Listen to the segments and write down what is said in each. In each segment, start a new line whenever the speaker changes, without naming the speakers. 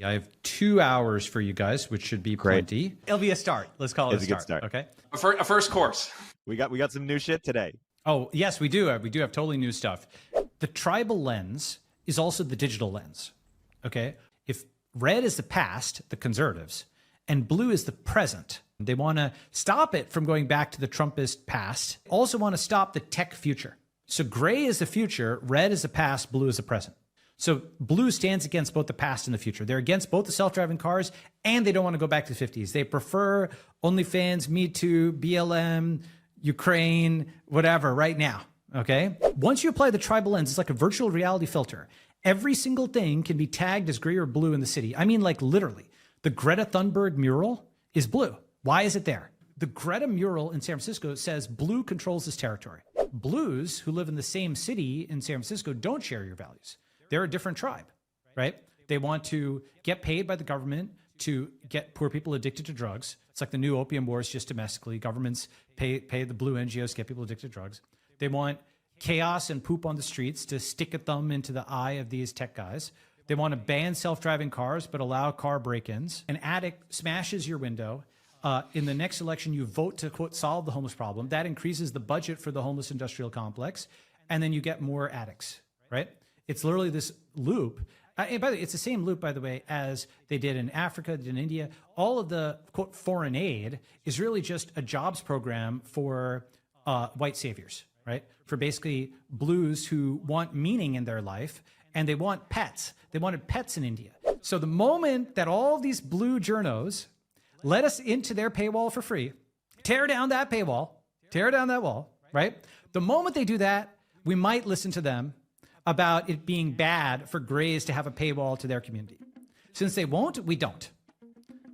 I have 2 hours for you guys, which should be plenty.
It'll be a start. Let's call it a
good start.
Okay.
A first course.
We got some new shit today.
Oh, yes, we do. We do have totally new stuff. The tribal lens is also the digital lens. Okay. If red is the past, the conservatives, and blue is the present, they want to stop it from going back to the Trumpist past. Also want to stop the tech future. So gray is the future, red is the past, blue is the present. So blue stands against both the past and the future. They're against both the self-driving cars, and they don't want to go back to the 50s. They prefer OnlyFans, Me Too, BLM, Ukraine, whatever, right now, okay? Once you apply the tribal lens, it's like a virtual reality filter. Every single thing can be tagged as gray or blue in the city. I mean, like literally. The Greta Thunberg mural is blue. Why is it there? The Greta mural in San Francisco says blue controls this territory. Blues who live in the same city in San Francisco don't share your values. They're a different tribe, right? They want to get paid by the government to get poor people addicted to drugs. It's like the new opium wars just domestically. Governments pay the blue NGOs to get people addicted to drugs. They want chaos and poop on the streets to stick a thumb into the eye of these tech guys. They want to ban self-driving cars but allow car break-ins. An addict smashes your window. In the next election, you vote to, quote, solve the homeless problem. That increases the budget for the homeless industrial complex. And then you get more addicts, right? It's literally this loop. And by the way, it's the same loop, by the way, as they did in Africa, did in India. All of the, quote, foreign aid is really just a jobs program for white saviors, right? For basically blues who want meaning in their life and they want pets. They wanted pets in India. So the moment that all these blue journos let us into their paywall for free, tear down that paywall, tear down that wall, right? The moment they do that, we might listen to them about it being bad for grays to have a paywall to their community. Since they won't, we don't.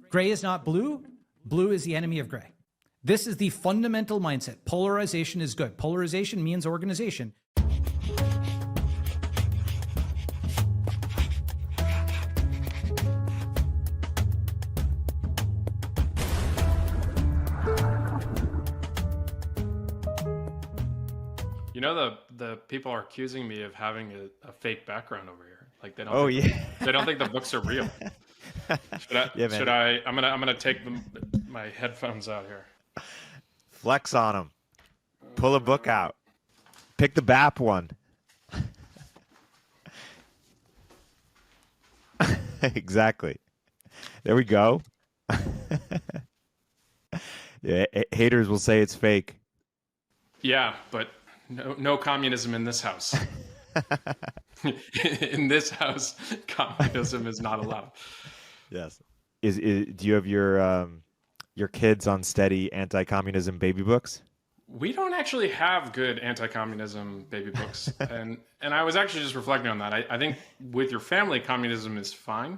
Gray is not blue. Blue is the enemy of gray. This is the fundamental mindset. Polarization is good. Polarization means organization.
You know, the people are accusing me of having a fake background over here. Like they don't.
Oh,
they don't think the books are real. Should I? I'm gonna take my headphones out here.
Flex on them. Pull a book out. Pick the BAP one. Exactly. There we go. Yeah, haters will say it's fake.
Yeah, but no communism in this house. In this house, communism is not allowed.
Yes. Do you have your kids on steady anti-communism baby books?
We don't actually have good anti-communism baby books, and I was actually just reflecting on that. I think with your family, communism is fine.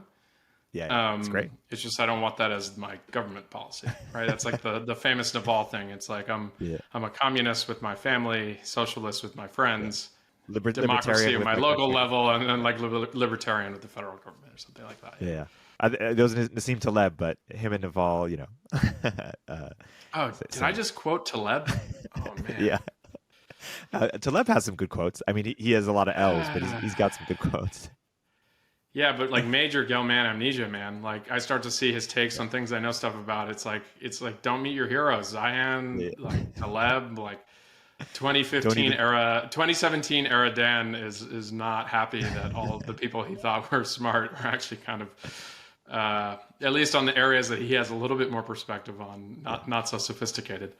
Yeah, it's great.
It's just I don't want that as my government policy, right? That's like the famous Naval thing. It's like I'm a communist with my family, socialist with my friends, democracy at my local level, and then like libertarian with the federal government or something like that.
Yeah. Those Nassim Taleb, but him and Naval, you know.
Did I just quote Taleb? Oh man.
Yeah. Taleb has some good quotes. I mean, he has a lot of L's, but he's got some good quotes.
Yeah, but like Major Gelman amnesia, man. Like I start to see his takes on things I know stuff about. It's like don't meet your heroes. Zion, like Taleb, like 2017 era Dan is not happy that all of the people he thought were smart are actually kind of at least on the areas that he has a little bit more perspective on, not so sophisticated.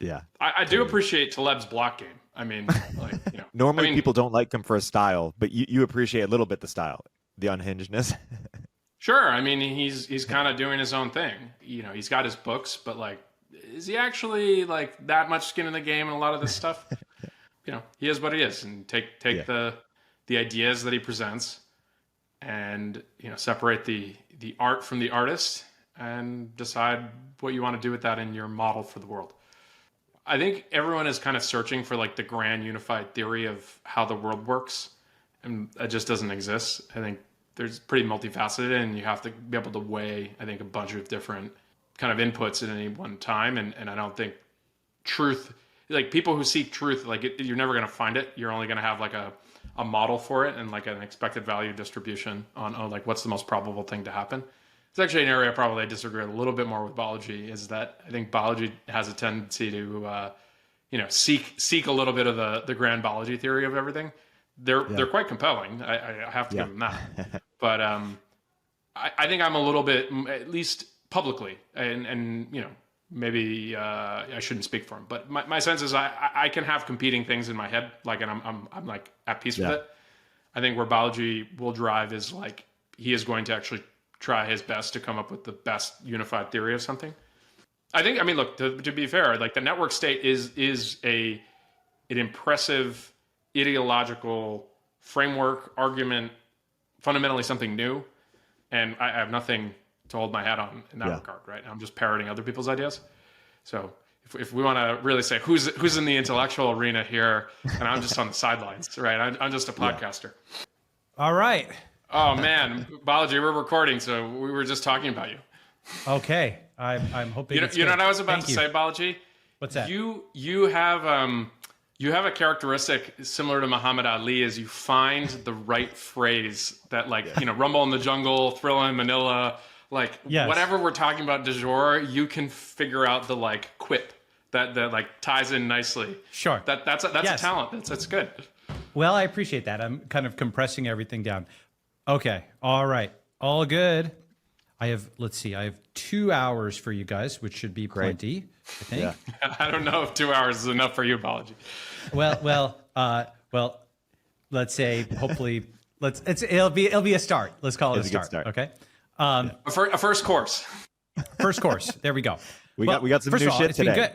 Yeah.
I do appreciate Taleb's block game. I mean, like, you know.
Normally people don't like him for a style, but you appreciate a little bit the style, the unhingedness.
Sure. I mean, he's kind of doing his own thing. You know, he's got his books, but like, is he actually like that much skin in the game and a lot of this stuff? You know, he is what he is, and take the ideas that he presents and, you know, separate the art from the artist and decide what you want to do with that in your model for the world. I think everyone is kind of searching for like the grand unified theory of how the world works, and it just doesn't exist. I think there's pretty multifaceted, and you have to be able to weigh, I think, a bunch of different kind of inputs at any one time. And I don't think truth, like people who seek truth, like you're never going to find it. You're only going to have like a a model for it and like an expected value distribution on like what's the most probable thing to happen. It's actually an area probably I disagree a little bit more with Balaji, is that I think Balaji has a tendency to seek a little bit of the grand Balaji theory of everything. They're quite compelling. I have to give them that. But I think I'm a little bit, at least publicly, and maybe I shouldn't speak for him, but my sense is I can have competing things in my head, like, and I'm like at peace with it. I think where Balaji will drive is like he is going to actually try his best to come up with the best unified theory of something. I mean, look, to be fair, like the network state is an impressive ideological framework, argument, fundamentally something new. And I have nothing to hold my hat on in that regard, right? I'm just parroting other people's ideas. So if we want to really say who's in the intellectual arena here, and I'm just on the sidelines, right? I'm just a podcaster.
All right.
Oh man, Balaji, we're recording, so we were just talking about you.
Okay, I'm hoping.
You know what I was about to say, Balaji?
What's that?
You have a characteristic similar to Muhammad Ali, is you find the right phrase that, like, Rumble in the Jungle, Thrilla in Manila, like whatever we're talking about du jour, you can figure out the like quip that like ties in nicely.
Sure.
That's a talent. That's good.
Well, I appreciate that. I'm kind of compressing everything down. Okay. All right. All good. I have 2 hours for you guys, which should be plenty, I think.
Yeah. I don't know if 2 hours is enough for you, Balaji.
Well, let's say hopefully it'll be a start. Let's call it a start. Okay.
A first course.
First course. There we go.
We got some new shit today.
Been good.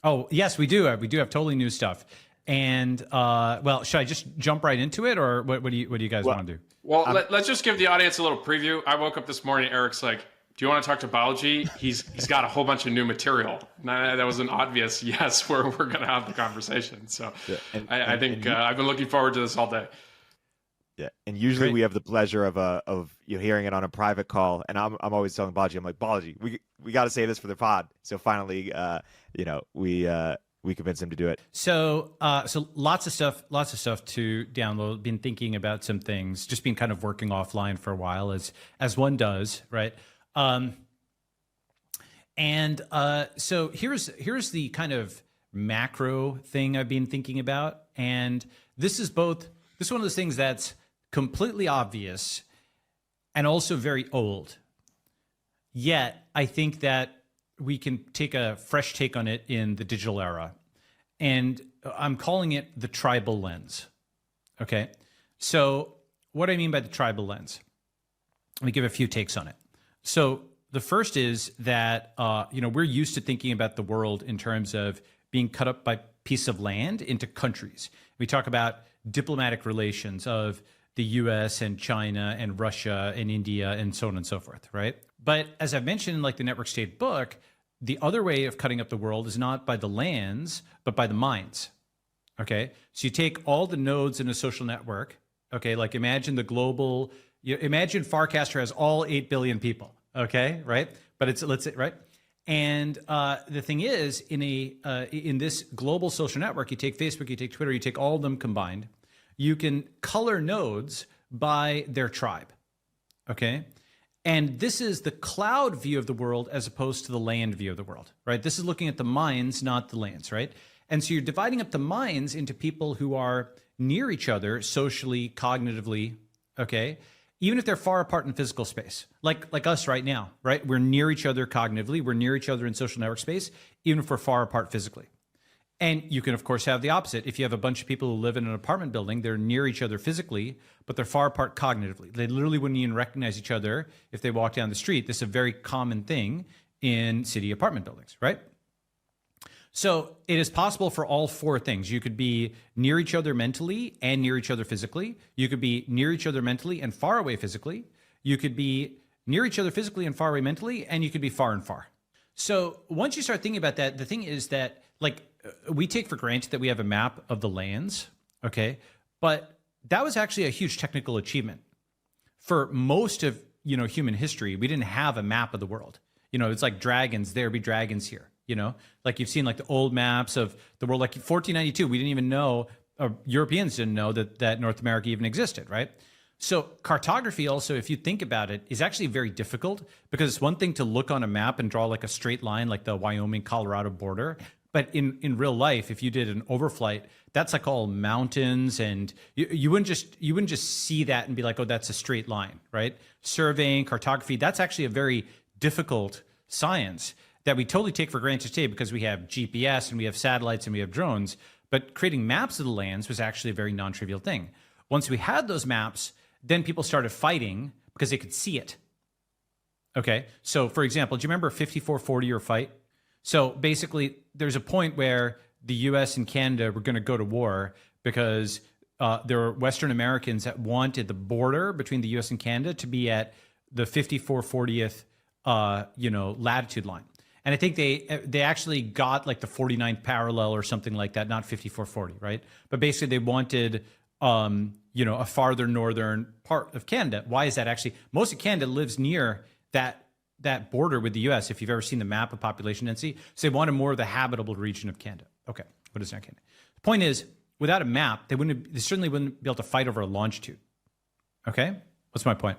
Oh yes, we do. We do have totally new stuff. And should I just jump right into it, or what do you guys want to do?
Well, let's just give the audience a little preview. I woke up this morning. Eric's like, "Do you want to talk to Balaji? He's got a whole bunch of new material." That was an obvious yes. We're going to have the conversation. So I think I've been looking forward to this all day.
Yeah, and usually we have the pleasure of hearing it on a private call, and I'm always telling Balaji, I'm like, Balaji, we got to say this for the pod. So finally, we convinced him to do it.
So lots of stuff to download. Been thinking about some things, just been kind of working offline for a while, as one does, right? So here's the kind of macro thing I've been thinking about, and this is one of those things that's completely obvious and also very old. Yet I think that we can take a fresh take on it in the digital era. And I'm calling it the tribal lens. Okay. So what do I mean by the tribal lens? Let me give a few takes on it. So the first is that, we're used to thinking about the world in terms of being cut up by piece of land into countries. We talk about diplomatic relations of the US and China and Russia and India and so on and so forth, right? But as I've mentioned in like the Network State book, the other way of cutting up the world is not by the lands, but by the minds. Okay. So you take all the nodes in a social network. Okay. Like imagine imagine Farcaster has all 8 billion people. Okay. Right. But let's say, right. And the thing is, in this global social network, you take Facebook, you take Twitter, you take all of them combined, you can color nodes by their tribe. Okay. And this is the cloud view of the world as opposed to the land view of the world, right? This is looking at the minds, not the lands, right? And so you're dividing up the minds into people who are near each other socially, cognitively, okay? Even if they're far apart in physical space, like us right now, right? We're near each other cognitively, we're near each other in social network space, even if we're far apart physically. And you can, of course, have the opposite. If you have a bunch of people who live in an apartment building, they're near each other physically, but they're far apart cognitively. They literally wouldn't even recognize each other if they walk down the street. This is a very common thing in city apartment buildings, right? So it is possible for all four things. You could be near each other mentally and near each other physically. You could be near each other mentally and far away physically. You could be near each other physically and far away mentally, and you could be far and far. So once you start thinking about that, the thing is that, like, we take for granted that we have a map of the lands, okay? But that was actually a huge technical achievement. For most of, human history, we didn't have a map of the world. It's like dragons, there be dragons here, like you've seen like the old maps of the world, like 1492, we didn't even know Europeans didn't know that North America even existed, right? So cartography also, if you think about it, is actually very difficult, because it's one thing to look on a map and draw like a straight line, like the Wyoming-Colorado border. But in real life, if you did an overflight, that's like all mountains, and you wouldn't just see that and be like, oh, that's a straight line, right? Surveying, cartography, that's actually a very difficult science that we totally take for granted today because we have GPS and we have satellites and we have drones. But creating maps of the lands was actually a very non-trivial thing. Once we had those maps, then people started fighting because they could see it. Okay, so for example, do you remember 5440 or fight? So basically, there's a point where the US and Canada were going to go to war because there were Western Americans that wanted the border between the US and Canada to be at the 5440th latitude line. And I think they actually got like the 49th parallel or something like that, not 5440, right? But basically they wanted a farther northern part of Canada. Why is that? Actually, most of Canada lives near that border with the US, if you've ever seen the map of population density. So they wanted more of the habitable region of Canada. Okay, what is that Canada? The point is, without a map, they certainly wouldn't be able to fight over a longitude. Okay, what's my point?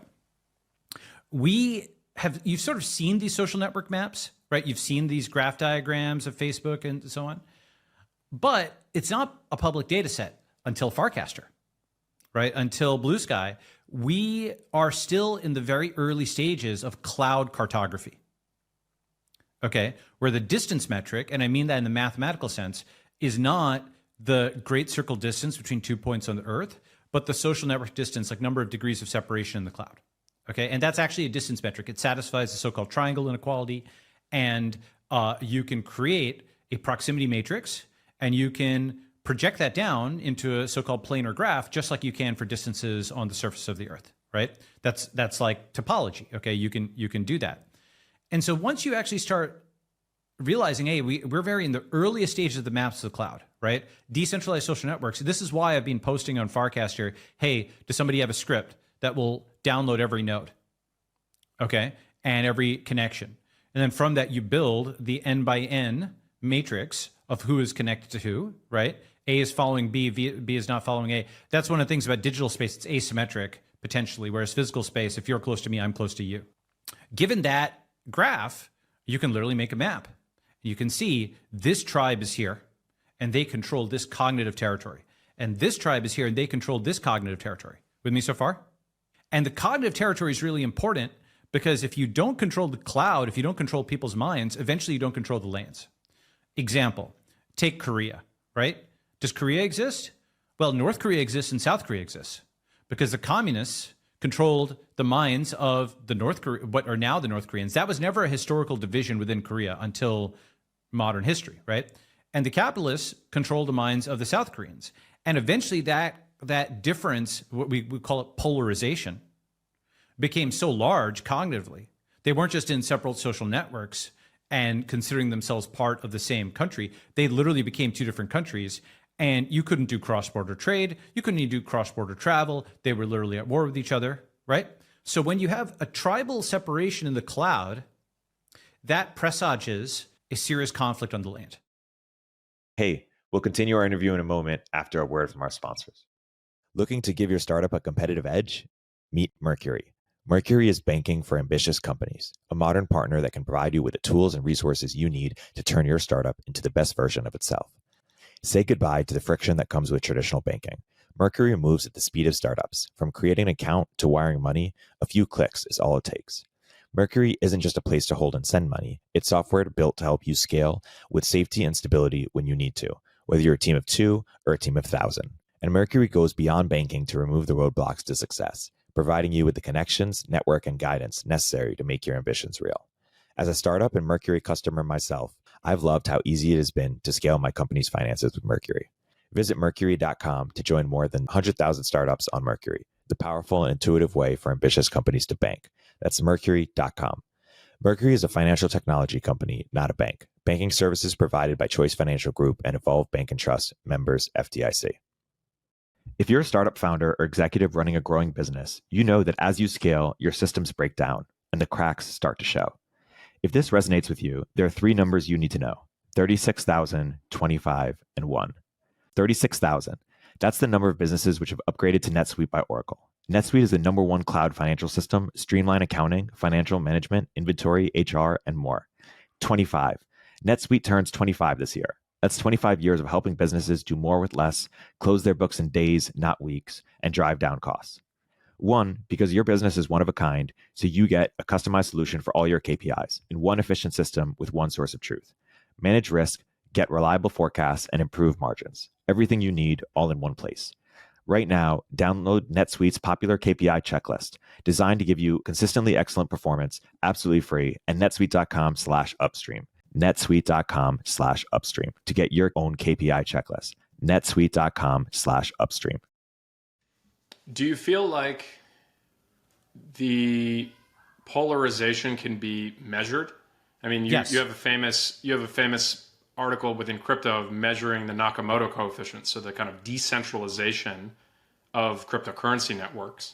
You've sort of seen these social network maps, right? You've seen these graph diagrams of Facebook and so on, but it's not a public data set until Farcaster, right? Until Blue Sky. We are still in the very early stages of cloud cartography, okay? Where the distance metric, and I mean that in the mathematical sense, is not the great circle distance between 2 points on the Earth, but the social network distance, like number of degrees of separation in the cloud, okay? And that's actually a distance metric. It satisfies the so-called triangle inequality, and you can create a proximity matrix, and you can project that down into a so-called planar graph, just like you can for distances on the surface of the Earth, right? That's like topology, okay? You can do that. And so once you actually start realizing, hey, we're very in the earliest stages of the maps of the cloud, right? Decentralized social networks. This is why I've been posting on Farcaster, hey, does somebody have a script that will download every node, okay? And every connection. And then from that, you build the N by N matrix of who is connected to who, right? A is following B, B is not following A. That's one of the things about digital space. It's asymmetric, potentially, whereas physical space, if you're close to me, I'm close to you. Given that graph, you can literally make a map. You can see this tribe is here, and they control this cognitive territory. And this tribe is here, and they control this cognitive territory. With me so far? And the cognitive territory is really important because if you don't control the cloud, if you don't control people's minds, eventually you don't control the lands. Example, take Korea, right? Does Korea exist? Well, North Korea exists and South Korea exists because the communists controlled the minds of the what are now the North Koreans. That was never a historical division within Korea until modern history, right? And the capitalists controlled the minds of the South Koreans. And eventually that difference, what we call it polarization, became so large cognitively. They weren't just in separate social networks and considering themselves part of the same country. They literally became two different countries. And you couldn't do cross-border trade. You couldn't even do cross-border travel. They were literally at war with each other, right? So when you have a tribal separation in the cloud, that presages a serious conflict on the land.
Hey, we'll continue our interview in a moment after a word from our sponsors. Looking to give your startup a competitive edge? Meet Mercury. Mercury is banking for ambitious companies, a modern partner that can provide you with the tools and resources you need to turn your startup into the best version of itself. Say goodbye to the friction that comes with traditional banking. Mercury moves at the speed of startups. From creating an account to wiring money, a few clicks is all it takes. Mercury isn't just a place to hold and send money. It's software built to help you scale with safety and stability when you need to, whether you're a team of 2 or a team of 1,000. And Mercury goes beyond banking to remove the roadblocks to success, providing you with the connections, network, and guidance necessary to make your ambitions real. As a startup and Mercury customer myself, I've loved how easy it has been to scale my company's finances with Mercury. Visit Mercury.com to join more than 100,000 startups on Mercury, the powerful and intuitive way for ambitious companies to bank. That's Mercury.com. Mercury is a financial technology company, not a bank. Banking services provided by Choice Financial Group and Evolve Bank and Trust, members FDIC. If you're a startup founder or executive running a growing business, you know that as you scale, your systems break down and the cracks start to show. If this resonates with you, there are 3 numbers you need to know: 36,000, 25, and 1. 36,000. That's the number of businesses which have upgraded to NetSuite by Oracle. NetSuite is the #1 cloud financial system, streamline accounting, financial management, inventory, HR, and more. 25. NetSuite turns 25 this year. That's 25 years of helping businesses do more with less, close their books in days, not weeks, and drive down costs. One, because your business is one of a kind, so you get a customized solution for all your KPIs in one efficient system with one source of truth. Manage risk, get reliable forecasts, and improve margins. Everything you need all in one place. Right now, download NetSuite's popular KPI checklist, designed to give you consistently excellent performance, absolutely free, at netsuite.com/upstream. netsuite.com/upstream to get your own KPI checklist. netsuite.com/upstream.
Do you feel like the polarization can be measured? I mean,
Yes.
you have a famous article within crypto of measuring the Nakamoto coefficient, so the kind of decentralization of cryptocurrency networks.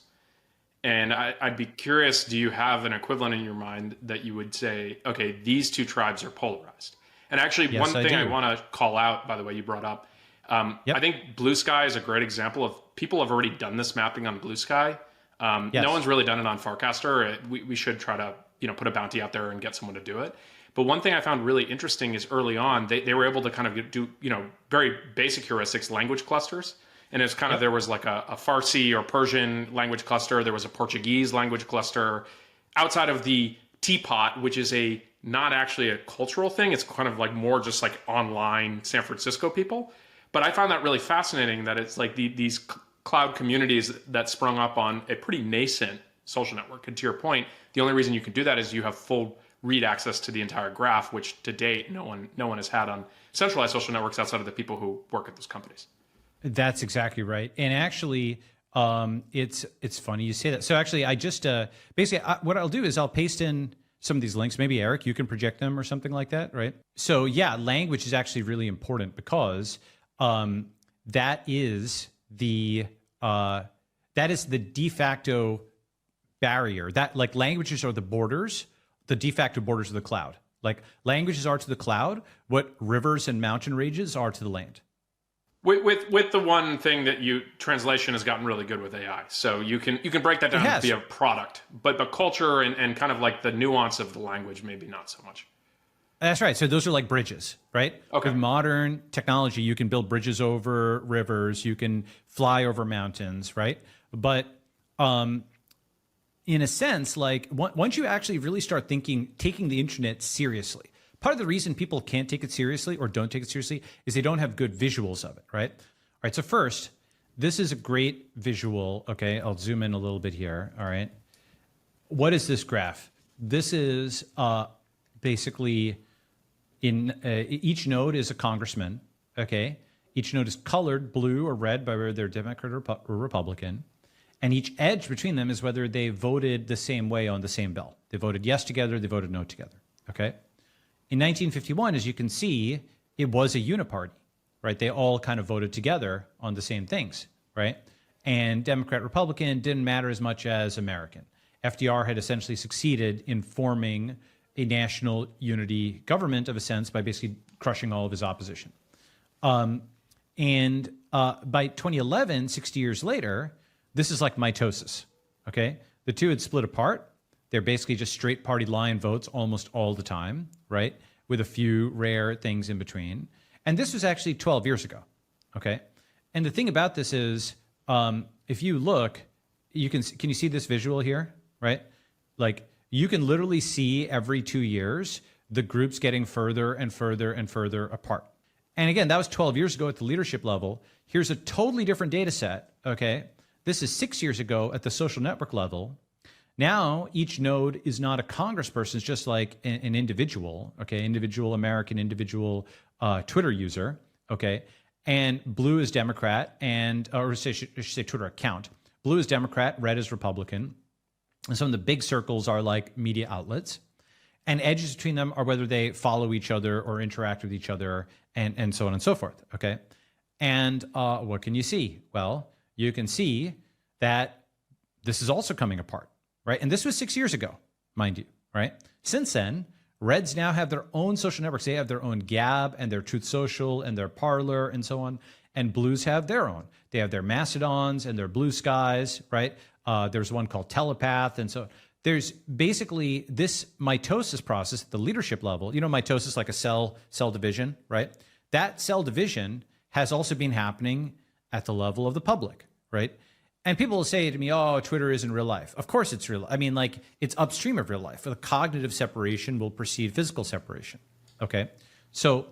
And I'd be curious, do you have an equivalent in your mind that you would say, okay, these two tribes are polarized? And actually,
Yes,
one thing I
do.
want to call out, by the way, you brought up,
Yep.
I think Blue Sky is a great example of people have already done this mapping on Blue Sky.
Yes.
No one's really done it on Farcaster. We should try to put a bounty out there and get someone to do it. But one thing I found really interesting is early on, they were able to kind of do very basic heuristics, language clusters. And it's kind of, there was like a Farsi or Persian language cluster. There was a Portuguese language cluster. Outside of the teapot, which is not actually a cultural thing. It's kind of like more just like online San Francisco people. But I found that really fascinating that it's like these cloud communities that sprung up on a pretty nascent social network. And to your point, the only reason you can do that is you have full read access to the entire graph, which to date, no one has had on centralized social networks outside of the people who work at those companies.
That's exactly right. And actually, it's funny you say that. So actually, I just basically what I'll do is I'll paste in some of these links. Maybe Erik, you can project them or something like that, right? So yeah, language is actually really important because that is the de facto barrier. That, like, languages are the borders, the de facto borders of the cloud. Like, languages are to the cloud what rivers and mountain ranges are to the land.
With the one thing that translation has gotten really good with AI. So you can break that down to be a product, but the culture and kind of like the nuance of the language, maybe not so much.
That's right. So those are like bridges, right?
Okay.
With modern technology, you can build bridges over rivers, you can fly over mountains, right? But in a sense, like once you actually really start taking the internet seriously, part of the reason people can't take it seriously or don't take it seriously is they don't have good visuals of it, right? All right, so first, this is a great visual. Okay, I'll zoom in a little bit here, all right? What is this graph? This is basically each node is a congressman, okay? Each node is colored blue or red by whether they're Democrat or Republican. And each edge between them is whether they voted the same way on the same bill. They voted yes together, they voted no together, okay? In 1951, as you can see, it was a uniparty, right? They all kind of voted together on the same things, right? And Democrat, Republican didn't matter as much as American. FDR had essentially succeeded in forming a national unity government, of a sense, by basically crushing all of his opposition. By 2011, 60 years later, this is like mitosis, okay? The two had split apart. They're basically just straight party line votes almost all the time, right? With a few rare things in between. And this was actually 12 years ago, okay? And the thing about this is, if you look, can you see this visual here, right? Like, you can literally see every 2 years, the groups getting further and further and further apart. And again, that was 12 years ago at the leadership level. Here's a totally different data set, okay? This is 6 years ago at the social network level. Now, each node is not a congressperson, it's just like an individual, okay? Individual American, individual Twitter user, okay? And blue is Democrat, or I should say Twitter account. Blue is Democrat, red is Republican. And some of the big circles are like media outlets. And edges between them are whether they follow each other or interact with each other, and so on and so forth, okay? And what can you see? Well, you can see that this is also coming apart, right? And this was 6 years ago, mind you, right? Since then, Reds now have their own social networks. They have their own Gab and their Truth Social and their Parler and so on. and blues have their own. They have their mastodons and their blue skies, right? There's one called telepath, and so there's basically this mitosis process at the leadership level. You know, mitosis, like a cell division, right? That cell division has also been happening at the level of the public, right? And people will say to me, oh, Twitter isn't real life. Of course it's real. I mean, like, it's upstream of real life. The cognitive separation will precede physical separation, okay? So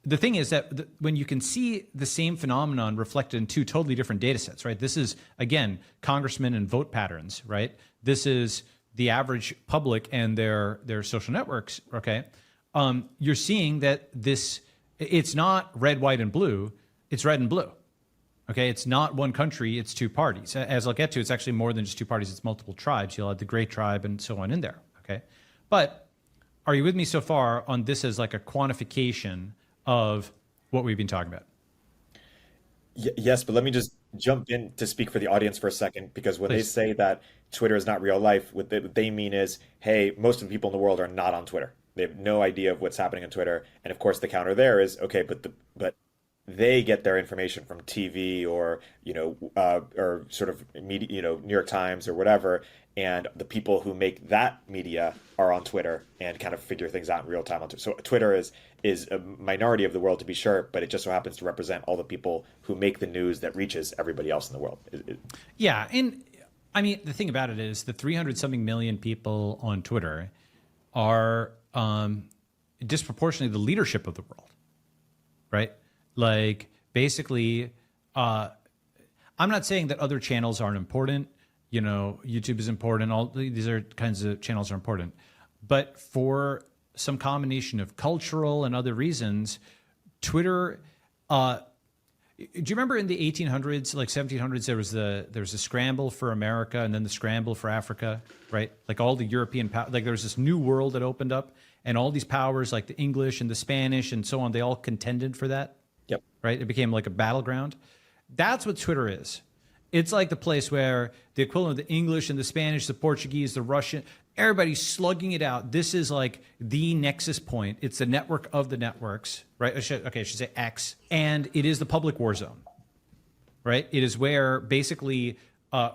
the thing is that when you can see the same phenomenon reflected in two totally different data sets, right? This is, again, congressmen and vote patterns, right? This is the average public and their social networks, okay? You're seeing that it's not red, white, and blue. It's red and blue. Okay, it's not one country, it's two parties. As I'll get to, it's actually more than just two parties, it's multiple tribes. You'll have the Great Tribe and so on in there, okay? But are you with me so far on this as like a quantification of what we've been talking about?
Yes, but let me just jump in to speak for the audience for a second, because when they
Please.
say that Twitter is not real life, what they mean is, hey, most of the people in the world are not on Twitter. They have no idea of what's happening on Twitter. And of course, the counter there is, okay, but they get their information from TV or or sort of media, New York Times or whatever, and the people who make that media are on Twitter and kind of figure things out in real time on Twitter. So Twitter is a minority of the world, to be sure, but it just so happens to represent all the people who make the news that reaches everybody else in the world.
Yeah, and I mean, the thing about it is the 300-something million people on Twitter are disproportionately the leadership of the world, right? Like, basically, I'm not saying that other channels aren't important. You know, YouTube is important. All these are kinds of channels are important. But for some combination of cultural and other reasons, Twitter, do you remember in the 1800s, like 1700s, there was a scramble for America and then the scramble for Africa, right? Like all the European, like there was this new world that opened up, and all these powers like the English and the Spanish and so on, they all contended for that.
Yep.
Right? It became like a battleground. That's what Twitter is. It's like the place where the equivalent of the English and the Spanish, the Portuguese, the Russian, everybody's slugging it out. This is like the nexus point. It's the network of the networks, right? I should say X. And it is the public war zone, right? It is where basically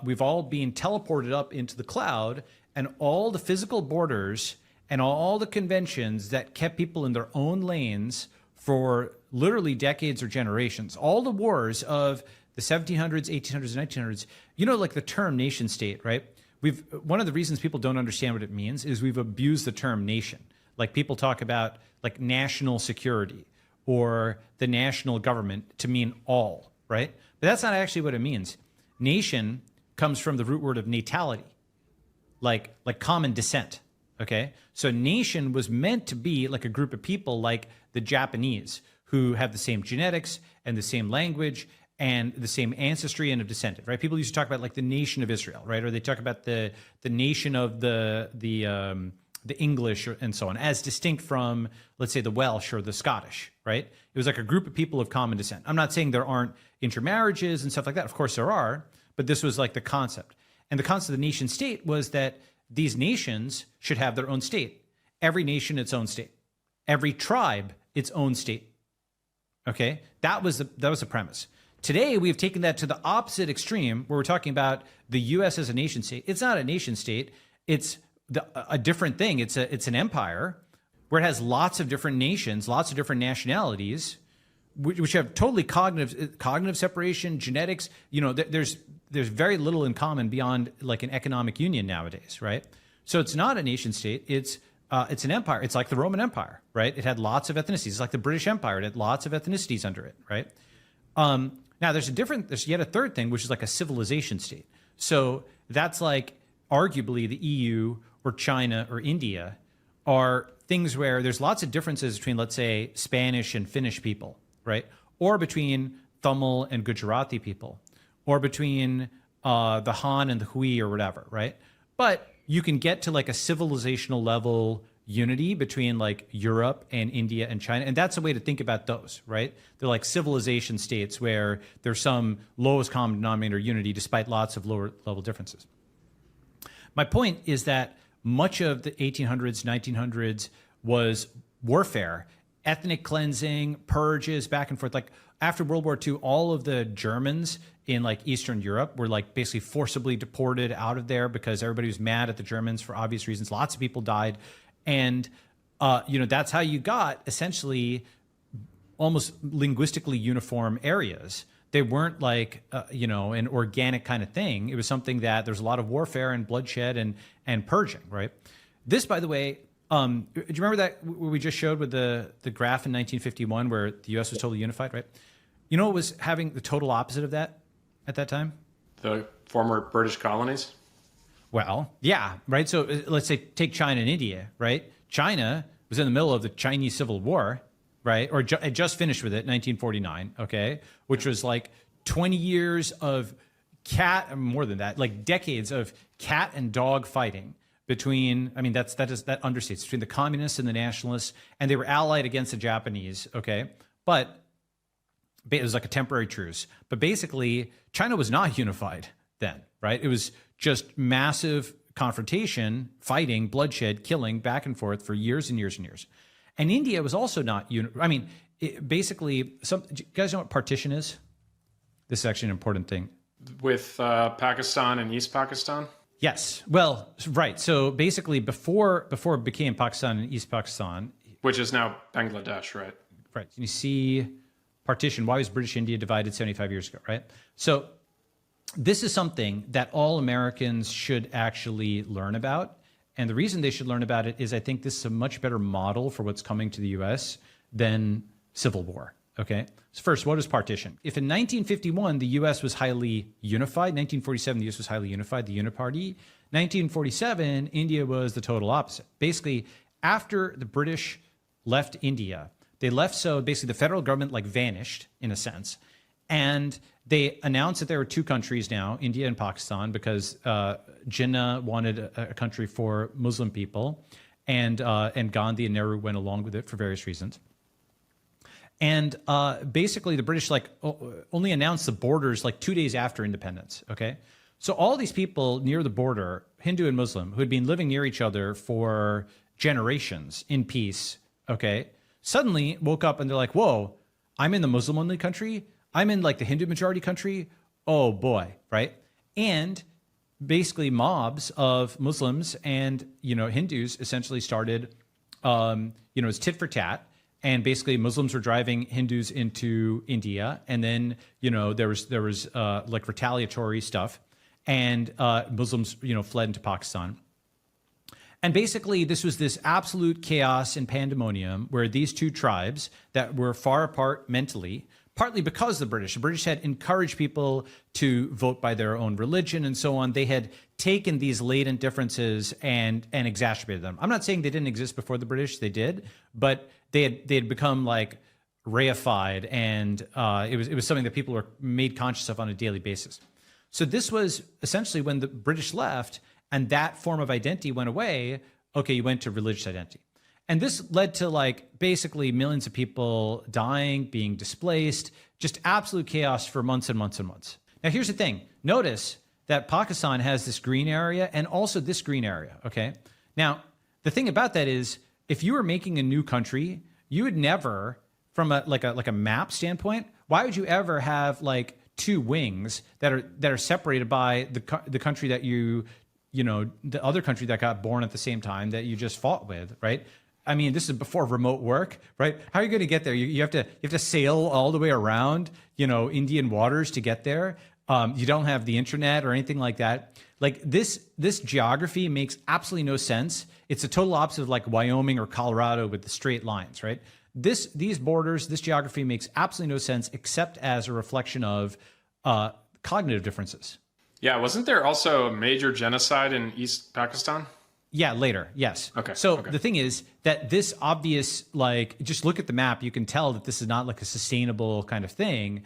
we've all been teleported up into the cloud, and all the physical borders and all the conventions that kept people in their own lanes for literally decades or generations, all the wars of the 1700s, 1800s, and 1900s, like the term nation state, right? One of the reasons people don't understand what it means is we've abused the term nation. Like, people talk about like national security or the national government to mean all, right? But that's not actually what it means. Nation comes from the root word of natality, like common descent. Okay, so nation was meant to be like a group of people, like the Japanese, who have the same genetics and the same language and the same ancestry and have descended, right? People used to talk about like the nation of Israel, right? Or they talk about the nation of the English and so on, as distinct from, let's say, the Welsh or the Scottish, right? It was like a group of people of common descent. I'm not saying there aren't intermarriages and stuff like that. Of course there are, but this was like the concept. And the concept of the nation state was that these nations should have their own state. Every nation its own state. Every tribe its own state. Okay, that was the premise. Today we've taken that to the opposite extreme, where we're talking about the U.S. as a nation state. It's not a nation state. It's a different thing. It's an empire where it has lots of different nations, lots of different nationalities, which have totally cognitive separation, genetics. There's very little in common beyond like an economic union nowadays, right? So it's not a nation state. It's an empire. It's like the Roman Empire, right? It had lots of ethnicities. It's like the British Empire. It had lots of ethnicities under it, right? Now there's yet a third thing, which is like a civilization state. So that's like arguably the EU or China or India are things where there's lots of differences between, let's say, Spanish and Finnish people, right? Or between Tamil and Gujarati people, or between the Han and the Hui or whatever, right? But you can get to like a civilizational level unity between like Europe and India and China. And that's a way to think about those, right? They're like civilization states where there's some lowest common denominator unity despite lots of lower level differences. My point is that much of the 1800s, 1900s was warfare, ethnic cleansing, purges, back and forth. Like after World War II, all of the Germans in like Eastern Europe were like basically forcibly deported out of there because everybody was mad at the Germans for obvious reasons. Lots of people died. And, that's how you got essentially almost linguistically uniform areas. They weren't like, an organic kind of thing. It was something that there's a lot of warfare and bloodshed and purging, right? This, by the way, do you remember that we just showed with the graph in 1951 where the U.S. was totally unified, right? You know what was having the total opposite of that at that time?
The former British colonies?
Well, yeah, right? So let's say take China and India, right? China was in the middle of the Chinese Civil War, right? Or it just finished with it, 1949, okay? Which was like 20 years of more than that, like decades of cat and dog fighting between, that understates, between the communists and the nationalists, and they were allied against the Japanese, okay? But it was like a temporary truce. But basically, China was not unified then, right? It was just massive confrontation, fighting, bloodshed, killing, back and forth for years and years and years. And India was also not, basically, do you guys know what partition is? This is actually an important thing.
With Pakistan and East Pakistan?
Yes. Well, right. So basically, before it became Pakistan and East Pakistan,
which is now Bangladesh, right?
Right. You see partition. Why was British India divided 75 years ago, right? So this is something that all Americans should actually learn about. And the reason they should learn about it is I think this is a much better model for what's coming to the U.S. than civil war. Okay. So first, what is partition? If in 1951, the U.S. was highly unified, 1947, the U.S. was highly unified, the Uniparty. 1947, India was the total opposite. Basically, after the British left India, they left, so basically the federal government like vanished in a sense. And they announced that there were two countries now, India and Pakistan, because Jinnah wanted a country for Muslim people, and Gandhi and Nehru went along with it for various reasons. And basically, the British only announced the borders like 2 days after independence. Okay, so all these people near the border, Hindu and Muslim, who had been living near each other for generations in peace, okay, suddenly woke up and they're like, "Whoa, I'm in the Muslim-only country. I'm in like the Hindu majority country. Oh boy, right?" And basically, mobs of Muslims and Hindus essentially started, it's tit for tat. And basically, Muslims were driving Hindus into India, and then there was like retaliatory stuff, and Muslims fled into Pakistan. And basically, this was this absolute chaos and pandemonium where these two tribes that were far apart mentally, partly because the British had encouraged people to vote by their own religion and so on. They had taken these latent differences and exacerbated them. I'm not saying they didn't exist before the British; they did, but they had become like reified, and it was something that people were made conscious of on a daily basis. So this was essentially when the British left, and that form of identity went away. Okay, you went to religious identity. And this led to like basically millions of people dying, being displaced, just absolute chaos for months and months and months. Now, here's the thing. Notice that Pakistan has this green area and also this green area, okay? Now, the thing about that is if you were making a new country, you would never, from a map standpoint, why would you ever have like two wings that are separated by the country that the other country that got born at the same time that you just fought with, right? I mean, this is before remote work, right? How are you going to get there? You have to sail all the way around, Indian waters to get there. You don't have the internet or anything like that. Like this geography makes absolutely no sense. It's a total opposite of like Wyoming or Colorado with the straight lines, right? These borders, this geography makes absolutely no sense except as a reflection of cognitive differences.
Yeah, wasn't there also a major genocide in East Pakistan?
Yeah, later. Yes.
Okay.
So the thing is that this obvious, like, just look at the map, you can tell that this is not like a sustainable kind of thing.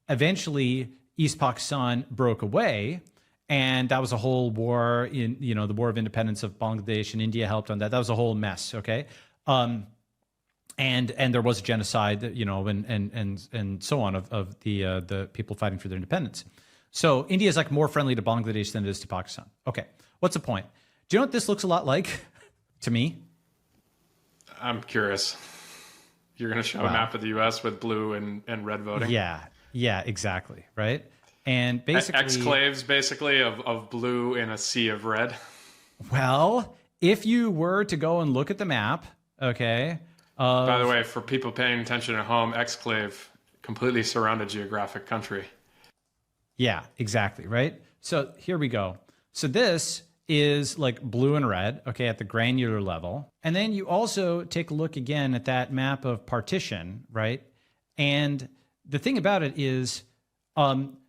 Eventually, East Pakistan broke away, and that was a whole war in, the War of Independence of Bangladesh, and India helped on that. That was a whole mess. Okay. And there was a genocide, and so on of the people fighting for their independence. So India is like more friendly to Bangladesh than it is to Pakistan. Okay. What's the point? Do you know what this looks a lot like to me?
I'm curious. You're going to show a map of the U.S. with blue and red voting.
Yeah, exactly, right? And basically,
exclaves basically of blue in a sea of red.
Well, if you were to go and look at the map, okay.
By the way, for people paying attention at home, exclave, completely surrounded geographic country.
Yeah, exactly, right? So here we go. So this is like blue and red, okay, at the granular level. And then you also take a look again at that map of partition, right? And the thing about it is,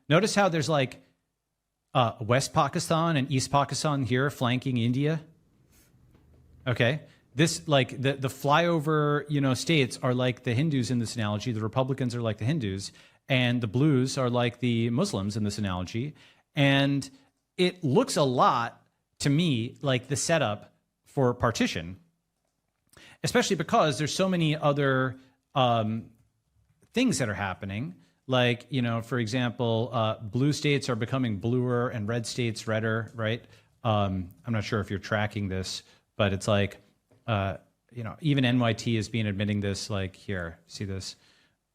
notice how there's like West Pakistan and East Pakistan here flanking India. Okay. This, like the flyover, states are like the Hindus in this analogy. The Republicans are like the Hindus, and the blues are like the Muslims in this analogy. And it looks a lot to me like the setup for partition, especially because there's so many other things that are happening. Like, for example, blue states are becoming bluer and red states redder, right? I'm not sure if you're tracking this, but it's like, even NYT is being admitting this, like here, see this?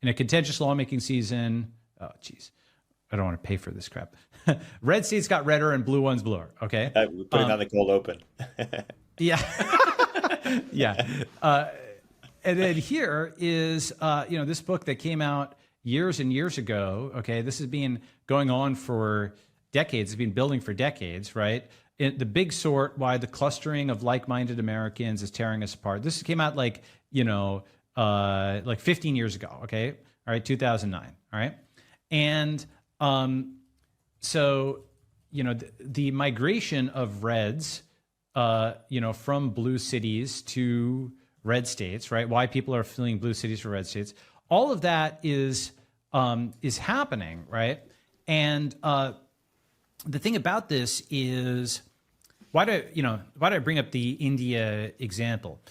In a contentious lawmaking season, oh, geez, I don't want to pay for this crap. Red states got redder and blue ones bluer, okay?
We're putting on the cold open.
Yeah. Yeah. And then here is, this book that came out years and years ago, okay? This has been going on for decades. It's been building for decades, right? The big sort, why the clustering of like-minded Americans is tearing us apart. This came out like 15 years ago, okay? All right, 2009, all right? And so, the migration of reds, from blue cities to red states, right? Why people are fleeing blue cities for red states. All of that is happening, right? And the thing about this is, why do I bring up the India example?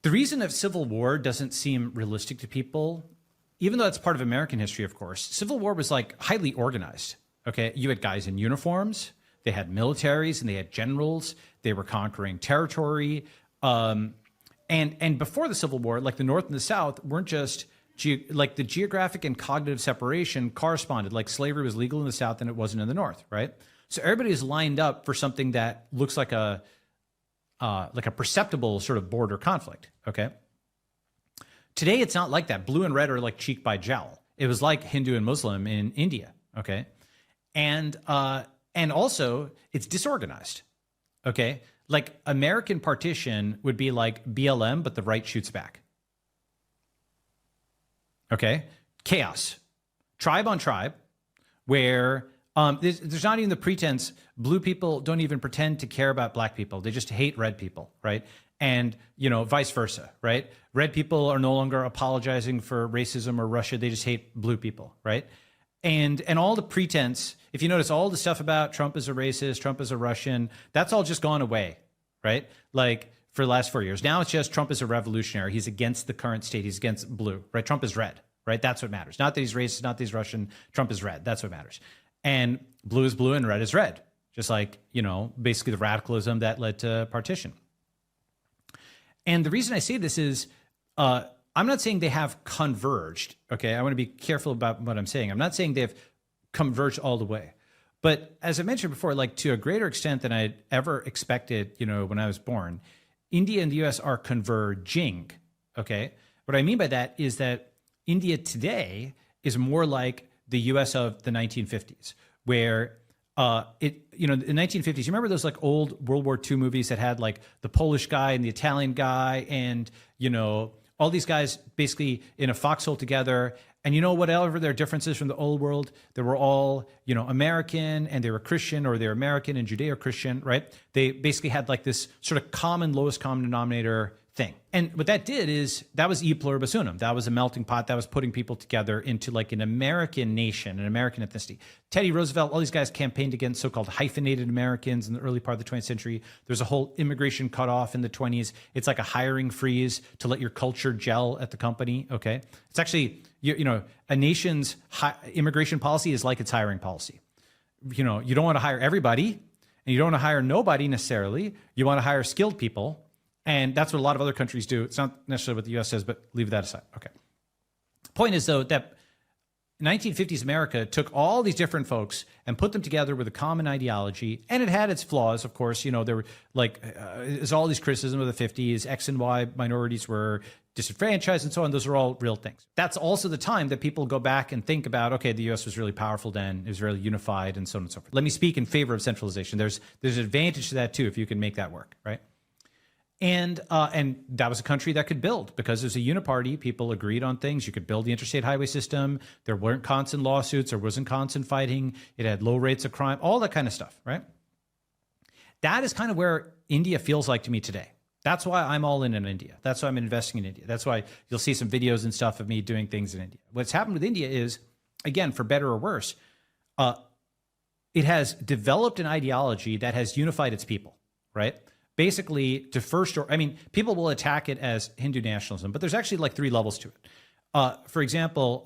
The reason that civil war doesn't seem realistic to people, even though it's part of American history, of course, civil war was like highly organized. Okay, you had guys in uniforms, they had militaries, and they had generals. They were conquering territory, and before the Civil War, like the North and the South weren't just like the geographic and cognitive separation corresponded. Like slavery was legal in the South and it wasn't in the North, right? So everybody is lined up for something that looks like a perceptible sort of border conflict. Okay. Today it's not like that. Blue and red are like cheek by jowl. It was like Hindu and Muslim in India. Okay. And also it's disorganized. Okay. Like American partition would be like BLM, but the right shoots back. Okay. Chaos. Tribe on tribe, where there's not even the pretense. Blue people don't even pretend to care about black people. They just hate red people, right? And, vice versa, right? Red people are no longer apologizing for racism or Russia. They just hate blue people, right? And all the pretense, if you notice all the stuff about Trump is a racist, Trump is a Russian, that's all just gone away, right? Like for the last 4 years. Now it's just Trump is a revolutionary. He's against the current state. He's against blue, right? Trump is red, right? That's what matters. Not that he's racist, not that he's Russian. Trump is red. That's what matters. And blue is blue and red is red. Just like, basically the radicalism that led to partition. And the reason I say this is, I'm not saying they have converged, okay? I want to be careful about what I'm saying. I'm not saying they've converged all the way. But as I mentioned before, like to a greater extent than I'd ever expected, when I was born, India and the US are converging, okay? What I mean by that is that India today is more like the US of the 1950s, where in the 1950s, you remember those like old World War II movies that had like the Polish guy and the Italian guy and, all these guys basically in a foxhole together. And whatever their differences from the old world, they were all, American and they were Christian, or they were American and Judeo-Christian, right? They basically had like this sort of common, lowest common denominator thing. And what that did is that was e pluribus unum. That was a melting pot that was putting people together into like an American nation, an American ethnicity. Teddy Roosevelt, all these guys campaigned against so-called hyphenated Americans in the early part of the 20th century. There's a whole immigration cutoff in the 20s. It's like a hiring freeze to let your culture gel at the company. Okay. It's actually, a nation's immigration policy is like its hiring policy. You don't want to hire everybody and you don't want to hire nobody necessarily. You want to hire skilled people. And that's what a lot of other countries do. It's not necessarily what the US says, but leave that aside. Okay. Point is, though, that 1950s America took all these different folks and put them together with a common ideology, and it had its flaws, of course. There were there's all these criticism of the 50s. X and Y minorities were disenfranchised and so on. Those are all real things. That's also the time that people go back and think about, okay, the U.S. was really powerful then. It was really unified and so on and so forth. Let me speak in favor of centralization. There's an advantage to that too if you can make that work, right? And that was a country that could build because it was a uniparty. People agreed on things. You could build the interstate highway system. There weren't constant lawsuits. There wasn't constant fighting. It had low rates of crime, all that kind of stuff, right? That is kind of where India feels like to me today. That's why I'm all in India. That's why I'm investing in India. That's why you'll see some videos and stuff of me doing things in India. What's happened with India is, again, for better or worse, it has developed an ideology that has unified its people, right? Basically, people will attack it as Hindu nationalism, but there's actually like 3 levels to it. For example,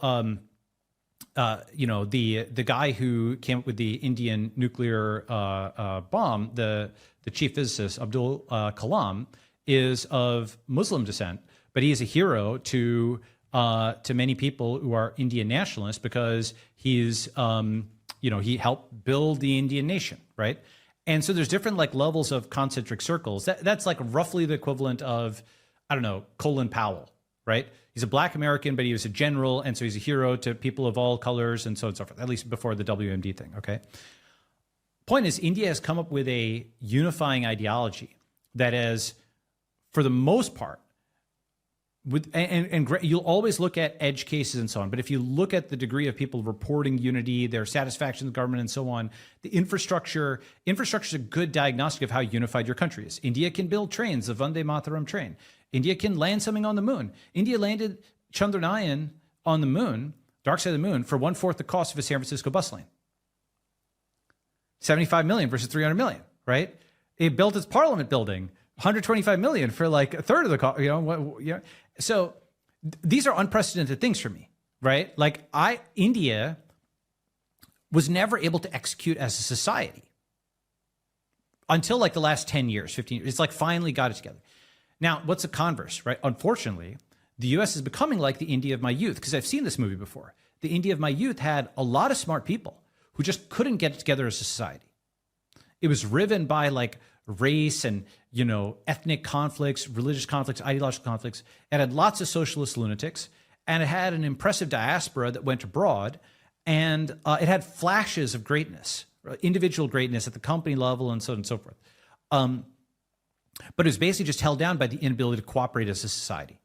the guy who came up with the Indian nuclear bomb, the chief physicist, Abdul Kalam, is of Muslim descent, but he is a hero to many people who are Indian nationalists because he helped build the Indian nation, right? And so there's different levels of concentric circles. That's like roughly the equivalent of, I don't know, Colin Powell, right? He's a black American, but he was a general, and so he's a hero to people of all colors and so on and so forth, at least before the WMD thing, okay? Point is, India has come up with a unifying ideology that is, for the most part, you'll always look at edge cases and so on, but if you look at the degree of people reporting unity, their satisfaction with the government and so on, the infrastructure is a good diagnostic of how unified your country is. India can build trains, the Vande Mataram train. India can land something on the moon. India landed Chandrayaan on the moon, dark side of the moon, for 1/4 the cost of a San Francisco bus lane. 75 million versus 300 million, right? It built its parliament building, 125 million for like a third of the cost, So these are unprecedented things for me, right? India was never able to execute as a society until the last 10 years, 15 years. It's finally got it together. Now, what's the converse, right? Unfortunately, the US is becoming like the India of my youth, because I've seen this movie before. The India of my youth had a lot of smart people who just couldn't get it together as a society. It was riven by race and ethnic conflicts, religious conflicts, ideological conflicts. It had lots of socialist lunatics, and it had an impressive diaspora that went abroad, and it had flashes of greatness, individual greatness at the company level, and so on and so forth. But it was basically just held down by the inability to cooperate as a society.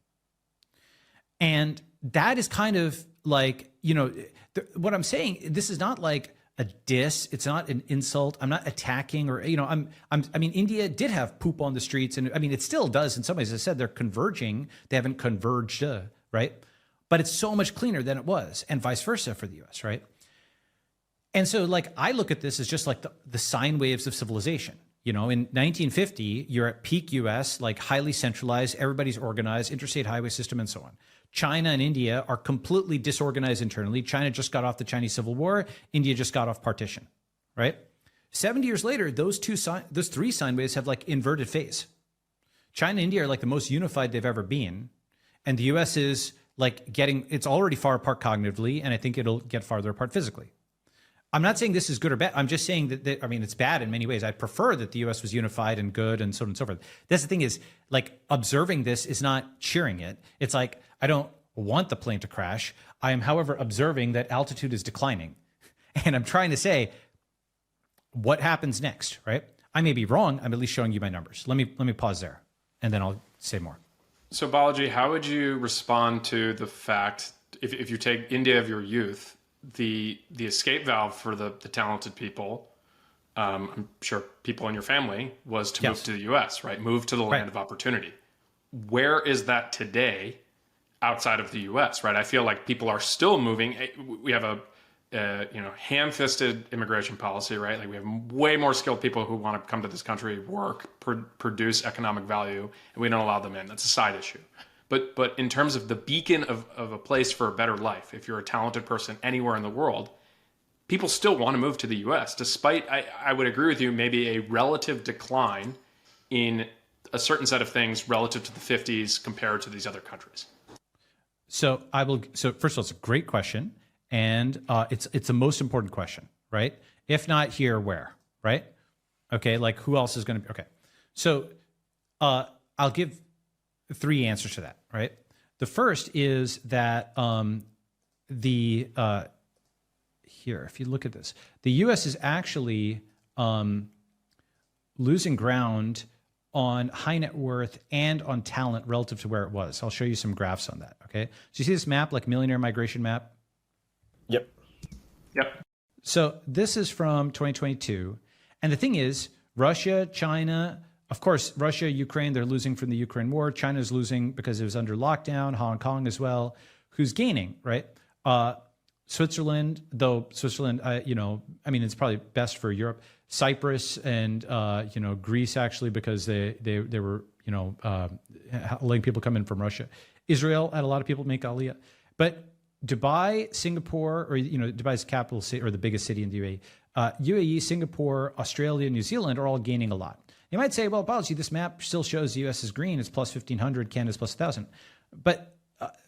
And that is kind of what I'm saying. This is not a diss. It's not an insult. I'm not attacking India did have poop on the streets, and it still does in some ways. As I said, they're converging. They haven't converged, right? But it's so much cleaner than it was, and vice versa for the US, right? And so I look at this as just the sine waves of civilization. In 1950, you're at peak US, highly centralized, everybody's organized, interstate highway system, and so on. China and India are completely disorganized internally. China just got off the Chinese Civil War. India just got off partition, right? 70 years later, those 3 sine waves have inverted phase. China and India are the most unified they've ever been. And the US is it's already far apart cognitively, and I think it'll get farther apart physically. I'm not saying this is good or bad. I'm just saying that it's bad in many ways. I prefer that the US was unified and good and so on and so forth. That's the thing is, observing this is not cheering it. It's I don't want the plane to crash. I am, however, observing that altitude is declining. And I'm trying to say, what happens next, right? I may be wrong. I'm at least showing you my numbers. Let me pause there, and then I'll say more.
So, Balaji, how would you respond to the fact, if you take India of your youth, the escape valve for the talented people, I'm sure people in your family, was to move to the US, right? Move to the land of opportunity. Where is that today outside of the US, right? I feel like people are still moving. We have a ham-fisted immigration policy, right? We have way more skilled people who want to come to this country, work, produce economic value, and we don't allow them in. That's a side issue. But in terms of the beacon of a place for a better life, if you're a talented person anywhere in the world, people still want to move to the US, despite, I would agree with you, maybe a relative decline in a certain set of things relative to the 50s compared to these other countries?
So I will. So first of all, it's a great question, and it's the most important question, right? If not here, where, right? Okay, like who else is going to be? Okay, so I'll give 3 answers to that, right? The first is that here, if you look at this, the U.S. is actually losing ground on high net worth and on talent relative to where it was. I'll show you some graphs on that, okay? So you see this map, like millionaire migration map?
Yep.
So this is from 2022. And the thing is, Russia, China, of course, Russia, Ukraine, they're losing from the Ukraine war. China's losing because it was under lockdown, Hong Kong as well. Who's gaining, right? Switzerland, though Switzerland, it's probably best for Europe. Cyprus and Greece actually, because they were letting people come in from Russia. Israel had a lot of people make Aliyah, but Dubai, Singapore, or Dubai's capital city or the biggest city in the UAE, UAE, Singapore, Australia, New Zealand are all gaining a lot. You might say, well, Balaji, this map still shows the US is green. It's plus 1,500, Canada's plus 1,000, but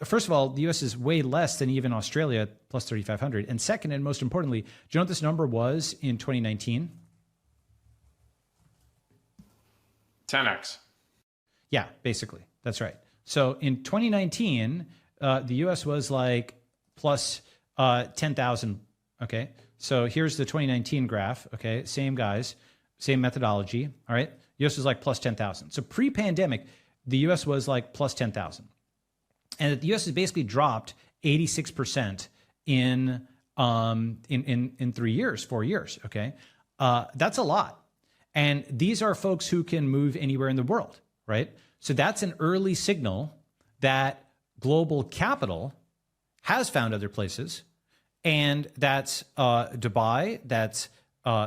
first of all, the U.S. is way less than even Australia, plus 3,500. And second, and most importantly, do you know what this number was in 2019?
10x.
Yeah, basically. That's right. So in 2019, the U.S. was like plus 10,000. Okay. So here's the 2019 graph. Okay. Same guys, same methodology. All right. U.S. was like plus 10,000. So pre-pandemic, the U.S. was like plus 10,000. And the U.S. has basically dropped 86% in 3 years, 4 years. Okay, that's a lot, and these are folks who can move anywhere in the world, right? So that's an early signal that global capital has found other places, and that's Dubai, that's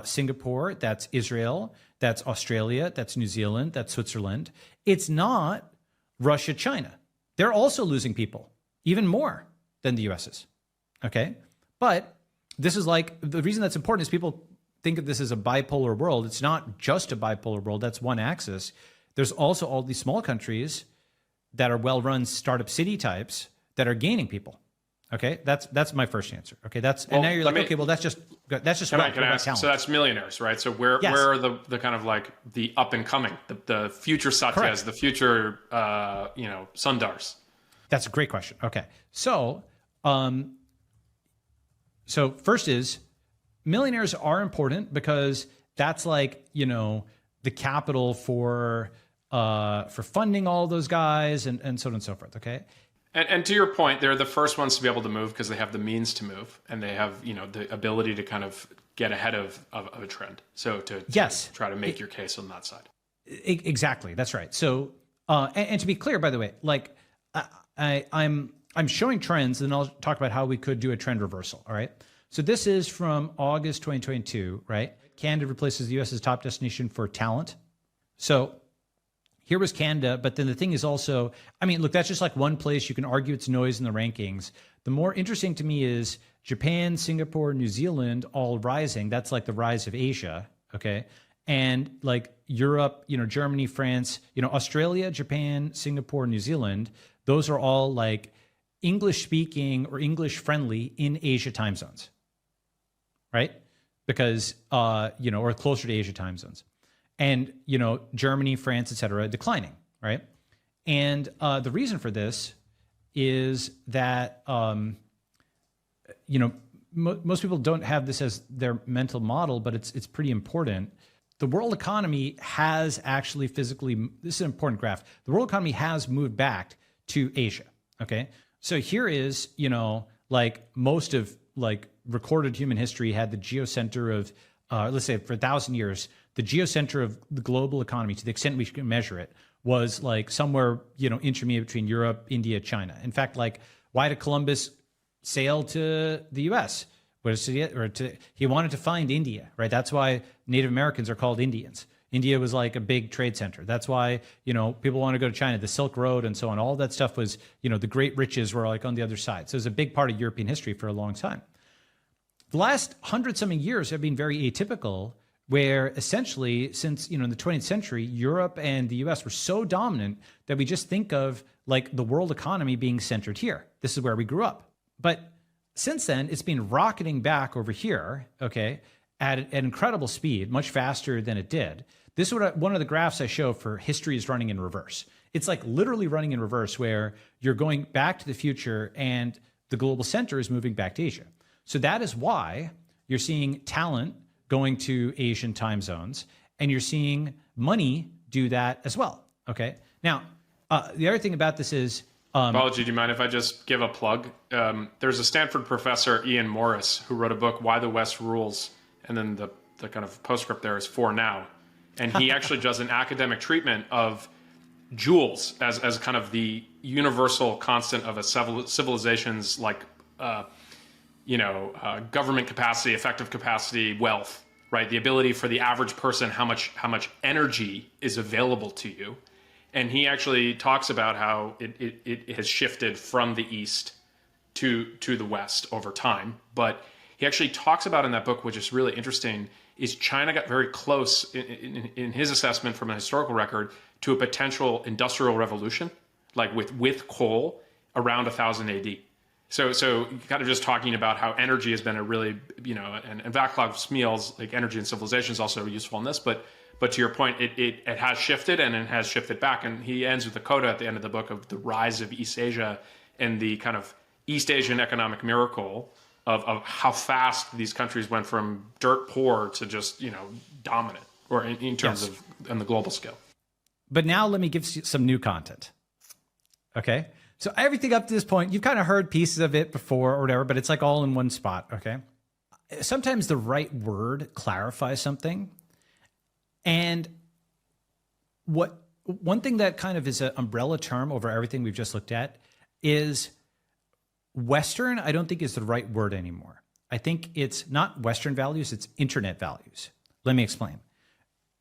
Singapore, that's Israel, that's Australia, that's New Zealand, that's Switzerland. It's not Russia, China. They're also losing people, even more than the US is, okay? But this is like, the reason that's important is people think of this as a bipolar world. It's not just a bipolar world, that's one axis. There's also all these small countries that are well-run startup city types that are gaining people, okay? That's my first answer, okay? And now you're like, okay, well, that's just
can I ask,
talent.
so that's millionaires, right? So where are the kind of like the up and coming, the future Satyas,
Correct.
the future, Sundars?
That's a great question. Okay. So first is millionaires are important because that's like, the capital for funding all those guys and so on and so forth. Okay.
And to your point, they're the first ones to be able to move because they have the means to move and they have, the ability to kind of get ahead of a trend. So to try to make your case on that side.
Exactly. That's right. So, and to be clear, by the way, like I'm showing trends and I'll talk about how we could do a trend reversal. All right. So this is from August 2022, right? Canada replaces the U.S. as top destination for talent. So here was Canada, but then the thing is also, look, that's just like one place you can argue its noise in the rankings. The more interesting to me is Japan, Singapore, New Zealand, all rising. That's like the rise of Asia, okay? And like Europe, Germany, France, Australia, Japan, Singapore, New Zealand, those are all like English speaking or English friendly in Asia time zones, right? Because, or closer to Asia time zones. And, Germany, France, et cetera, declining, right? And the reason for this is that, most people don't have this as their mental model, but it's pretty important. The world economy has actually physically, this is an important graph, the world economy has moved back to Asia, okay? So here is, like most of like recorded human history had the geocenter of, let's say for 1,000 years, the geocenter of the global economy, to the extent we can measure it, was like somewhere, intermediate between Europe, India, China. In fact, like why did Columbus sail to the US? He wanted to find India, right? That's why Native Americans are called Indians. India was like a big trade center. That's why, people want to go to China, the Silk Road and so on. All that stuff was, the great riches were like on the other side. So it was a big part of European history for a long time. The last 100-something years have been very atypical, where essentially since, in the 20th century, Europe and the US were so dominant that we just think of like the world economy being centered here. This is where we grew up. But since then, it's been rocketing back over here, okay, at an incredible speed, much faster than it did. This is one of the graphs I show for history is running in reverse. It's like literally running in reverse where you're going back to the future and the global center is moving back to Asia. So that is why you're seeing talent going to Asian time zones, and you're seeing money do that as well, okay? Now, the other thing about this is...
Balaji, do you mind if I just give a plug? There's a Stanford professor, Ian Morris, who wrote a book, Why the West Rules, and then the kind of postscript there is For Now. And he actually does an academic treatment of joules as kind of the universal constant of a civilization's like, government capacity, effective capacity, wealth, right? The ability for the average person, how much energy is available to you. And he actually talks about how it has shifted from the East to the West over time. But he actually talks about in that book, which is really interesting, is China got very close in his assessment from a historical record to a potential industrial revolution, like with coal around 1000 AD. So kind of just talking about how energy has been a really, and Vaclav Smil's like energy and civilization is also useful in this, but to your point, it has shifted and it has shifted back. And he ends with a coda at the end of the book of the rise of East Asia and the kind of East Asian economic miracle of how fast these countries went from dirt poor to just, dominant, or in terms of on the global scale.
But now let me give you some new content. Okay. So everything up to this point, you've kind of heard pieces of it before or whatever, but it's like all in one spot. Okay. Sometimes the right word clarifies something. And one thing that kind of is an umbrella term over everything we've just looked at is Western. I don't think is the right word anymore. I think it's not Western values, it's internet values. Let me explain.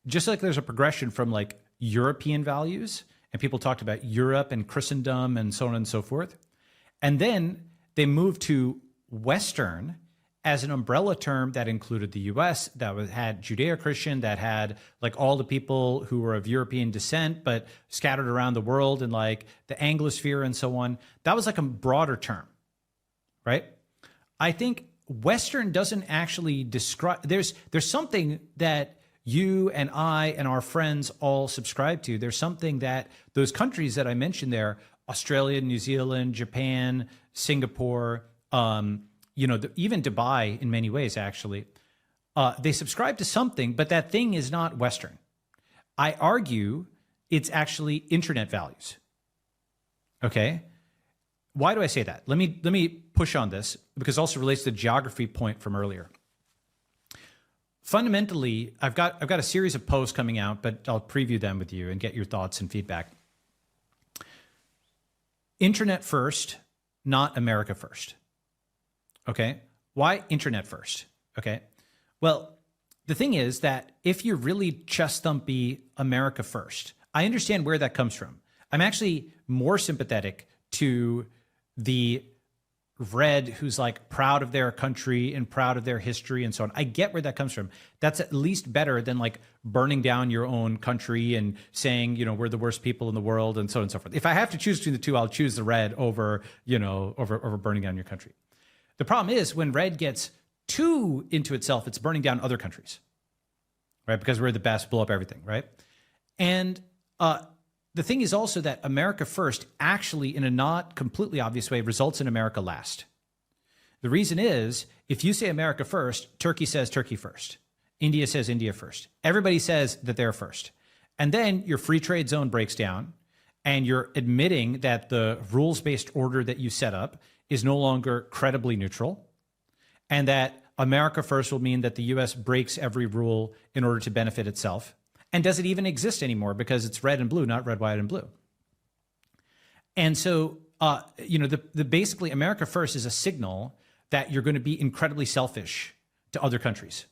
Just like there's a progression from like European values, and people talked about Europe and Christendom and so on and so forth. And then they moved to Western as an umbrella term that included the US, that had Judeo-Christian, that had like all the people who were of European descent, but scattered around the world in like the Anglosphere and so on. That was like a broader term, right? I think Western doesn't actually describe, there's something that you and I and our friends all subscribe to. There's something that those countries that I mentioned there, Australia, New Zealand, Japan, Singapore, even Dubai in many ways, actually, they subscribe to something, but that thing is not Western. I argue it's actually internet values. Okay. Why do I say that? Let me push on this because it also relates to the geography point from earlier. Fundamentally, I've got a series of posts coming out, but I'll preview them with you and get your thoughts and feedback. Internet first, not America first. Okay. Why internet first? Okay. Well, the thing is that if you're really chest thumpy America first, I understand where that comes from. I'm actually more sympathetic to the red who's like proud of their country and proud of their history and so on. I get where that comes from. That's at least better than like burning down your own country and saying, we're the worst people in the world and so on and so forth. If I have to choose between the two, I'll choose the red over, over burning down your country. The problem is when red gets too into itself, it's burning down other countries, right? Because we're the best, blow up everything, right? And the thing is also that America first actually, in a not completely obvious way, results in America last. The reason is, if you say America first, Turkey says Turkey first. India says India first. Everybody says that they're first. And then your free trade zone breaks down, and you're admitting that the rules-based order that you set up is no longer credibly neutral, and that America first will mean that the US breaks every rule in order to benefit itself. And does it even exist anymore because it's red and blue, not red, white, and blue? And so, basically America first is a signal that you're going to be incredibly selfish to other countries,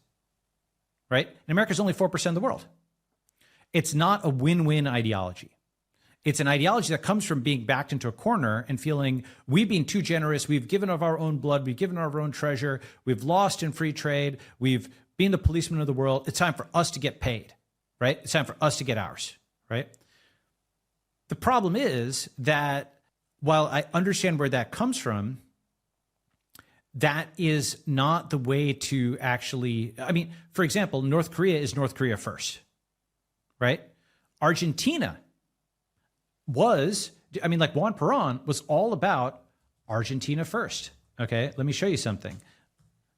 right? And America's only 4% of the world. It's not a win-win ideology. It's an ideology that comes from being backed into a corner and feeling we've been too generous. We've given of our own blood. We've given our own treasure. We've lost in free trade. We've being the policeman of the world. It's time for us to get paid, right? It's time for us to get ours, right? The problem is that while I understand where that comes from, that is not the way to actually, I mean, for example, North Korea is North Korea first, right? Argentina was, I mean, like Juan Perón was all about Argentina first, okay? Let me show you something.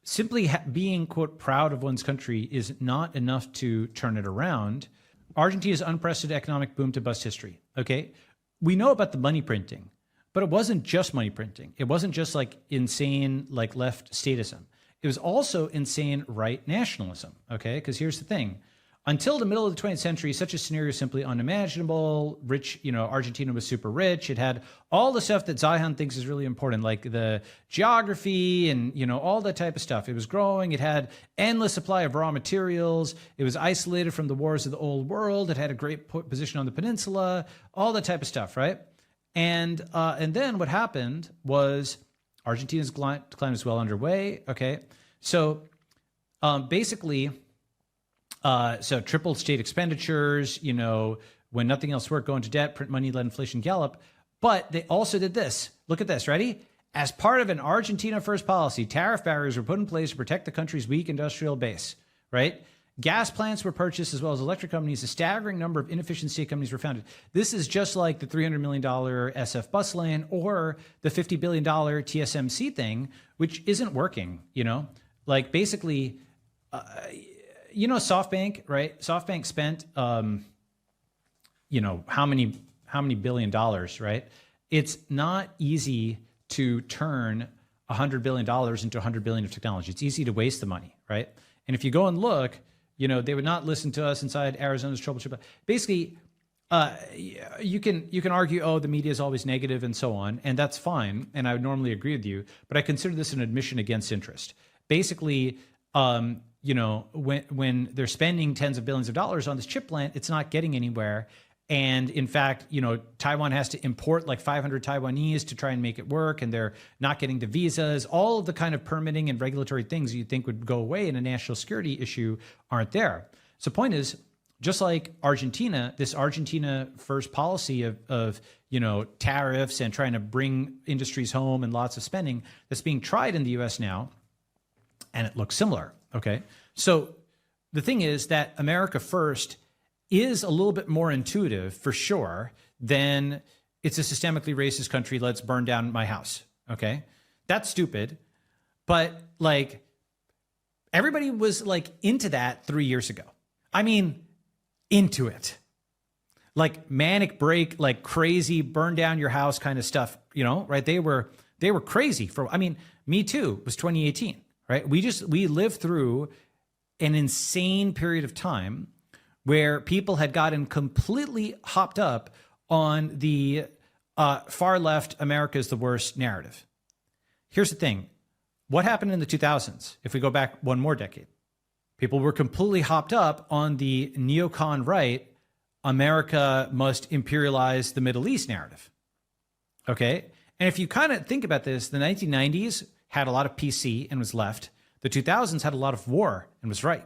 Simply being, quote, proud of one's country is not enough to turn it around. Argentina's unprecedented economic boom to bust history, okay? We know about the money printing. But it wasn't just money printing. It wasn't just like insane, like left statism. It was also insane right nationalism, okay? Because here's the thing. Until the middle of the 20th century, such a scenario is simply unimaginable. Rich, Argentina was super rich. It had all the stuff that Zion thinks is really important, like the geography and, all that type of stuff. It was growing. It had endless supply of raw materials. It was isolated from the wars of the old world. It had a great position on the peninsula, all that type of stuff, right? And then what happened was Argentina's decline was well underway. Okay, so basically, so tripled state expenditures. When nothing else worked, go into debt, print money, let inflation gallop. But they also did this. Look at this. Ready? As part of an Argentina first policy, tariff barriers were put in place to protect the country's weak industrial base. Right? Gas plants were purchased as well as electric companies. A staggering number of inefficient state companies were founded. This is just like the $300 million SF bus lane or the $50 billion TSMC thing, which isn't working, Like basically, SoftBank, right? SoftBank spent, how many $1 billion, right? It's not easy to turn $100 billion into $100 billion of technology. It's easy to waste the money, right? And if you go and look, they would not listen to us inside Arizona's troubleshooter. Basically, you can argue, oh, the media is always negative and so on, and that's fine. And I would normally agree with you, but I consider this an admission against interest. Basically, when they're spending tens of billions of dollars on this chip plant, it's not getting anywhere. And in fact, Taiwan has to import like 500 Taiwanese to try and make it work. And they're not getting the visas. All of the kind of permitting and regulatory things you'd think would go away in a national security issue aren't there. So the point is, just like Argentina, this Argentina first policy of tariffs and trying to bring industries home and lots of spending that's being tried in the US now, and it looks similar, okay? So the thing is that America first is a little bit more intuitive for sure than it's a systemically racist country, let's burn down my house, okay? That's stupid, but like everybody was like into that 3 years ago. I mean, into it. Like manic break, like crazy burn down your house kind of stuff, right? They were crazy Me Too was 2018, right? We lived through an insane period of time where people had gotten completely hopped up on the far left, America is the worst narrative. Here's the thing. What happened in the 2000s? If we go back one more decade, people were completely hopped up on the neocon right, America must imperialize the Middle East narrative. Okay? And if you kind of think about this, the 1990s had a lot of PC and was left. The 2000s had a lot of war and was right.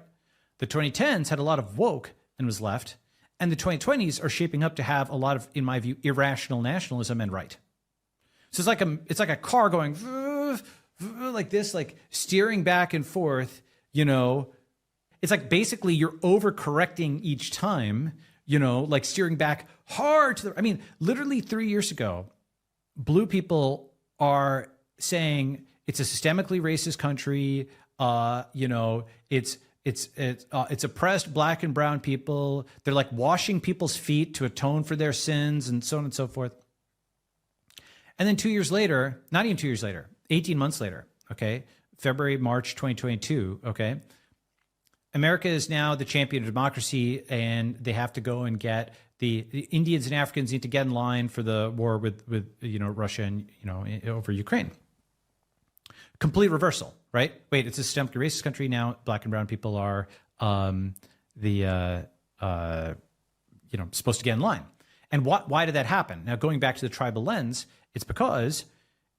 The 2010s had a lot of woke and was left. And the 2020s are shaping up to have a lot of, in my view, irrational nationalism and right. So it's like a car going like this, like steering back and forth, It's like basically you're overcorrecting each time, like steering back hard to literally 3 years ago, blue people are saying it's a systemically racist country. It's oppressed black and brown people. They're like washing people's feet to atone for their sins and so on and so forth. And then 2 years later, not even 2 years later, 18 months later, okay, February, March 2022, okay, America is now the champion of democracy, and they have to go and get the Indians and Africans need to get in line for the war with Russia and over Ukraine. Complete reversal, right? Wait, it's a systemically racist country now. Black and brown people are supposed to get in line. And why did that happen? Now, going back to the tribal lens, it's because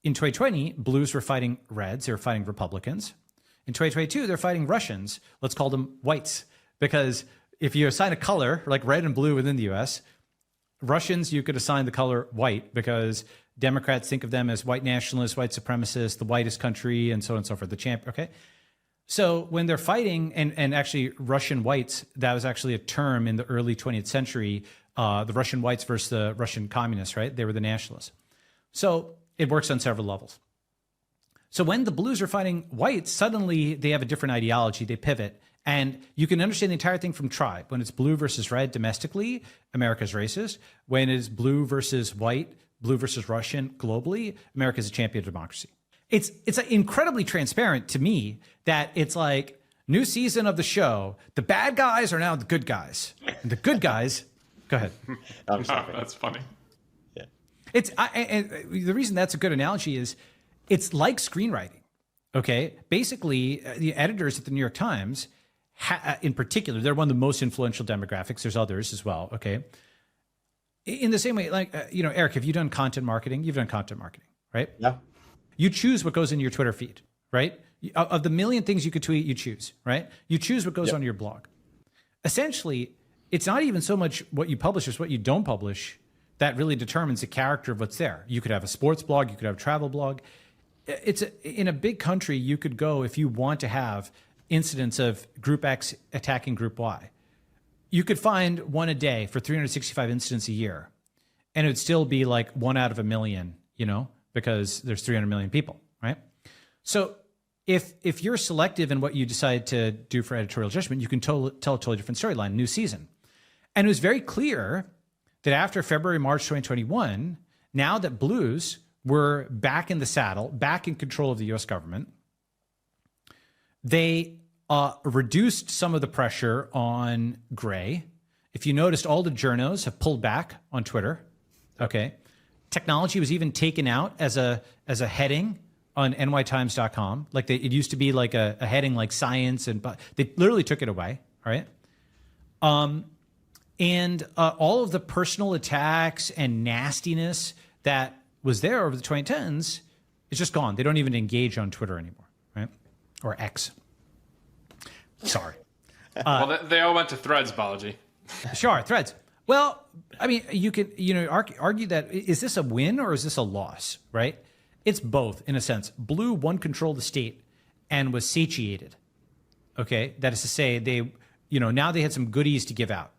in 2020, blues were fighting reds, they were fighting Republicans. In 2022, they're fighting Russians. Let's call them whites, because if you assign a color like red and blue within the US, Russians, you could assign the color white because Democrats think of them as white nationalists, white supremacists, the whitest country, and so on and so forth, the champ, okay? So when they're fighting, and actually Russian whites, that was actually a term in the early 20th century, the Russian whites versus the Russian communists, right? They were the nationalists. So it works on several levels. So when the blues are fighting whites, suddenly they have a different ideology, they pivot. And you can understand the entire thing from tribe. When it's blue versus red domestically, America's racist. When it's blue versus white, blue versus Russian globally, America's a champion of democracy. It's incredibly transparent to me that it's like new season of the show. The bad guys are now the good guys. And the good guys, go ahead.
Oh, that's funny.
Yeah. The reason that's a good analogy is it's like screenwriting. Okay. Basically, the editors at the New York Times, in particular, they're one of the most influential demographics. There's others as well. Okay. In the same way, like, Eric, have you done content marketing? You've done content marketing, right?
Yeah.
You choose what goes in your Twitter feed, right? Of the million things you could tweet, you choose, right? You choose what goes on your blog. Essentially, it's not even so much what you publish as what you don't publish that really determines the character of what's there. You could have a sports blog, you could have a travel blog. In a big country, you could go, if you want to have incidents of Group X attacking Group Y, you could find one a day for 365 incidents a year, and it would still be like 1 out of a million, because there's 300 million people, right? So if you're selective in what you decide to do for editorial judgment, you can tell a totally different storyline, new season. And it was very clear that after February, March 2021, now that blues were back in the saddle, back in control of the US government, they reduced some of the pressure on gray. If you noticed, all the journos have pulled back on Twitter, okay? Technology was even taken out as a heading on nytimes.com. Like it used to be like a heading like science, but they literally took it away, all right? And all of the personal attacks and nastiness that was there over the 2010s is just gone. They don't even engage on Twitter anymore, right? Or X. Sorry.
Well, they all went to Threads, Balaji.
Sure, Threads. Well, I mean, you can argue that, is this a win or is this a loss, right? It's both in a sense. Blue won control of the state and was satiated. Okay, that is to say, they, now they had some goodies to give out.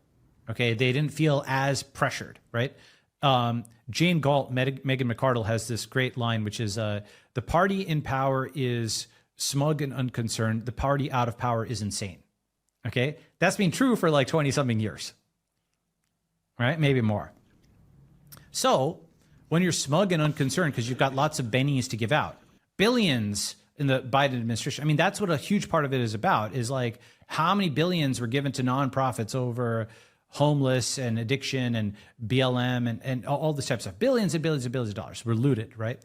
Okay, they didn't feel as pressured, right? Jane Galt, Megan McArdle has this great line, which is, the party in power is smug and unconcerned. The party out of power is insane. Okay, that's been true for like 20 something years. Right? Maybe more. So when you're smug and unconcerned because you've got lots of bennies to give out, billions in the Biden administration, I mean, that's what a huge part of it is about, is like how many billions were given to nonprofits over homeless and addiction and BLM and all this type of stuff. Billions and billions and billions of dollars were looted, right?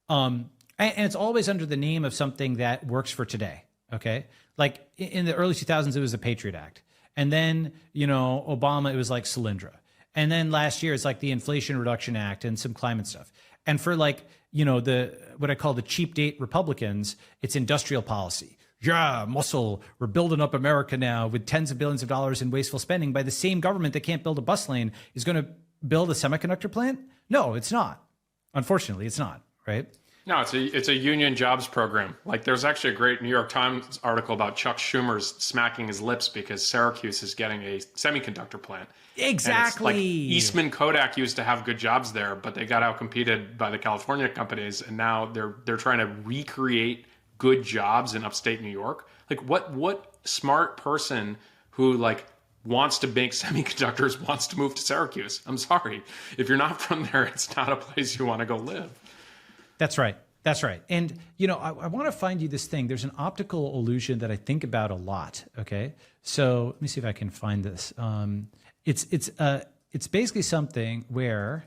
And it's always under the name of something that works for today, okay? Like in the early 2000s, it was the Patriot Act. And then, Obama, it was like Solyndra. And then last year, it's like the Inflation Reduction Act and some climate stuff. And for like, what I call the cheap date Republicans, it's industrial policy. Yeah, muscle. We're building up America now with tens of billions of dollars in wasteful spending by the same government that can't build a bus lane is going to build a semiconductor plant? No, it's not. Unfortunately, it's not, right?
No, it's a union jobs program. Like there's actually a great New York Times article about Chuck Schumer's smacking his lips because Syracuse is getting a semiconductor plant.
Exactly.
Like Eastman Kodak used to have good jobs there, but they got outcompeted by the California companies, and now they're trying to recreate good jobs in upstate New York. Like what smart person who like wants to make semiconductors wants to move to Syracuse? I'm sorry. If you're not from there, it's not a place you want to go live.
That's right. That's right. And, I want to find you this thing. There's an optical illusion that I think about a lot. Okay. So let me see if I can find this. It's basically something where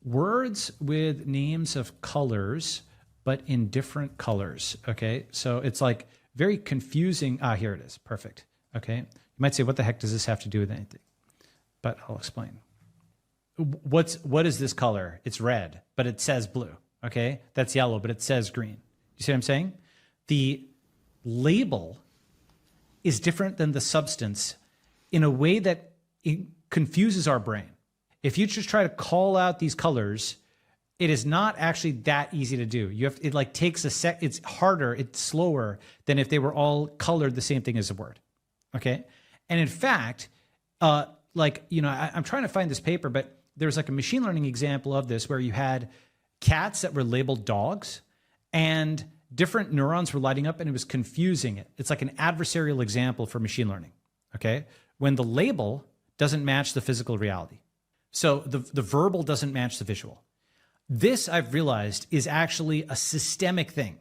words with names of colors, but in different colors. Okay. So it's like very confusing. Here it is. Perfect. Okay. You might say, what the heck does this have to do with anything? But I'll explain. What is this color? It's red, but it says blue. Okay, that's yellow, but it says green. You see what I'm saying? the label is different than the substance in a way that it confuses our brain. If you just try to call out these colors, it is not actually that easy to do. It like takes a sec. It's harder. It's slower than if they were all colored the same thing as a word. Okay. And in fact, I'm trying to find this paper, but there's like a machine learning example of this where you had cats that were labeled dogs and different neurons were lighting up and it was confusing it. It's like an adversarial example for machine learning. Okay. When the label doesn't match the physical reality. So the verbal doesn't match the visual. This, I've realized, is actually a systemic thing.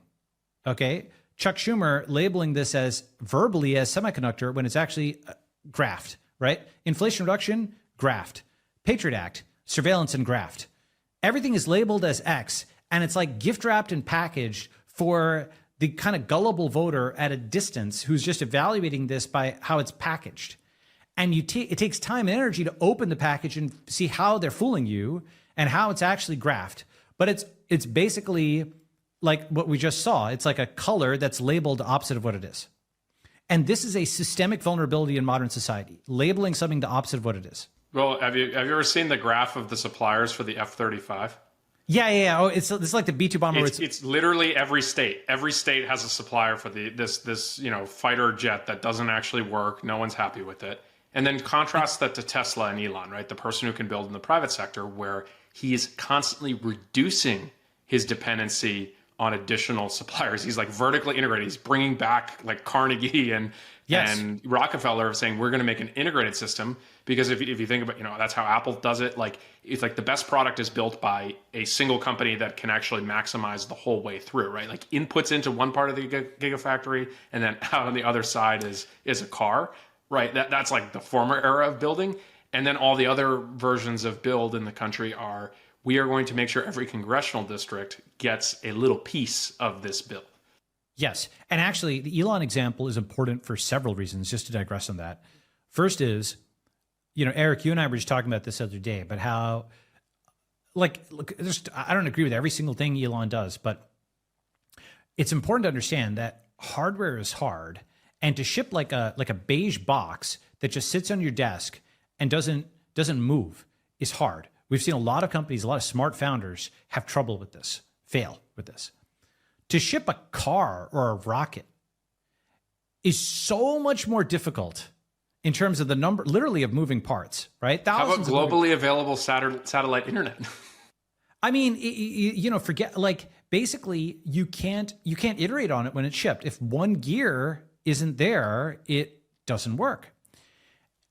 Okay. Chuck Schumer labeling this as verbally as semiconductor when it's actually graft, right? Inflation reduction, graft. Patriot Act, surveillance and graft. Everything is labeled as X, and it's like gift wrapped and packaged for the kind of gullible voter at a distance who's just evaluating this by how it's packaged. And it takes time and energy to open the package and see how they're fooling you and how it's actually graphed. But it's basically like what we just saw. It's like a color that's labeled opposite of what it is. And this is a systemic vulnerability in modern society, labeling something the opposite of what it is.
Well, have you ever seen the graph of the suppliers for the F-35?
Yeah. Oh, it's like the B-2 bomber.
It's literally every state. Every state has a supplier for this fighter jet that doesn't actually work. No one's happy with it. And then contrast that to Tesla and Elon, right? The person who can build in the private sector, where he is constantly reducing his dependency on additional suppliers. He's like vertically integrated. He's bringing back like Carnegie and Rockefeller, saying we're going to make an integrated system. Because if you think about, that's how Apple does it. Like it's like the best product is built by a single company that can actually maximize the whole way through, right? Like inputs into one part of the gigafactory, and then out on the other side is a car, right? That's like the former era of building. And then all the other versions of build in the country are, we are going to make sure every congressional district gets a little piece of this bill.
Yes. And actually, the Elon example is important for several reasons, just to digress on that. First is, Erik, you and I were just talking about this the other day, but how, look, I don't agree with every single thing Elon does, but it's important to understand that hardware is hard, and to ship like a beige box that just sits on your desk and doesn't move is hard. We've seen a lot of companies, a lot of smart founders have trouble with this, fail with this. To ship a car or a rocket is so much more difficult in terms of the number, literally, of moving parts, right?
Thousands. How about globally available satellite internet?
I mean, forget, like, basically you can't iterate on it when it's shipped. If one gear isn't there, it doesn't work.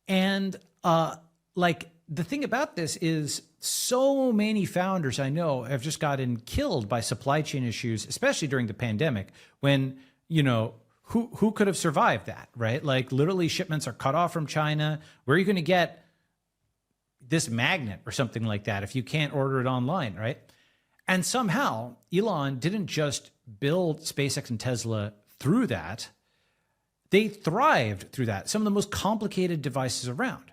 And the thing about this is so many founders I know have just gotten killed by supply chain issues, especially during the pandemic, when, who could have survived that, right? Like literally shipments are cut off from China. Where are you going to get this magnet or something like that if you can't order it online, right? And somehow Elon didn't just build SpaceX and Tesla through that. They thrived through that. Some of the most complicated devices around.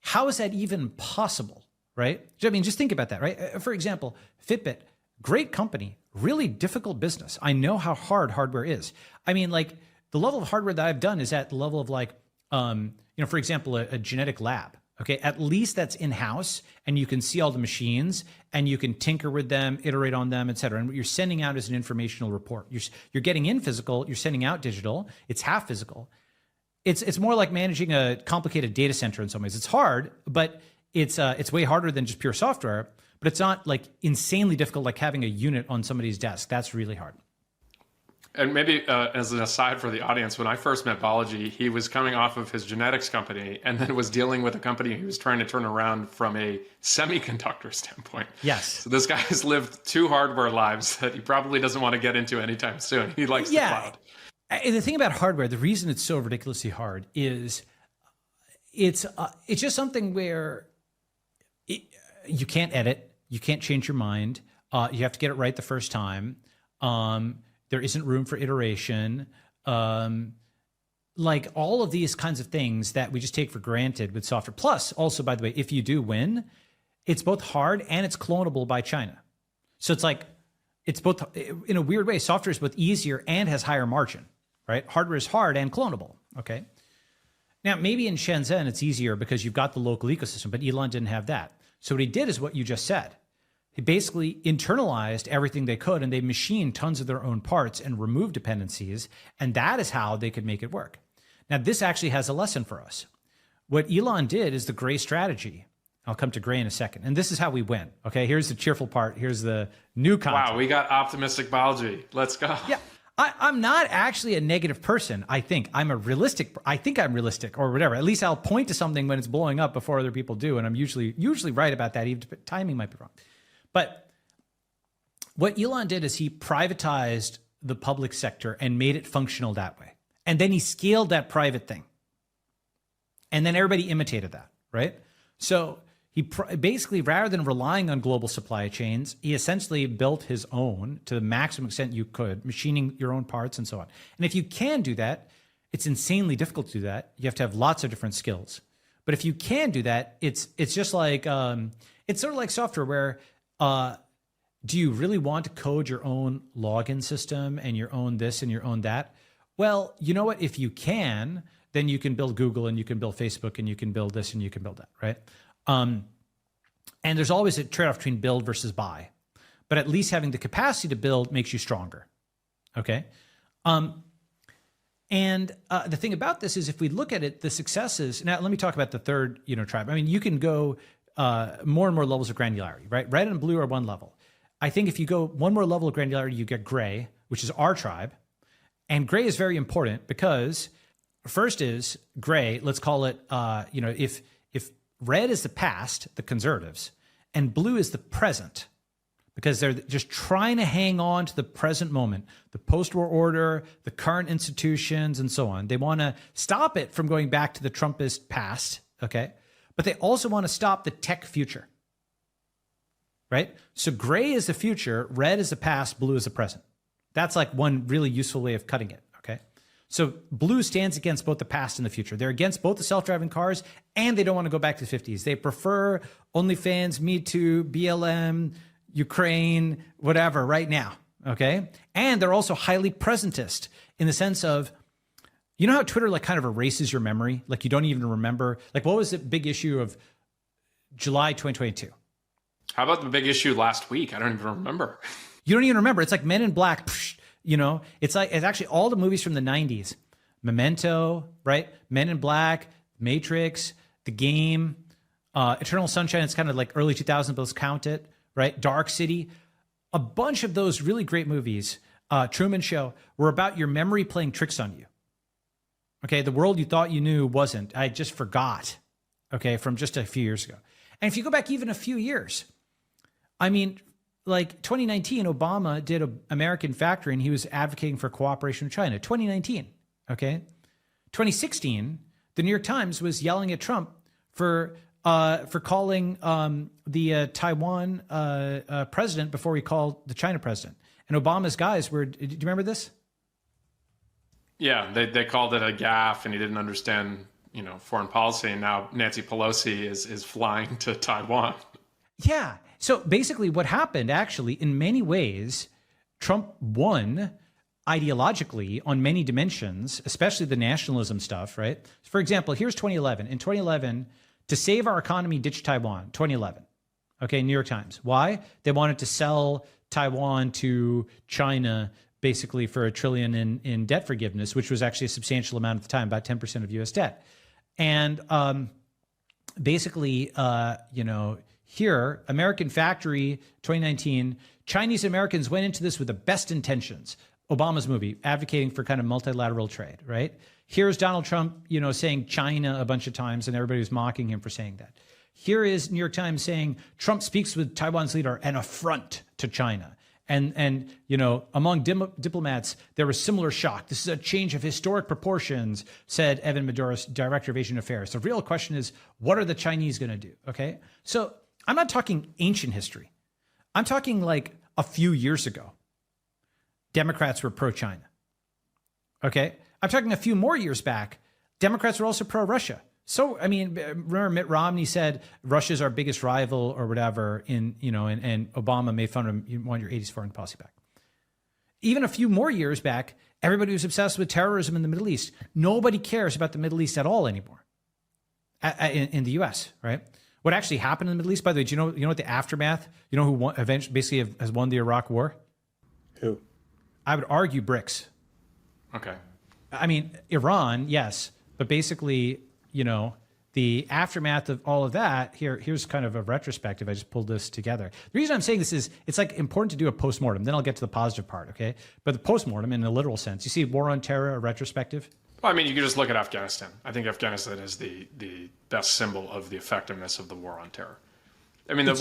How is that even possible, right? I mean, just think about that, right? For example, Fitbit, great company, really difficult business. I know how hard hardware is. I mean, like the level of hardware that I've done is at the level of like, for example, a genetic lab. Okay, at least that's in-house, and you can see all the machines, and you can tinker with them, iterate on them, et cetera. And what you're sending out is an informational report. You're getting in physical, you're sending out digital. It's half physical. It's more like managing a complicated data center in some ways. It's hard, but it's way harder than just pure software. But it's not like insanely difficult, like having a unit on somebody's desk. That's really hard.
And maybe as an aside for the audience, when I first met Balaji, he was coming off of his genetics company and then was dealing with a company he was trying to turn around from a semiconductor standpoint.
Yes.
So this guy has lived two hardware lives that he probably doesn't want to get into anytime soon. He likes the cloud.
And the thing about hardware, the reason it's so ridiculously hard is it's just something where you can't edit, you can't change your mind, you have to get it right the first time. There isn't room for iteration. Like all of these kinds of things that we just take for granted with software. Plus, also, by the way, if you do win, it's both hard and it's clonable by China. So it's like, it's both, in a weird way, software is both easier and has higher margin, right? Hardware is hard and clonable, okay? Now, maybe in Shenzhen, it's easier because you've got the local ecosystem, but Elon didn't have that. So what he did is what you just said. He basically internalized everything they could, and they machined tons of their own parts and removed dependencies, and that is how they could make it work. Now, this actually has a lesson for us. What Elon did is the gray strategy. I'll come to gray in a second. And this is how we win. Okay, here's the cheerful part. Here's the new content.
Wow, we got optimistic Balaji. Let's go.
Yeah, I'm not actually a negative person. I think I'm realistic, or whatever. At least I'll point to something when it's blowing up before other people do. And I'm usually right about that. Even timing might be wrong. But what Elon did is he privatized the public sector and made it functional that way. And then he scaled that private thing. And then everybody imitated that, right? So he basically, rather than relying on global supply chains, he essentially built his own to the maximum extent you could, machining your own parts and so on. And if you can do that, it's insanely difficult to do that. You have to have lots of different skills. But if you can do that, it's just like, it's sort of like software where, do you really want to code your own login system and your own this and your own that? Well, you know what? If you can, then you can build Google and you can build Facebook and you can build this and you can build that, right? And there's always a trade-off between build versus buy. But at least having the capacity to build makes you stronger, okay? And the thing about this is if we look at it, the successes, now let me talk about the third, tribe. I mean, you can go more and more levels of granularity, right? Red and blue are one level. I think if you go one more level of granularity, you get gray, which is our tribe. And gray is very important because first is gray, let's call it, if red is the past, the conservatives, and blue is the present, because they're just trying to hang on to the present moment, the post-war order, the current institutions, and so on. They want to stop it from going back to the Trumpist past, okay? But they also want to stop the tech future, right? So gray is the future, red is the past, blue is the present. That's like one really useful way of cutting it, okay? So blue stands against both the past and the future. They're against both the self-driving cars, and they don't want to go back to the 50s. They prefer OnlyFans, Me Too, BLM, Ukraine, whatever, right now, okay? And they're also highly presentist in the sense of, you know how Twitter like kind of erases your memory? Like you don't even remember, like what was the big issue of July 2022?
How about the big issue last week? I don't even remember.
You don't even remember. It's like Men in Black, it's actually all the movies from the 90s. Memento, right? Men in Black, Matrix, The Game, Eternal Sunshine. It's kind of like early 2000s, but let's count it, right? Dark City. A bunch of those really great movies, Truman Show, were about your memory playing tricks on you. Okay, the world you thought you knew wasn't. I just forgot, okay, from just a few years ago. And if you go back even a few years, I mean, like 2019, Obama did an American factory and he was advocating for cooperation with China. 2019, okay? 2016, the New York Times was yelling at Trump for calling the Taiwan president before he called the China president. And Obama's guys were, do you remember this?
Yeah, they called it a gaffe and he didn't understand, foreign policy. And now Nancy Pelosi is flying to Taiwan.
Yeah. So basically what happened actually in many ways, Trump won ideologically on many dimensions, especially the nationalism stuff, right? For example, here's 2011. In 2011, to save our economy, ditch Taiwan, 2011. Okay, New York Times. Why? They wanted to sell Taiwan to China basically for $1 trillion in debt forgiveness, which was actually a substantial amount at the time, about 10% of U.S. debt. And basically, here, American Factory, 2019, Chinese Americans went into this with the best intentions. Obama's movie, advocating for kind of multilateral trade, right? Here's Donald Trump, saying China a bunch of times, and everybody was mocking him for saying that. Here is New York Times saying Trump speaks with Taiwan's leader an affront to China. And among diplomats, there was similar shock. This is a change of historic proportions, said Evan Maduris, Director of Asian Affairs. The real question is, what are the Chinese going to do? Okay. So I'm not talking ancient history. I'm talking like a few years ago. Democrats were pro-China. Okay. I'm talking a few more years back. Democrats were also pro-Russia. So, I mean, remember Mitt Romney said Russia's our biggest rival or whatever and Obama made fun of him. You want your 80s foreign policy back. Even a few more years back, everybody was obsessed with terrorism in the Middle East. Nobody cares about the Middle East at all anymore in the US, right? What actually happened in the Middle East, by the way, do you know what the aftermath, you know who won, eventually basically has won the Iraq war?
Who?
I would argue BRICS.
Okay.
I mean, Iran, yes, but basically, you know, the aftermath of all of that, here's kind of a retrospective. I just pulled this together. The reason I'm saying this is it's like important to do a postmortem. Then I'll get to the positive part, okay? But the postmortem in a literal sense, you see War on Terror, a retrospective?
Well, I mean, you can just look at Afghanistan. I think Afghanistan is the best symbol of the effectiveness of the war on terror. I mean, the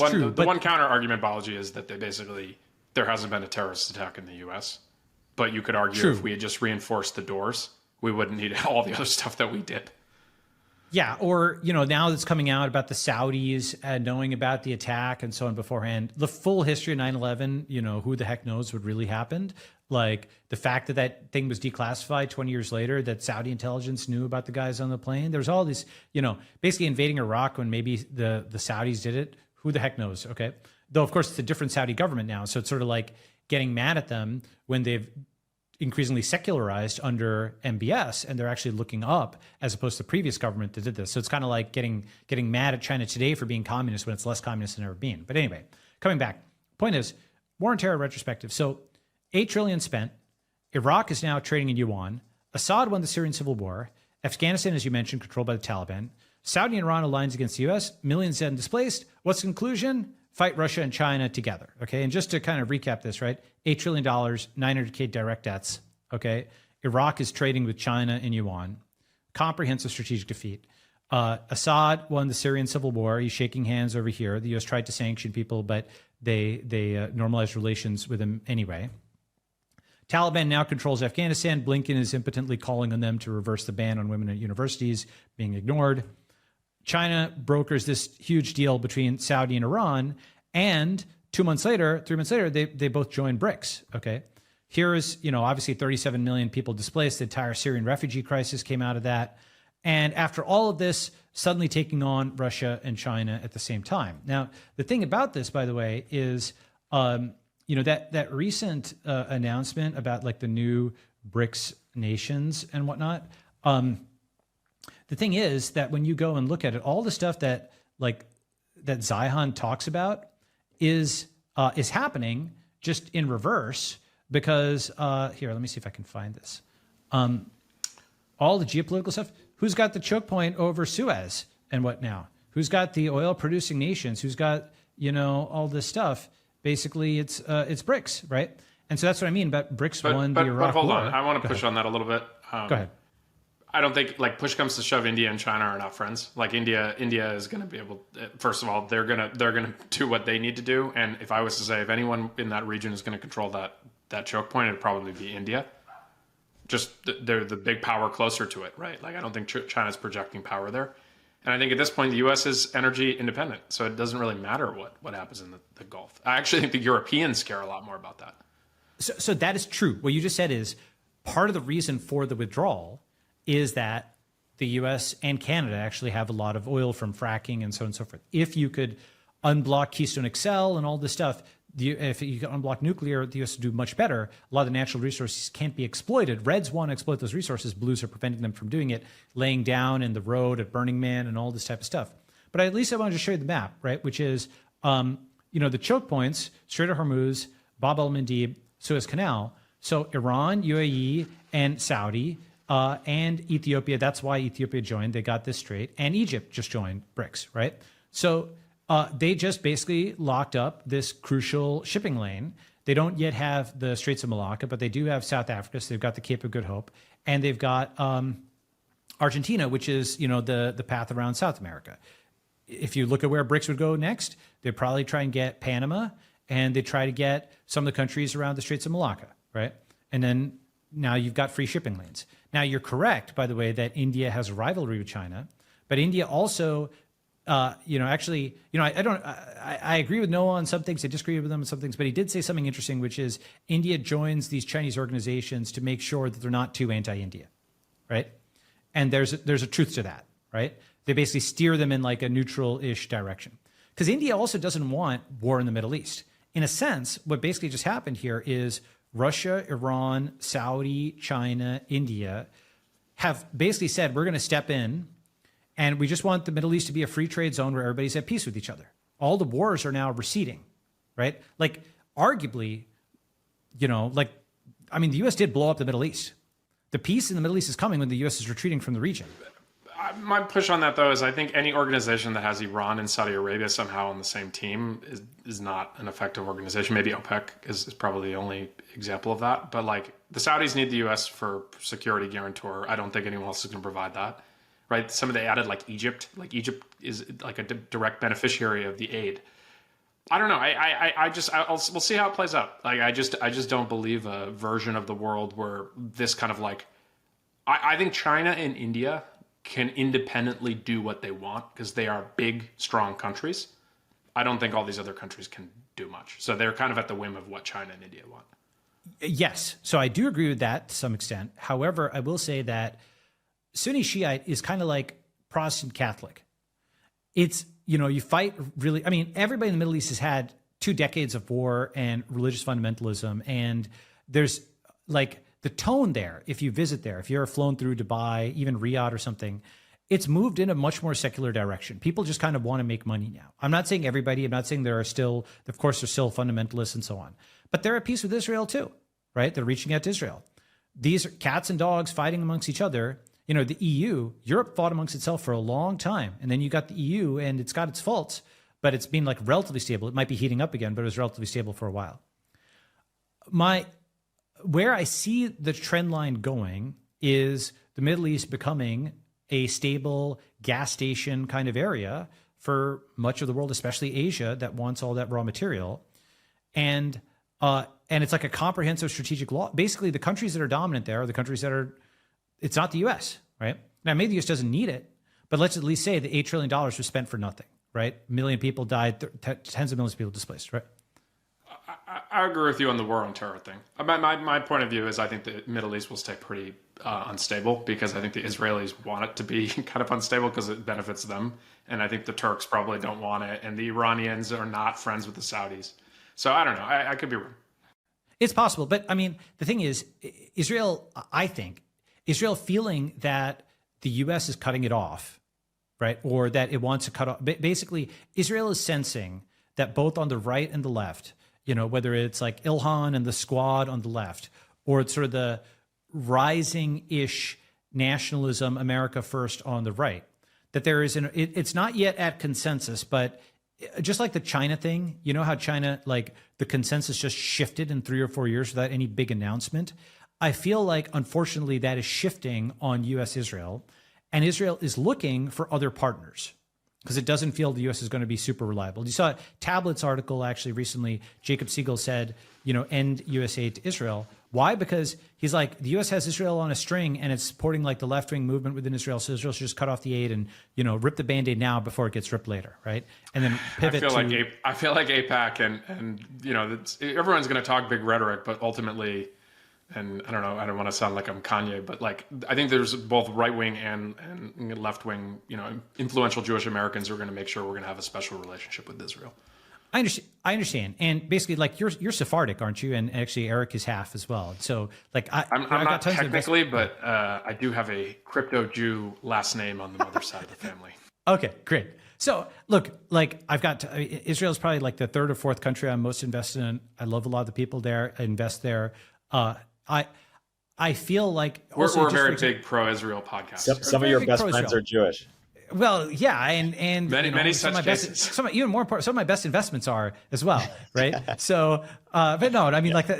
one counter argument, Balaji, is that there hasn't been a terrorist attack in the U.S. But you could argue if we had just reinforced the doors, we wouldn't need all the other stuff that we did.
Yeah, or, you know, now that's coming out about the Saudis knowing about the attack and so on beforehand. The full history of 9/11, you know, who the heck knows what really happened. Like the fact that that thing was declassified 20 years later, that Saudi intelligence knew about the guys on the plane. There's all this, you know, basically invading Iraq when maybe the Saudis did it. Who the heck knows, okay? Though, of course, it's a different Saudi government now. So it's sort of like getting mad at them when they've increasingly secularized under MBS and they're actually looking up as opposed to the previous government that did this. So it's kind of like getting mad at China today for being communist when it's less communist than ever been. But anyway, coming back, point is, War on Terror retrospective. So 8 trillion spent. Iraq is now trading in yuan. Assad won the Syrian civil war. Afghanistan, as you mentioned, controlled by the Taliban. Saudi and Iran alliance against the US. Millions dead and displaced. What's the conclusion? Fight Russia and China together. Okay. And just to kind of recap this, right? $8 trillion, 900K direct debts. Okay. Iraq is trading with China in yuan. Comprehensive strategic defeat. Assad won the Syrian civil war. He's shaking hands over here. The US tried to sanction people, but they normalized relations with him anyway. Taliban now controls Afghanistan. Blinken is impotently calling on them to reverse the ban on women at universities, being ignored. China brokers this huge deal between Saudi and Iran. And 3 months later, they both joined BRICS. Okay. Here is, you know, obviously 37 million people displaced. The entire Syrian refugee crisis came out of that. And after all of this, suddenly taking on Russia and China at the same time. Now, the thing about this, by the way, is, you know, that recent announcement about like the new BRICS nations and whatnot. The thing is that when you go and look at it, all the stuff that Zihan talks about is happening just in reverse because here, let me see if I can find this. All the geopolitical stuff. Who's got the choke point over Suez and what now? Who's got the oil producing nations? Who's got, you know, all this stuff? Basically, it's BRICS, right? And so that's what I mean about BRICS won the Iraq
But hold
war.
on, I want to push on that a little bit.
Go ahead.
I don't think, like, push comes to shove, India and China are not friends. Like, India is going to be able. First of all, they're gonna do what they need to do. And if I was to say, if anyone in that region is going to control that choke point, it'd probably be India. Just they're the big power closer to it, right? Like, I don't think China's projecting power there. And I think at this point, the U.S. is energy independent, so it doesn't really matter what happens in the Gulf. I actually think the Europeans care a lot more about that.
So that is true. What you just said is part of the reason for the withdrawal is that the U.S. and Canada actually have a lot of oil from fracking and so on and so forth. If you could unblock Keystone XL and all this stuff, if you can unblock nuclear, the U.S. would do much better. A lot of the natural resources can't be exploited. Reds want to exploit those resources. Blues are preventing them from doing it, laying down in the road at Burning Man and all this type of stuff. But at least I wanted to show you the map, right? Which is, you know, the choke points, Strait of Hormuz, Bab el-Mandeb, Suez Canal. So Iran, UAE, and Saudi, and Ethiopia. That's why Ethiopia joined. They got this straight. And Egypt just joined BRICS, right? So they just basically locked up this crucial shipping lane. They don't yet have the Straits of Malacca, but they do have South Africa. So they've got the Cape of Good Hope, and they've got Argentina, which is, you know, the path around South America. If you look at where BRICS would go next, they'd probably try and get Panama, and they try to get some of the countries around the Straits of Malacca, right? And then now you've got free shipping lanes. Now you're correct, by the way, that India has a rivalry with China, but India also, you know, actually, you know, I agree with Noah on some things. I disagree with him on some things, but he did say something interesting, which is India joins these Chinese organizations to make sure that they're not too anti-India, right? And there's a truth to that, right? They basically steer them in like a neutral-ish direction. Because India also doesn't want war in the Middle East. In a sense, what basically just happened here is Russia, Iran, Saudi, China, India have basically said, we're going to step in and we just want the Middle East to be a free trade zone where everybody's at peace with each other. All the wars are now receding, right? Like arguably, the US did blow up the Middle East. The peace in the Middle East is coming when the US is retreating from the region.
My push on that, though, is I think any organization that has Iran and Saudi Arabia somehow on the same team is not an effective organization. Maybe OPEC is probably the only example of that. But like the Saudis need the U.S. for security guarantor. I don't think anyone else is going to provide that, right? Some of they added like Egypt. Like Egypt is like a direct beneficiary of the aid. I don't know. We'll see how it plays out. Like I just don't believe a version of the world where this kind of like. I think China and India can independently do what they want because they are big, strong countries. I don't think all these other countries can do much. So they're kind of at the whim of what China and India want.
Yes. So I do agree with that to some extent. However, I will say that Sunni Shiite is kind of like Protestant Catholic. It's, you fight really, everybody in the Middle East has had 2 decades of war and religious fundamentalism. And there's like, the tone there, if you visit there, if you're flown through Dubai, even Riyadh or something, it's moved in a much more secular direction. People just kind of want to make money now. I'm not saying everybody, I'm not saying there are still, of course, there's still fundamentalists and so on, but they're at peace with Israel too, right? They're reaching out to Israel. These are cats and dogs fighting amongst each other. The EU, Europe fought amongst itself for a long time. And then you got the EU and it's got its faults, but it's been like relatively stable. It might be heating up again, but it was relatively stable for a while. Where I see the trend line going is the Middle East becoming a stable gas station kind of area for much of the world, especially Asia, that wants all that raw material. And it's like a comprehensive strategic law. Basically, the countries that are dominant there are the countries that are, it's not the US, right? Now, maybe the US doesn't need it, but let's at least say the $8 trillion was spent for nothing, right? A million people died, tens of millions of people displaced, right?
I agree with you on the war on terror thing. My point of view is I think the Middle East will stay pretty unstable because I think the Israelis want it to be kind of unstable because it benefits them. And I think the Turks probably don't want it. And the Iranians are not friends with the Saudis. So I don't know. I could be wrong.
It's possible. But the thing is, I think Israel feeling that the U.S. is cutting it off, right? Or that it wants to cut off. Basically, Israel is sensing that both on the right and the left, whether it's like Ilhan and the squad on the left, or it's sort of the rising-ish nationalism, America first on the right, that there is it's not yet at consensus, but just like the China thing, how China, like the consensus just shifted in 3 or 4 years without any big announcement. I feel like, unfortunately, that is shifting on U.S.-Israel, and Israel is looking for other partners, because it doesn't feel the U.S. is going to be super reliable. You saw Tablet's article actually recently. Jacob Siegel said, end U.S. aid to Israel. Why? Because he's like, the U.S. has Israel on a string and it's supporting like the left-wing movement within Israel. So Israel should just cut off the aid and, rip the Band-Aid now before it gets ripped later, right? And then pivot
I feel like AIPAC and everyone's going to talk big rhetoric, but ultimately, and I don't know, I don't want to sound like I'm Kanye, but like I think there's both right wing and left wing, influential Jewish Americans who are going to make sure we're going to have a special relationship with Israel.
I understand, and basically, like you're Sephardic, aren't you? And actually, Erik is half as well. So, like,
I'm not technically, but I do have a crypto Jew last name on the mother's side of the family.
Okay, great. So, look, like Israel is probably like the 3rd or 4th country I'm most invested in. I love a lot of the people there. I invest there. I feel like
we're a very big pro-Israel podcast.
Some of your best friends are Jewish.
Well, yeah, and
many such cases.
Some of my best investments are as well, right? So, but no,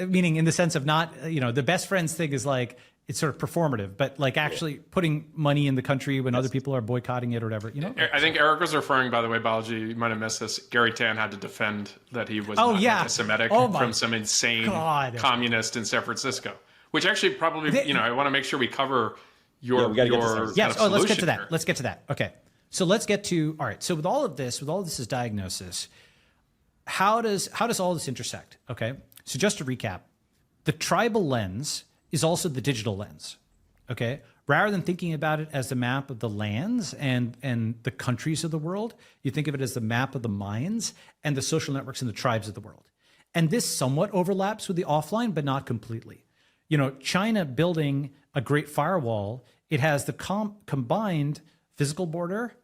meaning in the sense of not, the best friends thing is like it's sort of performative, but like actually putting money in the country when other people are boycotting it or whatever,
I think Erik was referring, by the way, Balaji, you might have missed this. Gary Tan had to defend that he was not anti-Semitic from some insane communist in San Francisco, which actually probably, I want to make sure we cover your
yes. Let's get to that. Let's get to that. Okay. So let's get to, all right. So with all of this as diagnosis, how does all this intersect? Okay. So just to recap, the tribal lens is also the digital lens. Okay. Rather than thinking about it as the map of the lands and the countries of the world, you think of it as the map of the minds and the social networks and the tribes of the world. And this somewhat overlaps with the offline, but not completely. China building a great firewall, it has the combined physical border,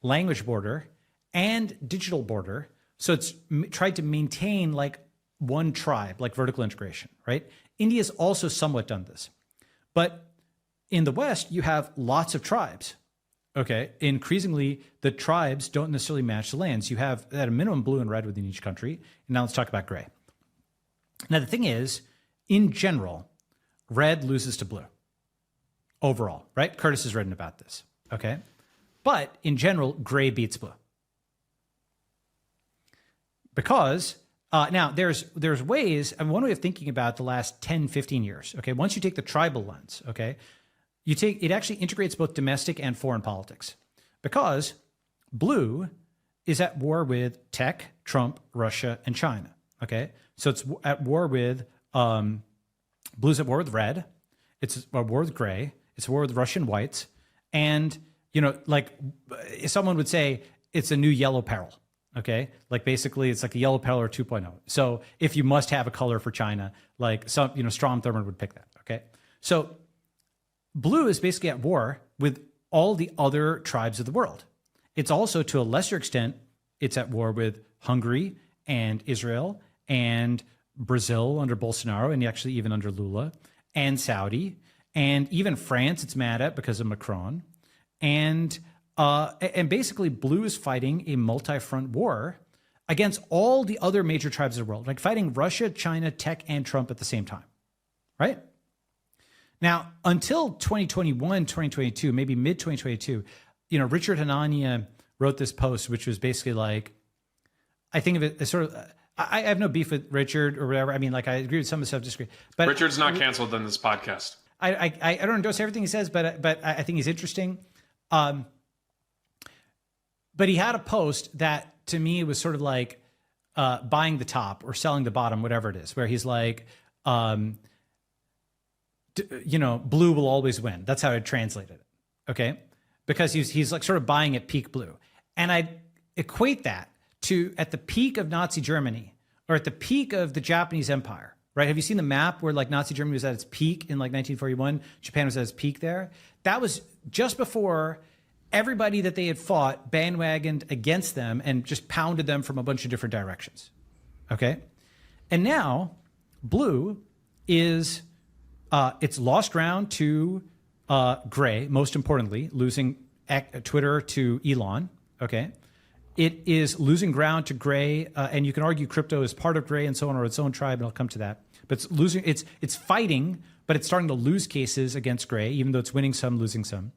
language border, and digital border. So it's tried to maintain like one tribe, like vertical integration, right? India's also somewhat done this. But in the West, you have lots of tribes. Okay. Increasingly, the tribes don't necessarily match the lands. You have at a minimum blue and red within each country. And now let's talk about gray. Now, the thing is, in general, red loses to blue overall, right? Curtis has written about this. Okay. But in general, gray beats blue. Because now there's ways, and one way of thinking about the last 10, 15 years. Okay. Once you take the tribal lens, okay, it actually integrates both domestic and foreign politics, because blue is at war with tech, Trump, Russia, and China. Okay, so it's at war with blue's at war with red, it's at war with gray, it's at war with Russian whites, and like someone would say it's a new yellow peril. Okay, like basically it's like a yellow peril or 2.0. So if you must have a color for China, like Strom Thurmond would pick that. Okay, so blue is basically at war with all the other tribes of the world. It's also, to a lesser extent, it's at war with Hungary and Israel and Brazil under Bolsonaro, and actually even under Lula, and Saudi, and even France it's mad at because of Macron. And basically blue is fighting a multi-front war against all the other major tribes of the world, like fighting Russia, China, tech, and Trump at the same time, right? Now, until 2021, 2022, maybe mid 2022, Richard Hanania wrote this post, which was basically like, I think of it as sort of, I have no beef with Richard or whatever. I mean, like I agree with some of the stuff, disagree. But
Richard's not canceled in this podcast.
I don't endorse everything he says, but I think he's interesting. But he had a post that to me was sort of like buying the top or selling the bottom, whatever it is, where he's like, blue will always win. That's how I translated it. Okay. Because he's like sort of buying at peak blue. And I equate that to at the peak of Nazi Germany or at the peak of the Japanese Empire, right? Have you seen the map where like Nazi Germany was at its peak in like 1941? Japan was at its peak there. That was just before everybody that they had fought bandwagoned against them and just pounded them from a bunch of different directions. Okay. And now blue is, it's lost ground to gray, most importantly, losing Twitter to Elon. Okay. It is losing ground to gray, and you can argue crypto is part of gray and so on, or its own tribe, and I'll come to that. But it's losing, it's fighting, but it's starting to lose cases against gray, even though it's winning some, losing some.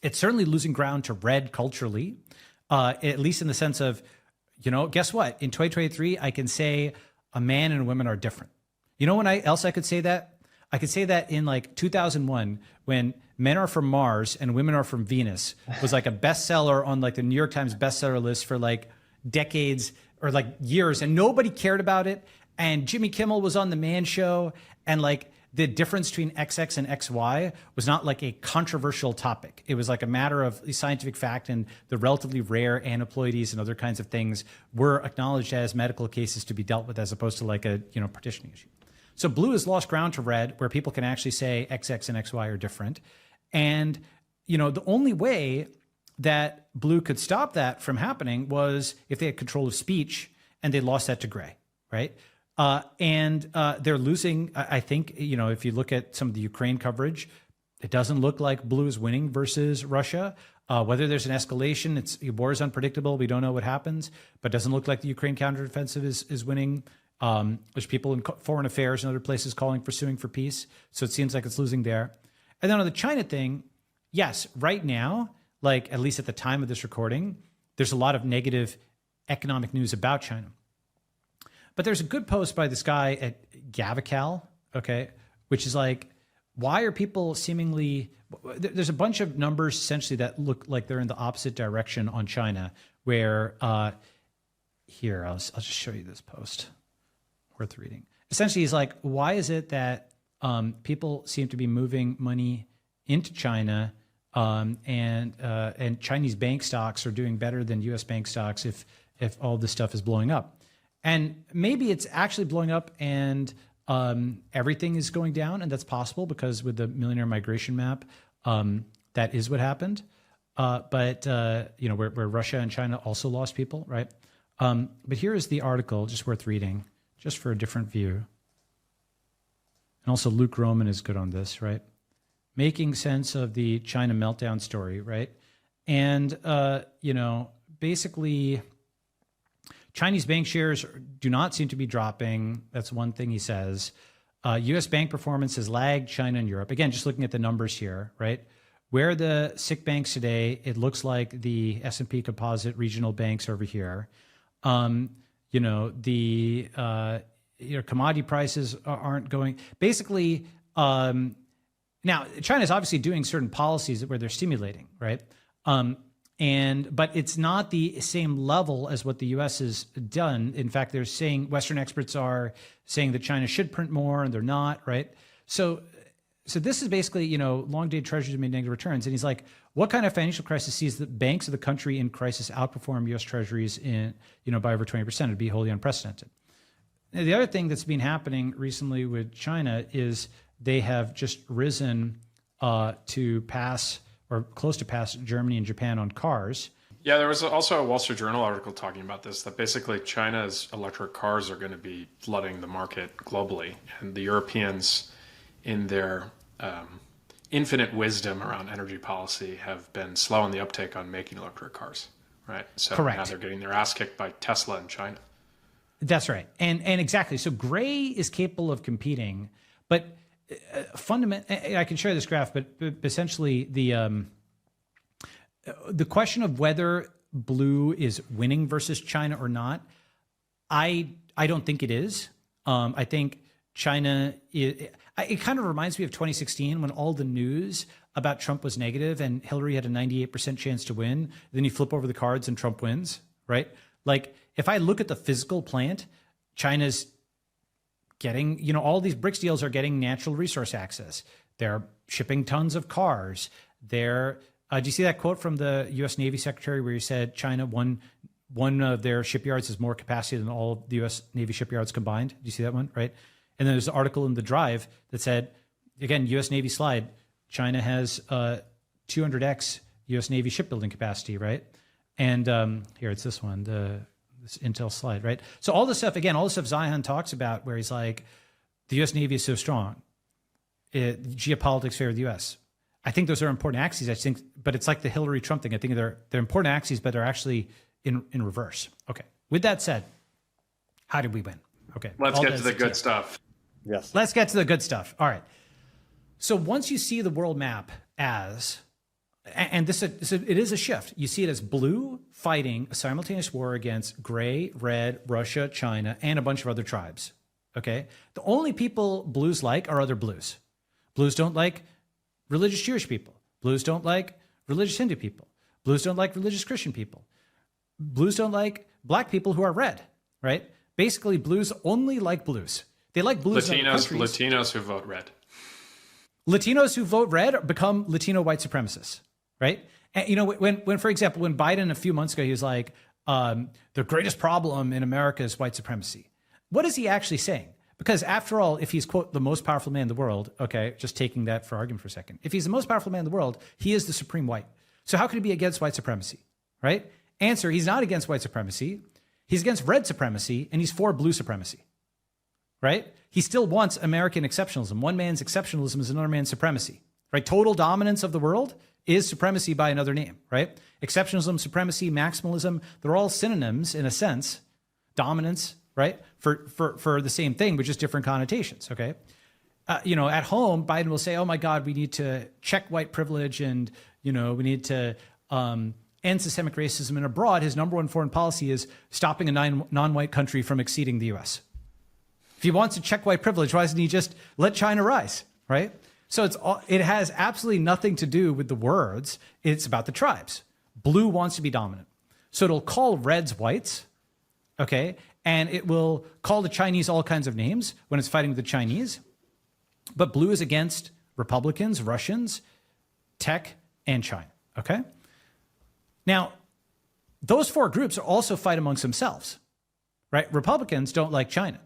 It's certainly losing ground to red culturally, at least in the sense of, guess what? In 2023, I can say a man and a woman are different. You know when else I could say that? I could say that in like 2001, when Men Are From Mars and Women Are From Venus was like a bestseller on like the New York Times bestseller list for like decades or like years, and nobody cared about it. And Jimmy Kimmel was on the Man Show, and like the difference between XX and XY was not like a controversial topic. It was like a matter of scientific fact, and the relatively rare aneuploidies and other kinds of things were acknowledged as medical cases to be dealt with, as opposed to like a partitioning issue. So blue has lost ground to red, where people can actually say XX and XY are different. And, the only way that blue could stop that from happening was if they had control of speech, and they lost that to gray, right? They're losing, I think, if you look at some of the Ukraine coverage, it doesn't look like blue is winning versus Russia. Whether there's an escalation, war is unpredictable. We don't know what happens, but it doesn't look like the Ukraine counteroffensive is winning. There's people in foreign affairs and other places calling for suing for peace. So it seems like it's losing there. And then on the China thing, yes, right now, like at least at the time of this recording, there's a lot of negative economic news about China. But there's a good post by this guy at Gavical, okay, which is like, why are people seemingly, there's a bunch of numbers essentially that look like they're in the opposite direction on China, where here, I'll just show you this post. Worth reading. Essentially, he's like, why is it that people seem to be moving money into China, and Chinese bank stocks are doing better than U.S. bank stocks if all this stuff is blowing up? And maybe it's actually blowing up and everything is going down, and that's possible because with the millionaire migration map, that is what happened. But where Russia and China also lost people, right? But here is the article, just worth reading, just for a different view. And also Luke Roman is good on this, right? Making sense of the China meltdown story, right? And, basically Chinese bank shares do not seem to be dropping. That's one thing he says. U.S. bank performance has lagged China and Europe. Again, just looking at the numbers here, right? Where are the SIC banks today? It looks like the S&P composite regional banks over here. Commodity prices aren't going. Basically, now China is obviously doing certain policies where they're stimulating, right? But it's not the same level as what the U.S. has done. In fact, they're saying Western experts are saying that China should print more, and they're not, right? So this is basically, long-dated treasuries made negative returns. And he's like, what kind of financial crisis sees the banks of the country in crisis outperform U.S. treasuries by over 20%? It'd be wholly unprecedented. Now, the other thing that's been happening recently with China is they have just risen to pass or close to pass Germany and Japan on cars.
Yeah, there was also a Wall Street Journal article talking about this, that basically China's electric cars are going to be flooding the market globally. And the Europeans, in their infinite wisdom around energy policy, have been slow on the uptake on making electric cars, right? So
Correct.
Now they're getting their ass kicked by Tesla in China.
That's right. And exactly. So gray is capable of competing, but I can share this graph, but essentially the question of whether blue is winning versus China or not, I don't think it is. I think China it kind of reminds me of 2016 when all the news about Trump was negative and Hillary had a 98% chance to win. Then you flip over the cards and Trump wins, right? Like if I look at the physical plant, China's getting, all these BRICS deals are getting natural resource access. They're shipping tons of cars. Do you see that quote from the U.S. Navy Secretary where he said China, one of their shipyards has more capacity than all of the U.S. Navy shipyards combined? Do you see that one, right? And then there's an article in The Drive that said, again, U.S. Navy slide, China has 200x U.S. Navy shipbuilding capacity, right? And here, it's this one, this Intel slide, right? So all this stuff Zion talks about where he's like, the U.S. Navy is so strong. Geopolitics favor the U.S. I think those are important axes, but it's like the Hillary Trump thing. I think they're important axes, but they're actually in reverse. Okay. With that said, how did we win? Okay.
Let's get to the good stuff.
Yes.
Let's get to the good stuff. All right. So once you see the world map as, and it is a shift. You see it as blue fighting a simultaneous war against gray, red, Russia, China, and a bunch of other tribes. Okay. The only people blues like are other blues. Blues don't like religious Jewish people. Blues don't like religious Hindu people. Blues don't like religious Christian people. Blues don't like black people who are red, right? Basically, blues only like blues. They like blues.
Latinos who vote red.
Latinos who vote red become Latino white supremacists, right? And when for example, when Biden a few months ago, he was like, the greatest problem in America is white supremacy. What is he actually saying? Because after all, if he's, quote, the most powerful man in the world, okay, just taking that for argument for a second. If he's the most powerful man in the world, he is the supreme white. So how could he be against white supremacy, right? Answer, he's not against white supremacy. He's against red supremacy, and he's for blue supremacy, right? He still wants American exceptionalism. One man's exceptionalism is another man's supremacy, right? Total dominance of the world is supremacy by another name, right? Exceptionalism, supremacy, maximalism, they're all synonyms in a sense. Dominance, right? For the same thing, but just different connotations, okay? At home, Biden will say, oh my God, we need to check white privilege and, we need to end systemic racism. And abroad, his number one foreign policy is stopping a non-white country from exceeding the US. If he wants to check white privilege, why doesn't he just let China rise, right? So it has absolutely nothing to do with the words. It's about the tribes. Blue wants to be dominant. So it'll call reds whites, okay? And it will call the Chinese all kinds of names when it's fighting with the Chinese. But blue is against Republicans, Russians, tech, and China, okay? Now, those four groups also fight amongst themselves, right? Republicans don't like China.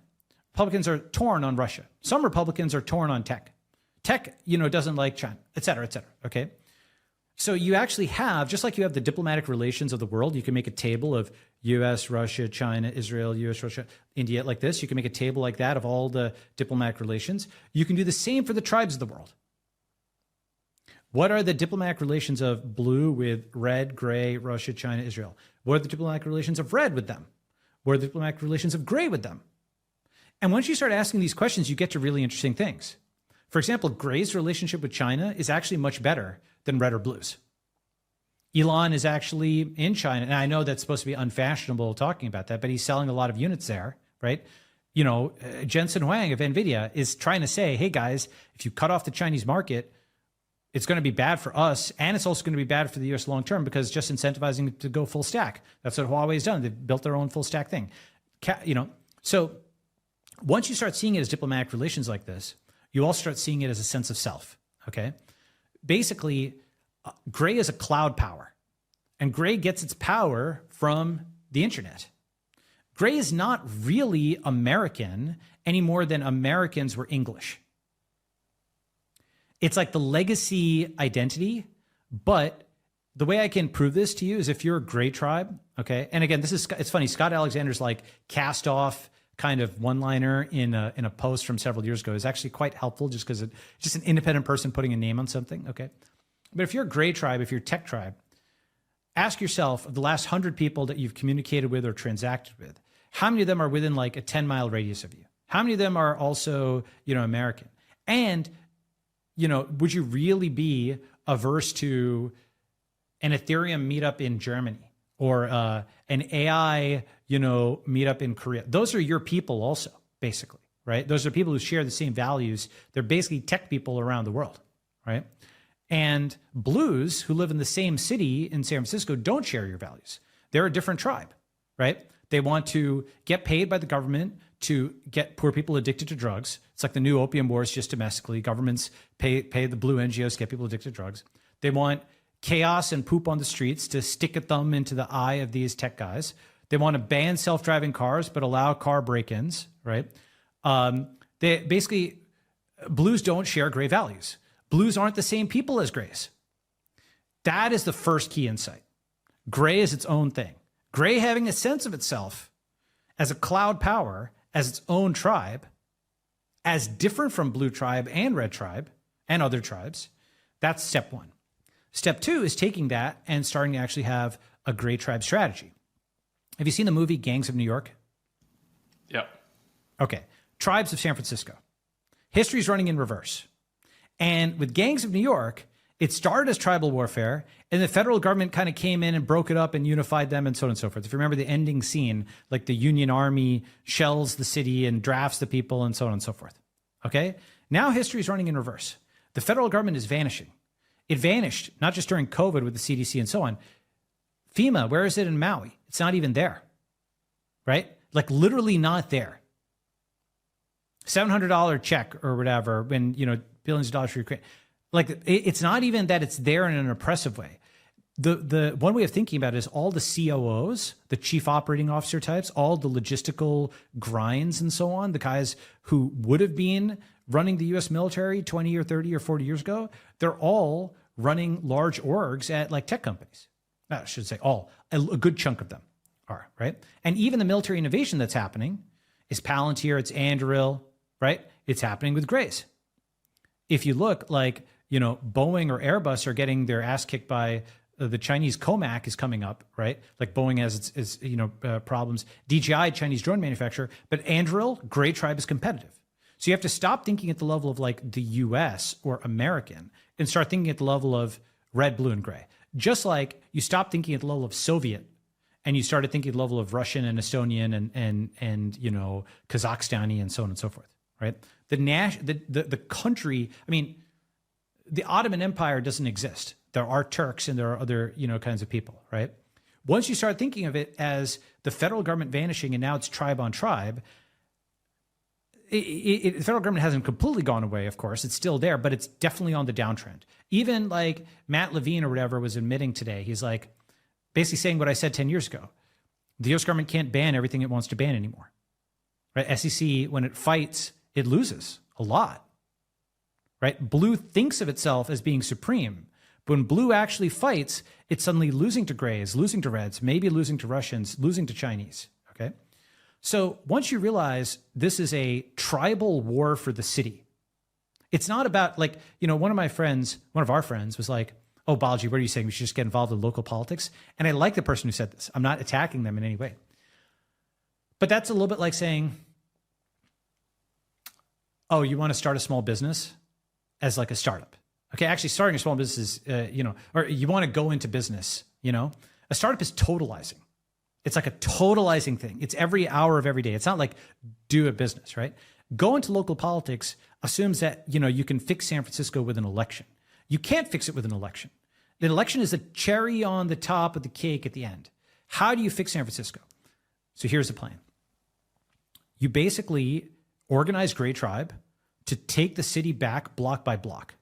Republicans are torn on Russia. Some Republicans are torn on tech. Tech, doesn't like China, et cetera, okay? So you actually have, just like you have the diplomatic relations of the world, you can make a table of US, Russia, China, Israel, US, Russia, India, like this. You can make a table like that of all the diplomatic relations. You can do the same for the tribes of the world. What are the diplomatic relations of blue with red, gray, Russia, China, Israel? What are the diplomatic relations of red with them? What are the diplomatic relations of gray with them? And once you start asking these questions, you get to really interesting things. For example, gray's relationship with China is actually much better than red or blues. Elon is actually in China, and I know that's supposed to be unfashionable talking about that, but he's selling a lot of units there, right? Jensen Huang of NVIDIA is trying to say, hey guys, if you cut off the Chinese market, it's going to be bad for us, and it's also going to be bad for the US long term because just incentivizing it to go full stack. That's what Huawei's done. They've built their own full stack thing. So once you start seeing it as diplomatic relations like this, you also start seeing it as a sense of self, okay? Basically, gray is a cloud power, and gray gets its power from the internet. Gray is not really American any more than Americans were English. It's like the legacy identity, but the way I can prove this to you is if you're a gray tribe, okay? And again, it's funny, Scott Alexander's like cast off kind of one-liner in a post from several years ago is actually quite helpful just because it's just an independent person putting a name on something, okay? But if you're a gray tribe, if you're a tech tribe, ask yourself, of the last 100 people that you've communicated with or transacted with, how many of them are within like a 10-mile radius of you? How many of them are also, American? And, would you really be averse to an Ethereum meetup in Germany or an AI, meetup in Korea? Those are your people also, basically, right? Those are people who share the same values. They're basically tech people around the world, right? And blues who live in the same city in San Francisco don't share your values. They're a different tribe, right? They want to get paid by the government to get poor people addicted to drugs. It's like the new opium wars just domestically. Governments pay the blue NGOs to get people addicted to drugs. They want chaos and poop on the streets to stick a thumb into the eye of these tech guys. They want to ban self-driving cars but allow car break-ins, right? Blues don't share gray values. Blues aren't the same people as grays. That is the first key insight. Gray is its own thing. Gray having a sense of itself as a cloud power, as its own tribe, as different from blue tribe and red tribe and other tribes. That's step one. Step two is taking that and starting to actually have a gray tribe strategy. Have you seen the movie Gangs of New York?
Yep.
Okay. Tribes of San Francisco. History's running in reverse. And with Gangs of New York, it started as tribal warfare, and the federal government kind of came in and broke it up and unified them and so on and so forth. If you remember the ending scene, like the Union Army shells the city and drafts the people and so on and so forth. Okay? Now history is running in reverse. The federal government is vanishing. It vanished, not just during COVID with the CDC and so on. FEMA, where is it in Maui? It's not even there, right? Like literally not there. $700 check or whatever when, billions of dollars for Ukraine. Like it's not even that it's there in an oppressive way. The one way of thinking about it is all the COOs, the chief operating officer types, all the logistical grinds and so on, the guys who would have been running the US military 20 or 30 or 40 years ago, they're all running large orgs at like tech companies. I should say all, a good chunk of them are, right? And even the military innovation that's happening is Palantir, it's Anduril, right? It's happening with grays. If you look like, Boeing or Airbus are getting their ass kicked by the Chinese Comac is coming up, right? Like Boeing has its problems. DJI, Chinese drone manufacturer, but Anduril, gray tribe is competitive. So you have to stop thinking at the level of like the US or American and start thinking at the level of red, blue, and gray. Just like you stop thinking at the level of Soviet and you started thinking at the level of Russian and Estonian and Kazakhstani and so on and so forth, right? The country, the Ottoman Empire doesn't exist. There are Turks and there are other, kinds of people, right? Once you start thinking of it as the federal government vanishing and now it's tribe on tribe, the federal government hasn't completely gone away, of course. It's still there, but it's definitely on the downtrend. Even like Matt Levine or whatever was admitting today, he's like basically saying what I said 10 years ago. The US government can't ban everything it wants to ban anymore. Right? SEC, when it fights, it loses a lot. Right? Blue thinks of itself as being supreme. But when blue actually fights, it's suddenly losing to grays, losing to reds, maybe losing to Russians, losing to Chinese. Okay? So once you realize this is a tribal war for the city, it's not about like, one of our friends was like, oh, Balaji, what are you saying? We should just get involved in local politics? And I like the person who said this. I'm not attacking them in any way. But that's a little bit like saying, oh, you want to start a small business as like a startup. Okay, actually starting a small business is, or you want to go into business, a startup is totalizing. It's like a totalizing thing. It's every hour of every day. It's not like do a business, right? Go into local politics assumes that, you can fix San Francisco with an election. You can't fix it with an election. The election is a cherry on the top of the cake at the end. How do you fix San Francisco? So here's the plan. You basically organize Gray Tribe to take the city back block by block.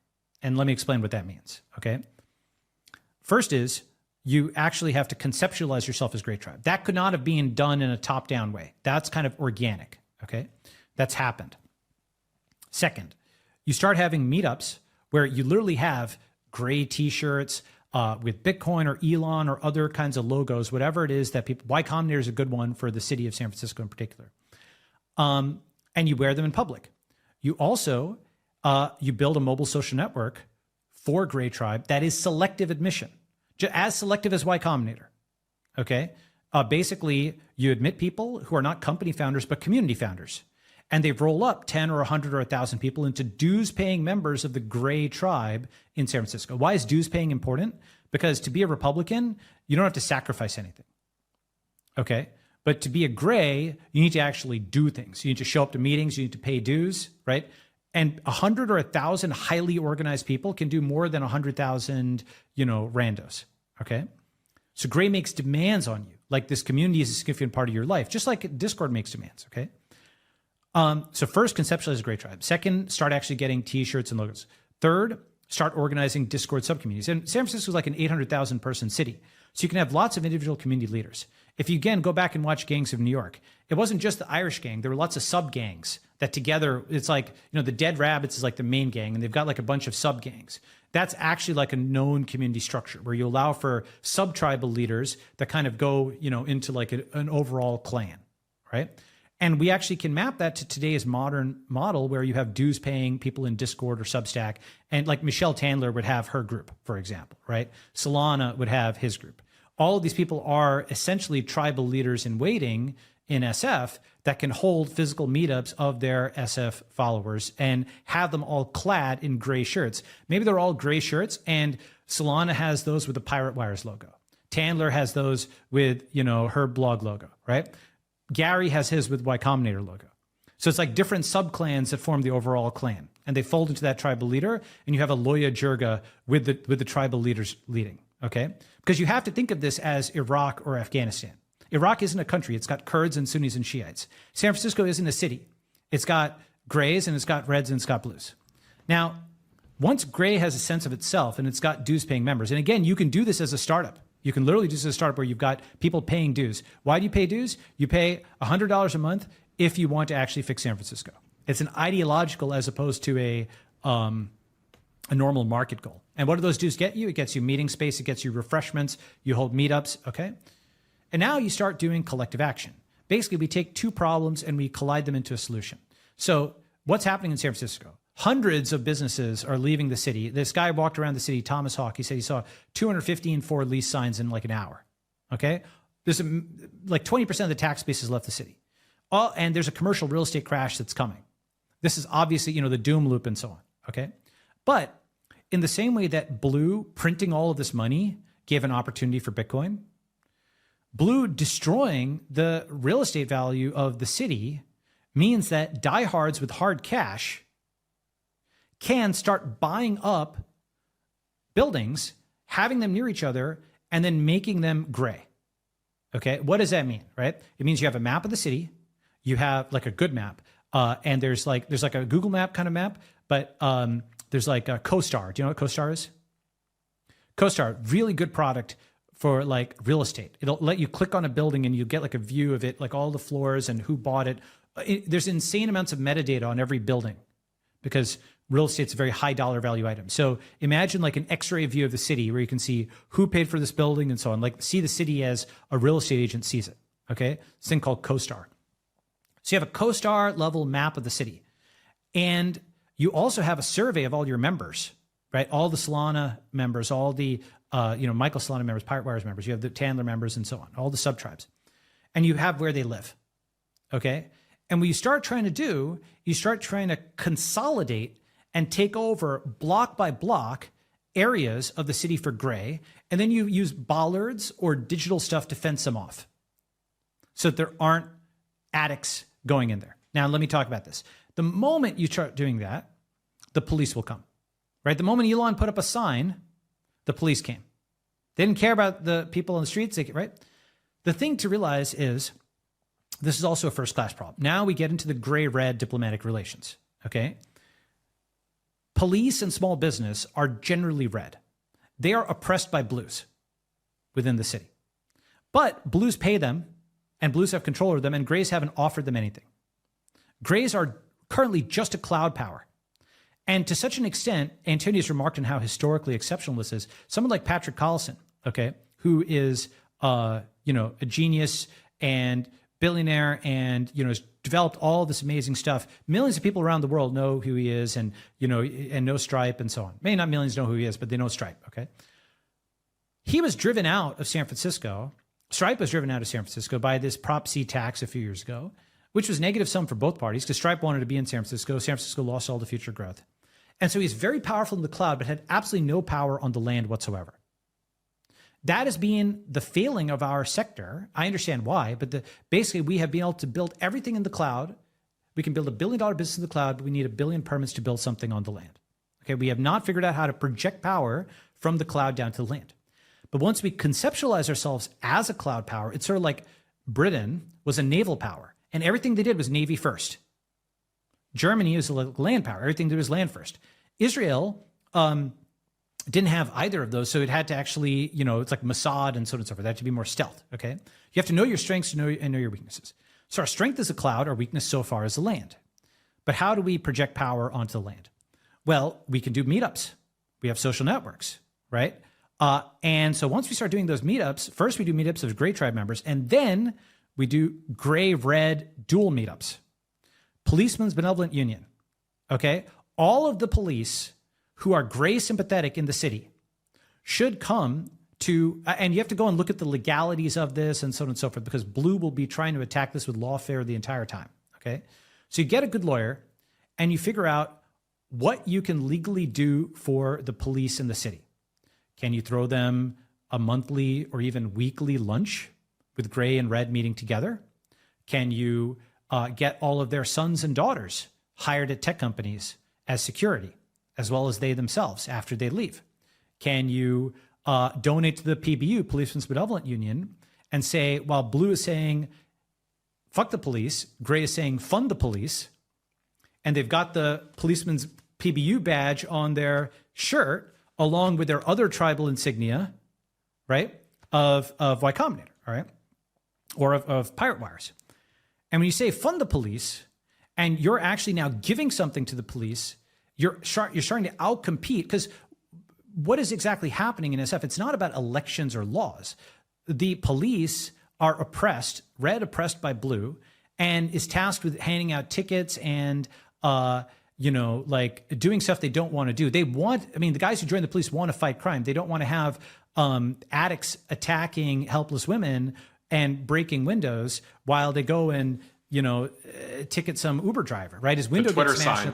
And let me explain what that means, okay? First is you actually have to conceptualize yourself as Gray Tribe. That could not have been done in a top-down way. That's kind of organic, okay? That's happened. Second, you start having meetups where you literally have gray t-shirts with Bitcoin or Elon or other kinds of logos, whatever it is that people, Y Combinator is a good one for the city of San Francisco in particular. And you wear them in public. You also, you build a mobile social network for Gray Tribe that is selective admission, as selective as Y Combinator, okay? Basically, you admit people who are not company founders, but community founders. And they roll up 10 or 100 or 1,000 people into dues-paying members of the Gray Tribe in San Francisco. Why is dues-paying important? Because to be a Republican, you don't have to sacrifice anything, okay? But to be a Gray, you need to actually do things. You need to show up to meetings. You need to pay dues, right? And 100 or 1,000 highly organized people can do more than 100,000, randos, okay? So Gray makes demands on you. Like this community is a significant part of your life, just like Discord makes demands, okay? So first, conceptualize a Gray Tribe. Second, start actually getting t-shirts and logos. Third, start organizing Discord subcommunities. And San Francisco is like an 800,000 person city. So you can have lots of individual community leaders. If you, again, go back and watch Gangs of New York, it wasn't just the Irish gang. There were lots of sub-gangs that together, it's like, the Dead Rabbits is like the main gang, and they've got like a bunch of sub-gangs. That's actually like a known community structure where you allow for sub-tribal leaders that kind of go, into like an overall clan, right? And we actually can map that to today's modern model where you have dues paying people in Discord or Substack. And like Michelle Tandler would have her group, for example, right? Solana would have his group. All of these people are essentially tribal leaders in waiting in SF that can hold physical meetups of their SF followers and have them all clad in gray shirts. Maybe they're all gray shirts and Solana has those with the Pirate Wires logo. Tandler has those with, her blog logo, right? Gary has his with Y Combinator logo. So it's like different sub-clans that form the overall clan. And they fold into that tribal leader, and you have a Loya Jirga with the tribal leaders leading, okay? Because you have to think of this as Iraq or Afghanistan. Iraq isn't a country. It's got Kurds and Sunnis and Shiites. San Francisco isn't a city. It's got grays, and it's got reds, and it's got blues. Now, once gray has a sense of itself, and it's got dues-paying members, and again, you can do this as a startup. You can literally do this as a startup where you've got people paying dues. Why do you pay dues? You pay $100 a month if you want to actually fix San Francisco. It's an ideological as opposed to a normal market goal. And what do those dues get you? It gets you meeting space. It gets you refreshments. You hold meetups, okay? And now you start doing collective action. Basically, we take two problems and we collide them into a solution. So what's happening in San Francisco? Hundreds of businesses are leaving the city. This guy walked around the city, Thomas Hawk. He said he saw 215 for lease signs in like an hour. Okay, there's like 20% of the tax base has left the city. And there's a commercial real estate crash that's coming. This is obviously the doom loop and so on. Okay, but in the same way that Blue printing all of this money gave an opportunity for Bitcoin, Blue destroying the real estate value of the city means that diehards with hard cash can start buying up buildings, having them near each other, and then making them gray. Okay, what does that mean, right? It means you have a map of the city, you have like a good map, and there's like a Google map kind of map, but there's like a CoStar. Do you know what CoStar is? CoStar, really good product for like real estate. It'll let you click on a building and you get like a view of it, like all the floors and who bought it. There's insane amounts of metadata on every building because real estate's a very high dollar value item. So imagine like an X-ray view of the city where you can see who paid for this building and so on. Like see the city as a real estate agent sees it. Okay, this thing called CoStar. So you have a CoStar level map of the city, and you also have a survey of all your members, right? All the Solana members, all the Michael Solana members, Pirate Wires members. You have the Tandler members, and so on. All the subtribes, and you have where they live. Okay, and what you start trying to do, you start trying to consolidate and take over block by block areas of the city for gray, and then you use bollards or digital stuff to fence them off, so that there aren't addicts going in there. Now, let me talk about this. The moment you start doing that, the police will come, right? The moment Elon put up a sign, the police came. They didn't care about the people on the streets, right? The thing to realize is this is also a first-class problem. Now we get into the gray-red diplomatic relations, okay? Police and small business are generally red. They are oppressed by blues within the city. But blues pay them, and blues have control over them, and grays haven't offered them anything. Grays are currently just a cloud power. And to such an extent, Antonius remarked on how historically exceptional this is. Someone like Patrick Collison, okay, who is, a genius and billionaire and, has developed all this amazing stuff. Millions of people around the world know who he is and, and know Stripe and so on. Maybe not millions know who he is, but they know Stripe, okay? He was driven out of San Francisco. Stripe was driven out of San Francisco by this Prop C tax a few years ago, which was negative sum for both parties because Stripe wanted to be in San Francisco. San Francisco lost all the future growth. And so he's very powerful in the cloud, but had absolutely no power on the land whatsoever. That has been the failing of our sector. I understand why, but basically we have been able to build everything in the cloud. We can build $1 billion business in the cloud, but we need 1 billion permits to build something on the land. Okay, we have not figured out how to project power from the cloud down to the land. But once we conceptualize ourselves as a cloud power, it's sort of like Britain was a naval power, and everything they did was Navy first. Germany was a land power. Everything they did was land first. Israel didn't have either of those, so it had to actually, it's like Mossad and so on and so forth. It had to be more stealth, okay? You have to know your strengths and know your weaknesses. So our strength is the cloud, our weakness so far is the land. But how do we project power onto the land? Well, we can do meetups. We have social networks, right? And so once we start doing those meetups, first we do meetups of gray tribe members, and then we do gray-red dual meetups. Policemen's Benevolent Union, okay? All of the police who are gray sympathetic in the city should come to, and you have to go and look at the legalities of this and so on and so forth, because blue will be trying to attack this with lawfare the entire time, okay? So you get a good lawyer and you figure out what you can legally do for the police in the city. Can you throw them a monthly or even weekly lunch with gray and red meeting together? Can you get all of their sons and daughters hired at tech companies as security, as well as they themselves after they leave? Can you donate to the PBU, Policemen's Benevolent Union, and say, while blue is saying, fuck the police, gray is saying, fund the police, and they've got the policeman's PBU badge on their shirt, along with their other tribal insignia, right, of Y Combinator, all right, or of Pirate Wires. And when you say fund the police, and you're actually now giving something to the police, you're starting to outcompete, because what is exactly happening in SF? It's not about elections or laws. The police are oppressed, red oppressed by blue, and is tasked with handing out tickets and like doing stuff they don't want to do. They want, the guys who join the police want to fight crime. They don't want to have addicts attacking helpless women and breaking windows while they go and, ticket some Uber driver, right? His window gets smashed.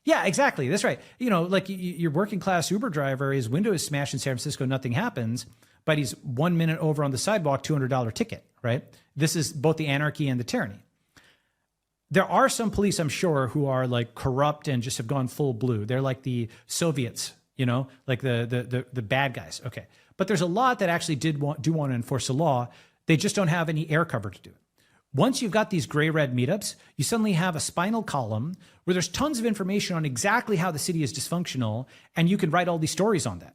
Yeah, exactly. That's right. Like your working class Uber driver, his window is smashed in San Francisco, nothing happens, but he's 1 minute over on the sidewalk, $200 ticket, right? This is both the anarchy and the tyranny. There are some police, I'm sure, who are like corrupt and just have gone full blue. They're like the Soviets, like the bad guys. Okay. But there's a lot that actually do want to enforce the law. They just don't have any air cover to do it. Once you've got these gray-red meetups, you suddenly have a spinal column where there's tons of information on exactly how the city is dysfunctional, and you can write all these stories on that.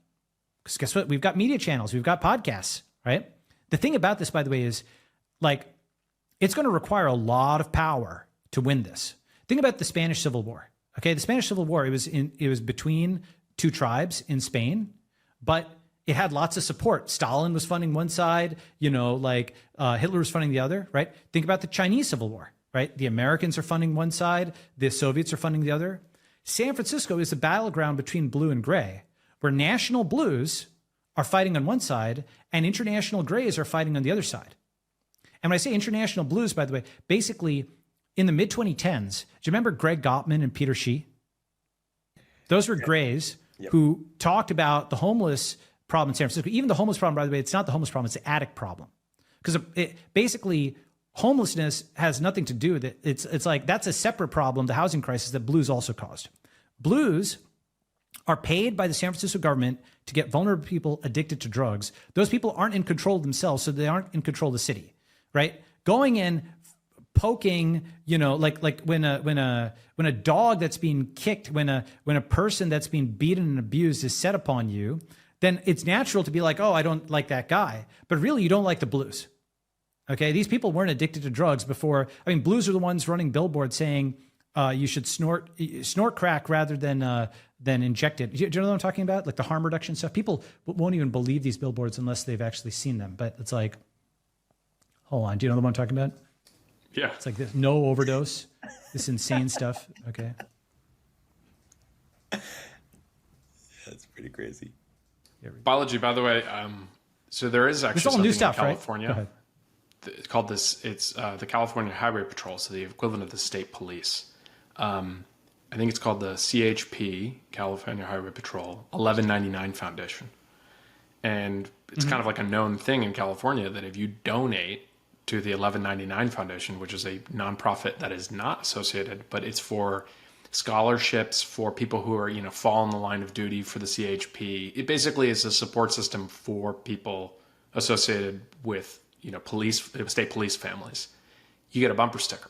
Because guess what? We've got media channels. We've got podcasts. right? The thing about this, by the way, is like, it's going to require a lot of power to win this. Think about the Spanish Civil War. Okay, the Spanish Civil War, it was between two tribes in Spain, but it had lots of support. Stalin was funding one side, Hitler was funding the other, right? Think about the Chinese Civil War, right? The Americans are funding one side, the Soviets are funding the other. San Francisco is the battleground between blue and gray, where national blues are fighting on one side and international grays are fighting on the other side. And when I say international blues, by the way, basically in the mid-2010s, do you remember Greg Gottman and Peter Shee? Those were grays who talked about the homeless problem in San Francisco. Even the homeless problem, by the way, it's not the homeless problem, it's the attic problem. Because basically, homelessness has nothing to do with it. It's like that's a separate problem, the housing crisis that blues also caused. Blues are paid by the San Francisco government to get vulnerable people addicted to drugs. Those people aren't in control of themselves, so they aren't in control of the city, right? Going in, poking, like when a dog that's being kicked, when a person that's being beaten and abused is set upon you, then it's natural to be like, oh, I don't like that guy. But really, you don't like the blues. Okay, these people weren't addicted to drugs before. I mean, blues are the ones running billboards saying you should snort crack rather than inject it. Do you know what I'm talking about? Like the harm reduction stuff. People won't even believe these billboards unless they've actually seen them. But it's like, hold on, do you know what I'm talking about?
Yeah.
It's like this, no overdose, this insane stuff. Okay.
That's pretty crazy.
Balaji, by the way, so there is actually something
new stuff,
in California.
Right?
It's called it's the California Highway Patrol, so the equivalent of the state police. I think it's called the CHP, California Highway Patrol 1199 Foundation. And it's kind of like a known thing in California that if you donate to the 1199 Foundation, which is a nonprofit that is not associated, but it's for scholarships for people who are, fall in the line of duty for the CHP. It basically is a support system for people associated with, police, state police families. You get a bumper sticker.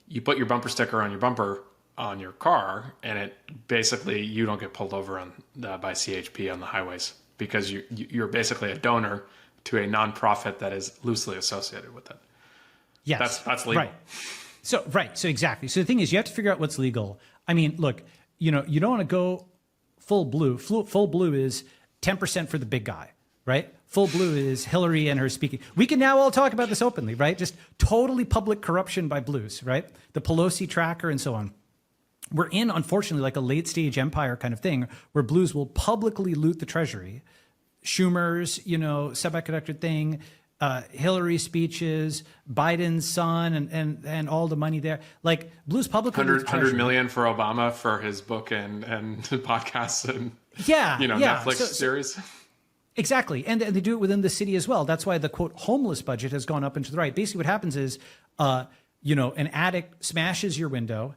You put your bumper sticker on your bumper on your car, and it basically, you don't get pulled over by CHP on the highways because you're basically a donor to a nonprofit that is loosely associated with it.
Yes.
That's legal.
Right. So exactly. So the thing is, you have to figure out what's legal. I mean, look, you don't want to go full blue. Full blue is 10% for the big guy, right? Full blue is Hillary and her speaking. We can now all talk about this openly, right? Just totally public corruption by blues, right? The Pelosi tracker and so on. We're in, unfortunately, like a late stage empire kind of thing where blues will publicly loot the treasury. Schumer's, semiconductor thing, Hillary speeches, Biden's son, and all the money there. Like blues publicly,
100 million for Obama for his book and podcasts and Netflix series.
Exactly, and they do it within the city as well. That's why the quote homeless budget has gone up into the right. Basically, what happens is, an addict smashes your window.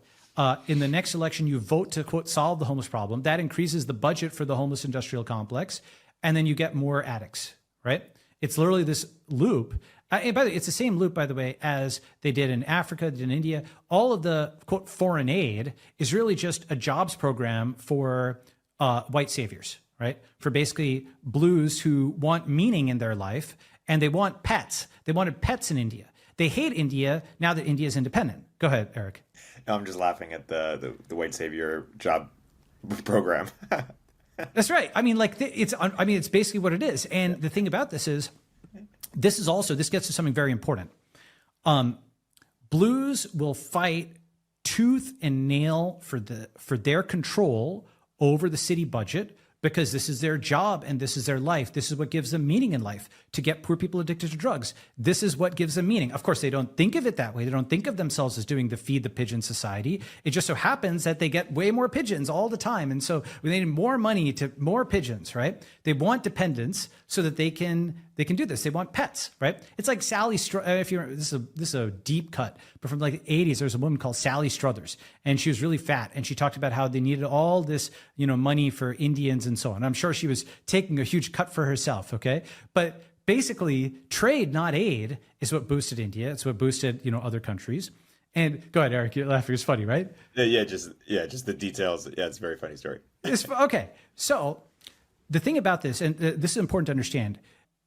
In the next election, you vote to quote solve the homeless problem. That increases the budget for the homeless industrial complex. And then you get more addicts, right? It's literally this loop. And by the way, it's the same loop, by the way, as they did in Africa, they did in India. All of the, quote, foreign aid is really just a jobs program for white saviors, right? For basically blues who want meaning in their life and they want pets. They wanted pets in India. They hate India now that India is independent. Go ahead, Erik.
No, I'm just laughing at the white savior job program.
That's right. I mean, it's basically what it is. And the thing about this is, this gets to something very important. Blues will fight tooth and nail for their control over the city budget because this is their job and this is their life. This is what gives them meaning in life, to get poor people addicted to drugs. This is what gives them meaning. Of course, they don't think of it that way. They don't think of themselves as doing the feed the pigeon society. It just so happens that they get way more pigeons all the time. And so we need more money to more pigeons, right? They want dependence so that they can do this. They want pets, right? It's like Sally if you remember, this is a deep cut, but from like the 80s, there was a woman called Sally Struthers, and she was really fat, and she talked about how they needed all this, money for Indians and so on. I'm sure she was taking a huge cut for herself, okay? But basically, trade, not aid, is what boosted India. It's what boosted, other countries. And go ahead, Erik, you're laughing. It's funny, right?
Just the details. Yeah, it's a very funny story.
Okay, so the thing about this, and this is important to understand,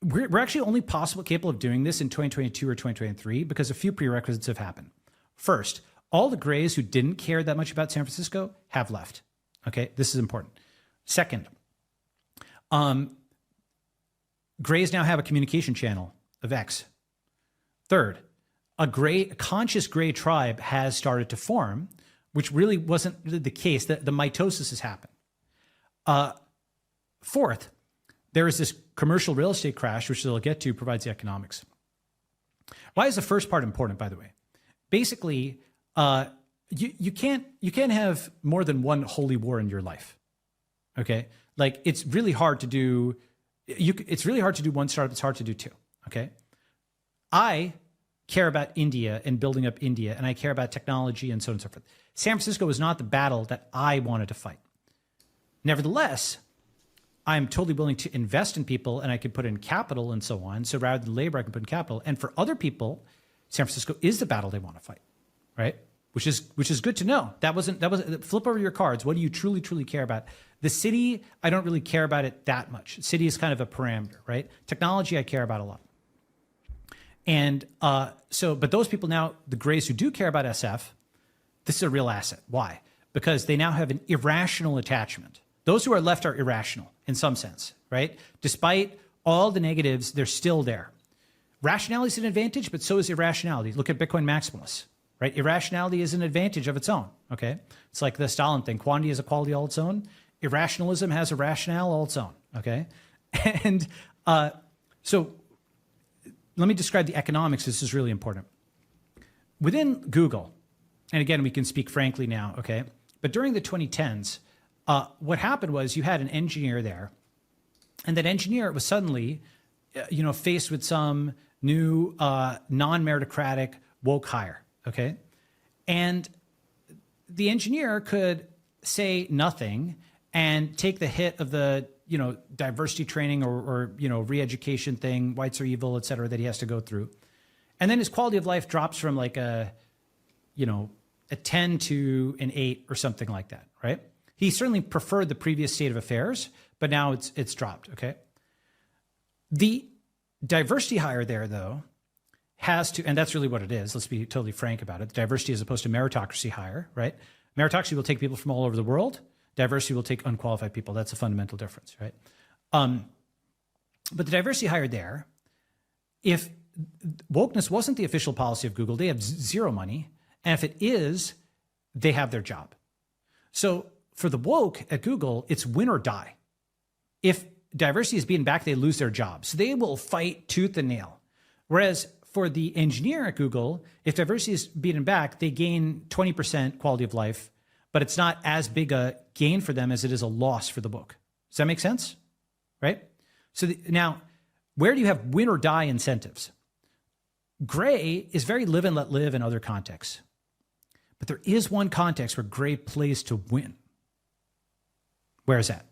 we're actually only capable of doing this in 2022 or 2023 because a few prerequisites have happened. First, all the grays who didn't care that much about San Francisco have left. Okay, this is important. Second, grays now have a communication channel of X. Third, a conscious gray tribe has started to form, which really wasn't really the case. The mitosis has happened. Fourth, there is this commercial real estate crash, which they'll get to, provides the economics. Why is the first part important, by the way? Basically, you can't have more than one holy war in your life. Okay, like it's really hard to do. It's really hard to do one startup. It's hard to do two. Okay, I care about India and building up India, and I care about technology and so on and so forth. San Francisco was not the battle that I wanted to fight. Nevertheless, I'm totally willing to invest in people, and I can put in capital and so on. So rather than labor, I can put in capital. And for other people, San Francisco is the battle they want to fight, right? Which is good to know. That was flip over your cards. What do you truly care about? The city, I don't really care about it that much. City is kind of a parameter, right? Technology, I care about a lot. And but those people now, the grays who do care about SF, this is a real asset. Why? Because they now have an irrational attachment. Those who are left are irrational in some sense, right? Despite all the negatives, they're still there. Rationality is an advantage, but so is irrationality. Look at Bitcoin maximalists, right? Irrationality is an advantage of its own, okay? It's like the Stalin thing. Quantity has a quality all its own. Irrationalism has a rationale all its own, okay? And so let me describe the economics. This is really important. Within Google, and again, we can speak frankly now, okay? But during the 2010s, what happened was you had an engineer there, and that engineer was suddenly, faced with some new non-meritocratic woke hire, okay? And the engineer could say nothing and take the hit of the, diversity training or re-education thing, whites are evil, et cetera, that he has to go through. And then his quality of life drops from like a 10 to an 8 or something like that, right? He certainly preferred the previous state of affairs, but now it's dropped, okay? The diversity hire there, though, has to, and that's really what it is. Let's be totally frank about it. Diversity as opposed to meritocracy hire, right? Meritocracy will take people from all over the world. Diversity will take unqualified people. That's a fundamental difference, right? But the diversity hire there, if wokeness wasn't the official policy of Google, they have zero money. And if it is, they have their job. So for the woke at Google, it's win or die. If diversity is beaten back, they lose their job. So they will fight tooth and nail. Whereas for the engineer at Google, if diversity is beaten back, they gain 20% quality of life, but it's not as big a gain for them as it is a loss for the woke. Does that make sense? Right? So now, where do you have win or die incentives? Gray is very live and let live in other contexts. But there is one context where gray plays to win. Where is that?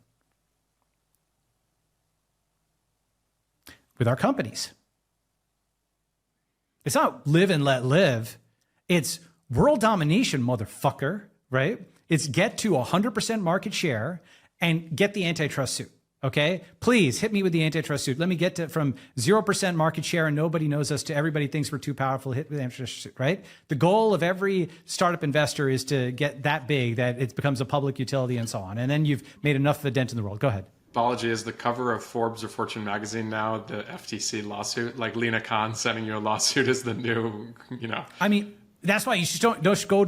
With our companies. It's not live and let live. It's world domination, motherfucker, right? It's get to 100% market share and get the antitrust suit, okay? Please hit me with the antitrust suit. Let me get to from 0% market share and nobody knows us to everybody thinks we're too powerful, hit with the antitrust suit, right? The goal of every startup investor is to get that big that it becomes a public utility and so on. And then you've made enough of a dent in the world. Go ahead.
Balaji, is the cover of Forbes or Fortune magazine now the FTC lawsuit? Like Lena Khan sending you a lawsuit is the new,
I mean, that's why you just don't go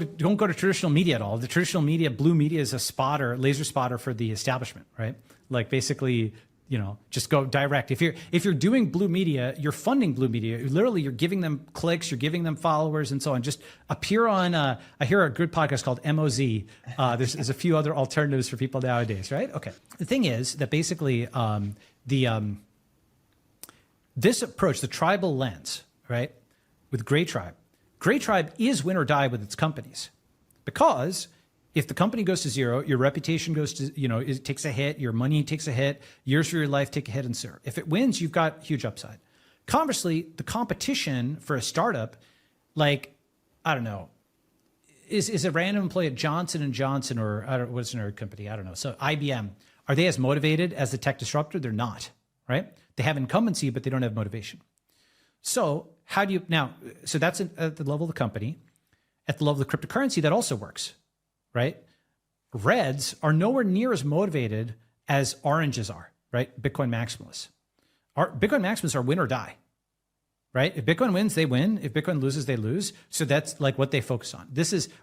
to traditional media at all. The traditional media, blue media, is a spotter, laser spotter for the establishment, right? Like basically, just go direct. If you're doing blue media, you're funding blue media. Literally, you're giving them clicks, you're giving them followers, and so on. Just appear on. I hear a good podcast called MOZ. There's a few other alternatives for people nowadays, right? Okay. The thing is that basically this approach, the tribal lens, right, with Gray Tribe. Gray Tribe is win or die with its companies, because if the company goes to zero, your reputation goes to, it takes a hit, your money takes a hit, years of your life take a hit, and so if it wins, you've got huge upside. Conversely, the competition for a startup, like, I don't know, is a random employee at Johnson & Johnson or what's another company? I don't know. So IBM, are they as motivated as the tech disruptor? They're not, right? They have incumbency, but they don't have motivation. So how do you now? So that's at the level of the company. At the level of the cryptocurrency, that also works, right? Reds are nowhere near as motivated as oranges are, right? Bitcoin maximalists. Bitcoin maximalists are win or die, right? If Bitcoin wins, they win. If Bitcoin loses, they lose. So that's like what they focus on.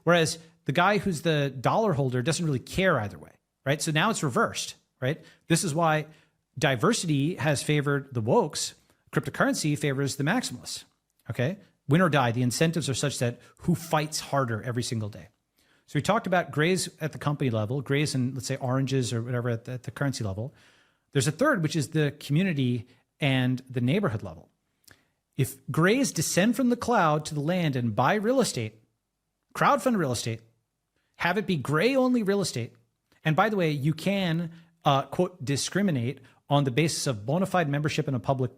Whereas the guy who's the dollar holder doesn't really care either way, right? So now it's reversed, right? This is why diversity has favored the wokes. Cryptocurrency favors the maximalists, okay? Win or die. The incentives are such that who fights harder every single day. So we talked about grays at the company level, grays and let's say oranges or whatever at the currency level. There's a third, which is the community and the neighborhood level. If grays descend from the cloud to the land and buy real estate, crowdfund real estate, have it be gray only real estate. And by the way, you can quote discriminate on the basis of bona fide membership in a public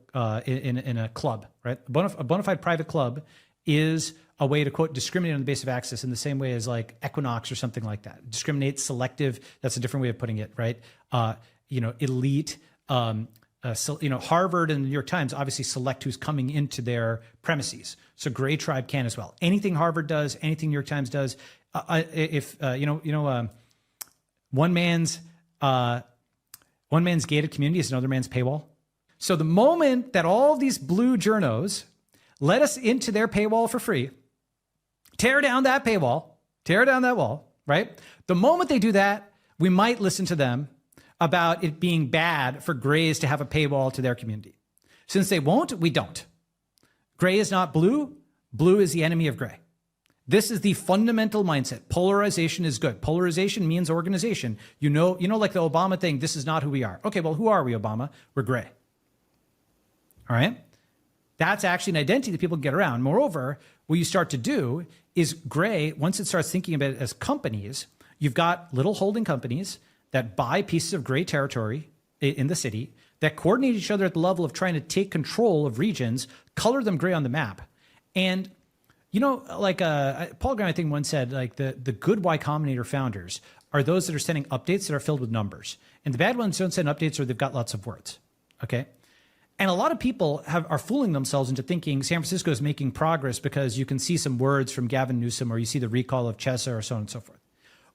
in a club, right? A bona fide private club is a way to quote discriminate on the basis of access in the same way as like Equinox or something like that. Discriminate, selective. That's a different way of putting it, right? Elite. Harvard and the New York Times obviously select who's coming into their premises. So Gray Tribe can as well. Anything Harvard does, anything New York Times does. One man's gated community is another man's paywall. So the moment that all these blue journos let us into their paywall for free, tear down that paywall, tear down that wall, right? The moment they do that, we might listen to them about it being bad for grays to have a paywall to their community. Since they won't, we don't. Gray is not blue. Blue is the enemy of gray. This is the fundamental mindset. Polarization is good. Polarization means organization. You know, like the Obama thing, this is not who we are. Okay, well, who are we, Obama? We're gray. All right? That's actually an identity that people can get around. Moreover, what you start to do is gray, once it starts thinking about it as companies, you've got little holding companies that buy pieces of gray territory in the city, that coordinate each other at the level of trying to take control of regions, color them gray on the map. And, Paul Graham, I think once said, like the good Y Combinator founders are those that are sending updates that are filled with numbers. And the bad ones don't send updates or they've got lots of words, okay? And a lot of people are fooling themselves into thinking San Francisco is making progress because you can see some words from Gavin Newsom or you see the recall of Chesa or so on and so forth.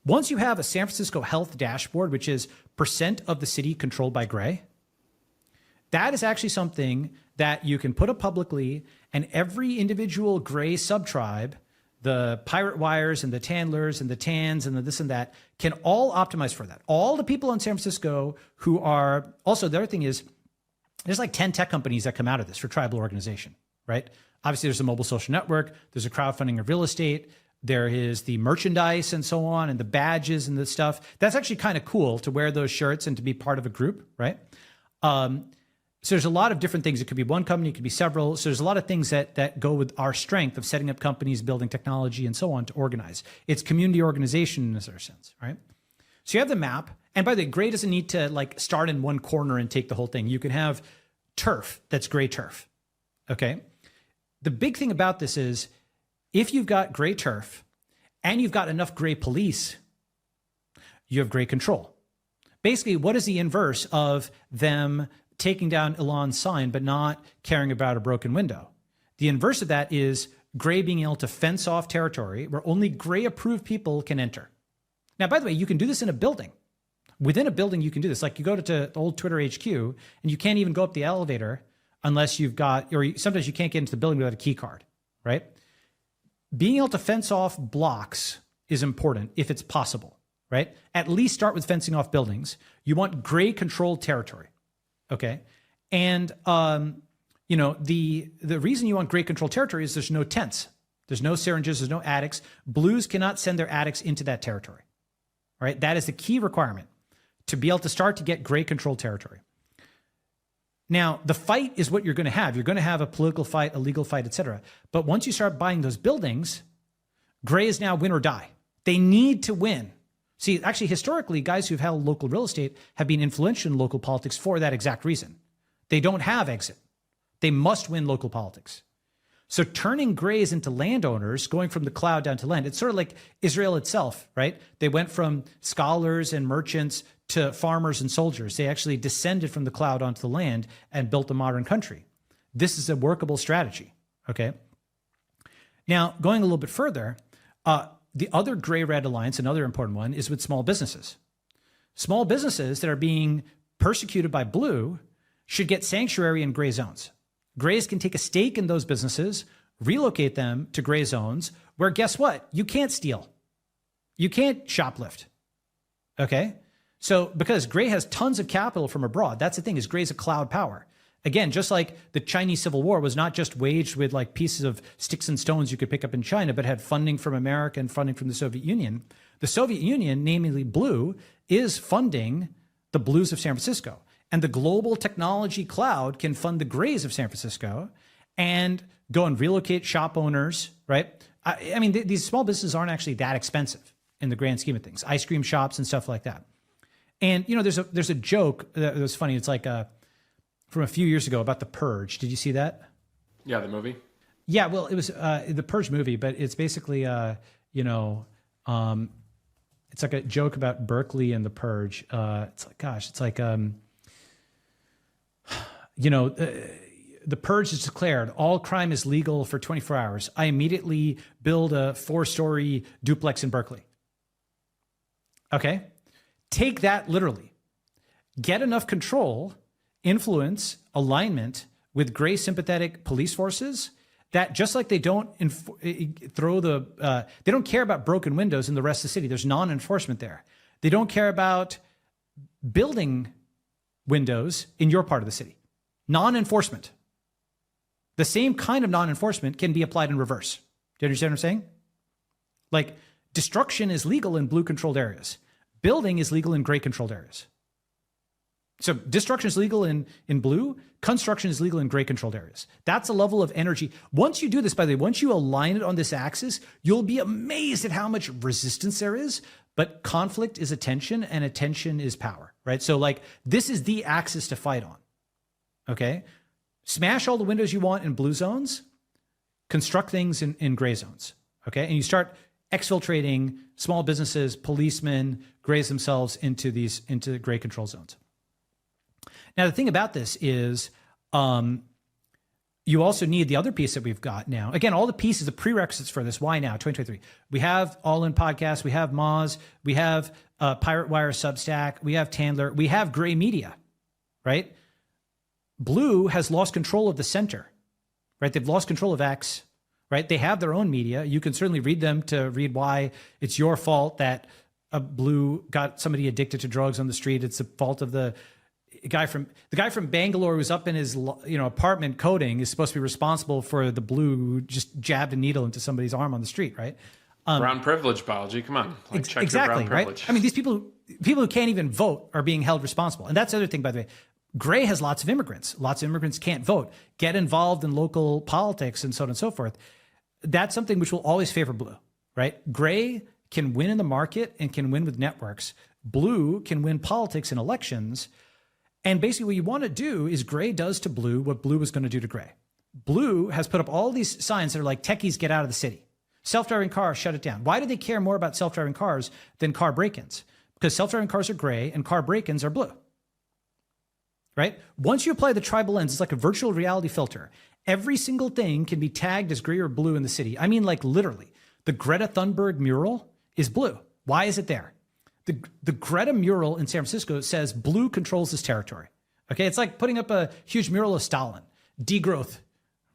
Once you have a San Francisco health dashboard, which is % of the city controlled by gray, that is actually something that you can put up publicly, and every individual gray subtribe, the Pirate Wires and the Tandlers and the Tans and the this and that, can all optimize for that. All the people in San Francisco who are also, the other thing is, there's like 10 tech companies that come out of this for tribal organization, right? Obviously, there's a mobile social network. There's a crowdfunding of real estate. There is the merchandise and so on and the badges and the stuff. That's actually kind of cool to wear those shirts and to be part of a group, right? So there's a lot of different things. It could be one company, it could be several. So there's a lot of things that go with our strength of setting up companies, building technology, and so on to organize. It's community organization in a certain sense, right? So you have the map. And by the way, gray doesn't need to like start in one corner and take the whole thing. You can have turf that's gray turf, okay? The big thing about this is if you've got gray turf and you've got enough gray police, you have gray control. Basically, what is the inverse of them taking down Elon's sign but not caring about a broken window? The inverse of that is gray being able to fence off territory where only gray approved people can enter. Now, by the way, you can do this in a building. Within a building, you can do this. Like you go to the old Twitter HQ and you can't even go up the elevator unless you've got, or sometimes you can't get into the building without a key card, right? Being able to fence off blocks is important if it's possible, right? At least start with fencing off buildings. You want gray controlled territory, okay? And, the reason you want gray controlled territory is there's no tents. There's no syringes, there's no addicts. Blues cannot send their addicts into that territory, all right? That is the key requirement to be able to start to get gray controlled territory. Now, the fight is what you're going to have. You're going to have a political fight, a legal fight, etc. But once you start buying those buildings, gray is now win or die. They need to win. See, actually, historically, guys who've held local real estate have been influential in local politics for that exact reason. They don't have exit. They must win local politics. So turning grays into landowners, going from the cloud down to land, it's sort of like Israel itself, right? They went from scholars and merchants to farmers and soldiers. They actually descended from the cloud onto the land and built a modern country. This is a workable strategy, okay? Now, going a little bit further, the other gray-red alliance, another important one, is with small businesses. Small businesses that are being persecuted by blue should get sanctuary in gray zones. Grays can take a stake in those businesses, relocate them to gray zones where, guess what? You can't steal. You can't shoplift. Okay? So because gray has tons of capital from abroad, that's the thing, is gray's a cloud power. Again, just like the Chinese Civil War was not just waged with like pieces of sticks and stones you could pick up in China, but had funding from America and funding from the Soviet Union. The Soviet Union, namely blue, is funding the blues of San Francisco. And the global technology cloud can fund the grays of San Francisco and go and relocate shop owners, right? I mean, these small businesses aren't actually that expensive in the grand scheme of things. Ice cream shops and stuff like that. And, you know, there's a joke that was funny. It's like from a few years ago about The Purge. Did you see that?
Yeah, the movie.
Yeah, well, it was the Purge movie, but it's basically, you know, it's like a joke about Berkeley and The Purge. It's like, gosh, it's like, you know, the Purge is declared, all crime is legal for 24 hours. I immediately build a 4-story duplex in Berkeley. Okay? Take that literally. Get enough control, influence, alignment with gray sympathetic police forces that just like they don't they don't care about broken windows in the rest of the city. There's non-enforcement there. They don't care about building windows in your part of the city. Non-enforcement. The same kind of non-enforcement can be applied in reverse. Do you understand what I'm saying? Like, destruction is legal in blue controlled areas. Building is legal in gray controlled areas. So destruction is legal in blue, construction is legal in gray controlled areas. That's a level of energy. Once you do this, by the way, once you align it on this axis, you'll be amazed at how much resistance there is. But conflict is attention and attention is power, right? So like, this is the axis to fight on, okay? Smash all the windows you want in blue zones, construct things in gray zones, okay? And you start exfiltrating small businesses, policemen, grays themselves into gray control zones. Now, the thing about this is you also need the other piece that we've got now. Again, all the pieces, the prerequisites for this. Why now? 2023. We have All In Podcasts. We have Moz. We have Pirate Wire Substack. We have Tandler. We have gray media, right? Blue has lost control of the center, right? They've lost control of X, right? They have their own media. You can certainly read them to read why it's your fault that a blue got somebody addicted to drugs on the street. It's the fault of the guy from Bangalore who's up in his apartment coding is supposed to be responsible for the blue who just jabbed a needle into somebody's arm on the street, right?
Brown privilege, Balaji. Come on, check
exactly,
your brown privilege.
Right? I mean, these people who can't even vote are being held responsible, and that's the other thing, by the way. Gray has lots of immigrants. Lots of immigrants can't vote. Get involved in local politics and so on and so forth. That's something which will always favor blue, right? Gray can win in the market and can win with networks. Blue can win politics and elections. And basically what you want to do is gray does to blue what blue was going to do to gray. Blue has put up all these signs that are like, techies, get out of the city. Self-driving cars, shut it down. Why do they care more about self-driving cars than car break-ins? Because self-driving cars are gray and car break-ins are blue. Right? Once you apply the tribal lens, it's like a virtual reality filter. Every single thing can be tagged as gray or blue in the city. I mean, like literally. The Greta Thunberg mural is blue. Why is it there? The Greta mural in San Francisco says blue controls this territory. Okay, it's like putting up a huge mural of Stalin. Degrowth,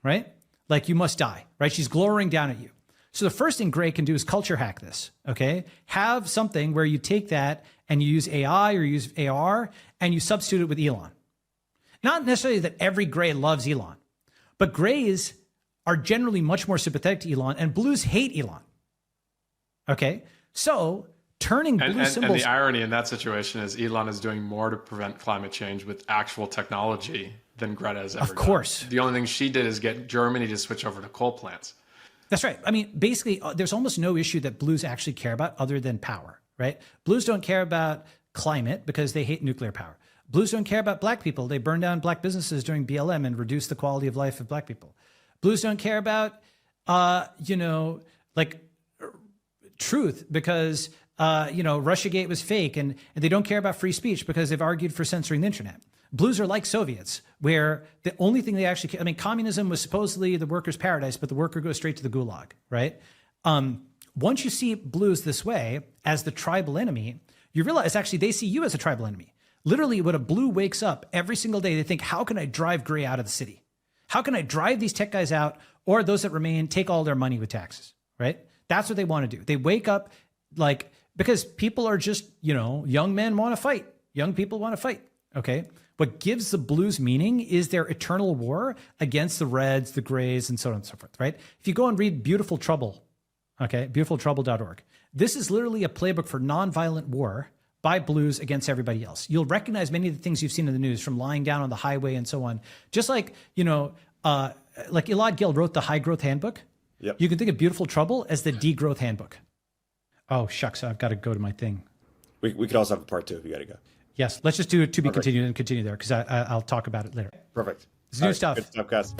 right? Like you must die, right? She's glowering down at you. So the first thing gray can do is culture hack this, okay? Have something where you take that and you use AI or use AR and you substitute it with Elon. Not necessarily that every gray loves Elon, but grays are generally much more sympathetic to Elon and blues hate Elon. Okay, so turning blue symbols.
And the irony in that situation is Elon is doing more to prevent climate change with actual technology than Greta has ever done.
Of course.
The only thing she did is get Germany to switch over to coal plants.
That's right. I mean, basically, there's almost no issue that blues actually care about other than power, right? Blues don't care about climate because they hate nuclear power. Blues don't care about black people. They burn down black businesses during BLM and reduce the quality of life of black people. Blues don't care about, like truth because Russiagate was fake, and they don't care about free speech because they've argued for censoring the internet. Blues are like Soviets, where the only thing they actually, communism was supposedly the worker's paradise, but the worker goes straight to the gulag, right? Once you see blues this way as the tribal enemy, you realize actually they see you as a tribal enemy. Literally, when a blue wakes up every single day, they think, how can I drive gray out of the city? How can I drive these tech guys out, or those that remain, take all their money with taxes, right? That's what they want to do. They wake up because people are just, young men want to fight. Young people want to fight, okay? What gives the blues meaning is their eternal war against the reds, the grays, and so on and so forth, right? If you go and read Beautiful Trouble, okay, beautifultrouble.org, this is literally a playbook for nonviolent war by blues against everybody else. You'll recognize many of the things you've seen in the news, from lying down on the highway and so on. Just like, like Elon Gill wrote the High Growth Handbook.
Yep.
You can think of Beautiful Trouble as the Degrowth Handbook. Oh, shucks, I've got to go to my thing.
We could also have a part 2 if you got to go.
Yes, let's just do it to be
Perfect.
continued and continue there, because I'll talk about it later.
Perfect.
It's new stuff.
Good stuff, guys.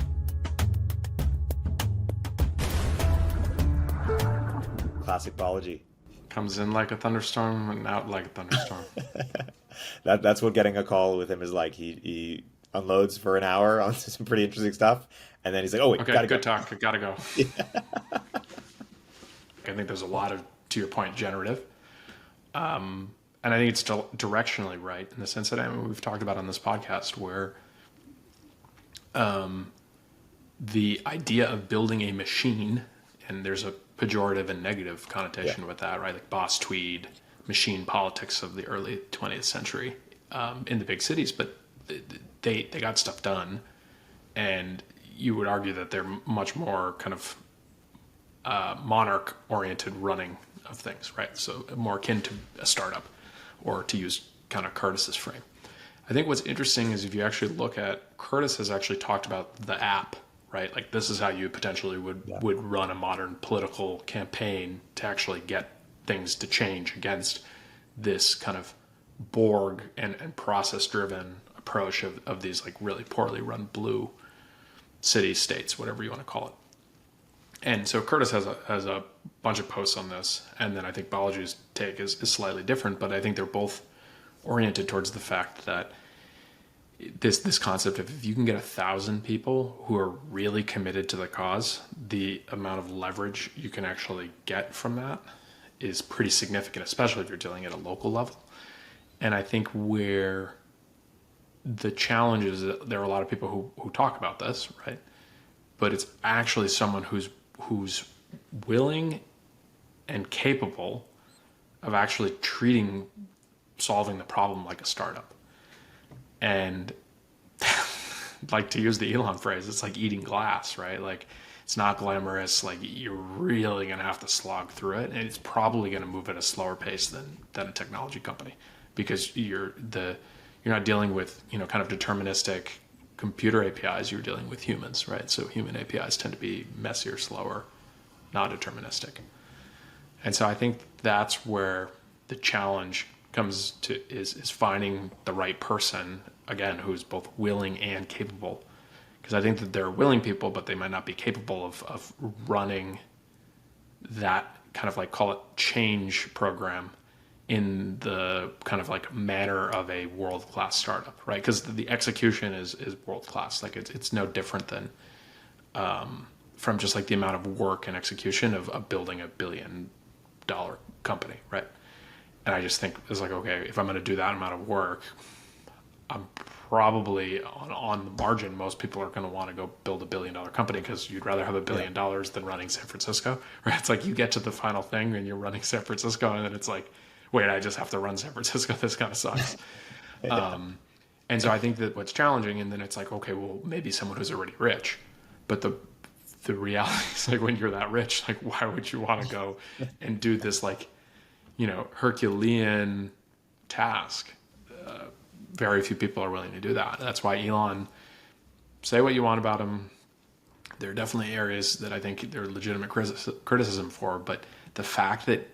Classic Balaji.
Comes in like a thunderstorm and out like a thunderstorm.
That's what getting a call with him is like. He unloads for an hour on some pretty interesting stuff, and then he's like, "Oh wait,
Okay,
gotta
good
go."
talk. I gotta go. I think there's a lot of, to your point, generative. And I think it's directionally right in the sense that we've talked about on this podcast, where the idea of building a machine, and there's a pejorative and negative connotation with that, right? Like boss tweed, machine politics of the early 20th century in the big cities, but they got stuff done. And you would argue that they're much more kind of monarch-oriented running of things, right? So more akin to a startup, or to use kind of Curtis's frame. I think what's interesting is if you actually look at, Curtis has actually talked about the app, right? Like this is how you potentially would run a modern political campaign to actually get things to change against this kind of Borg and process-driven approach of these like really poorly run blue city states, whatever you want to call it. And so Curtis has a bunch of posts on this, and then I think Balaji's take is slightly different, but I think they're both oriented towards the fact that this concept of if you can get 1,000 people who are really committed to the cause, the amount of leverage you can actually get from that is pretty significant, especially if you're dealing at a local level. And I think where the challenge is that there are a lot of people who talk about this, right? But it's actually someone who's willing and capable of actually solving the problem like a startup. And like, to use the Elon phrase, it's like eating glass, right? Like it's not glamorous. Like you're really going to have to slog through it. And it's probably going to move at a slower pace than a technology company, because you're not dealing with, kind of deterministic computer APIs, you're dealing with humans, right? So human APIs tend to be messier, slower, not deterministic. And so I think that's where the challenge comes to is finding the right person, again, who's both willing and capable. Because I think that there are willing people, but they might not be capable of running that kind of like, call it change program in the kind of like manner of a world-class startup, right? Because the execution is world-class. Like it's no different than from just like the amount of work and execution of building $1 billion company, right? And I just think it's like, okay, if I'm going to do that amount of work, I'm probably on the margin, most people are going to want to go build $1 billion company, because you'd rather have $1 billion than running San Francisco, right? It's like you get to the final thing and you're running San Francisco, and then it's like, wait, I just have to run San Francisco. This kind of sucks. And so I think that what's challenging, and then it's like, okay, well, maybe someone who's already rich, but the reality is like, when you're that rich, like, why would you want to go and do this like, Herculean task? Very few people are willing to do that. That's why Elon, say what you want about him, there are definitely areas that I think there are legitimate criticism for, but the fact that,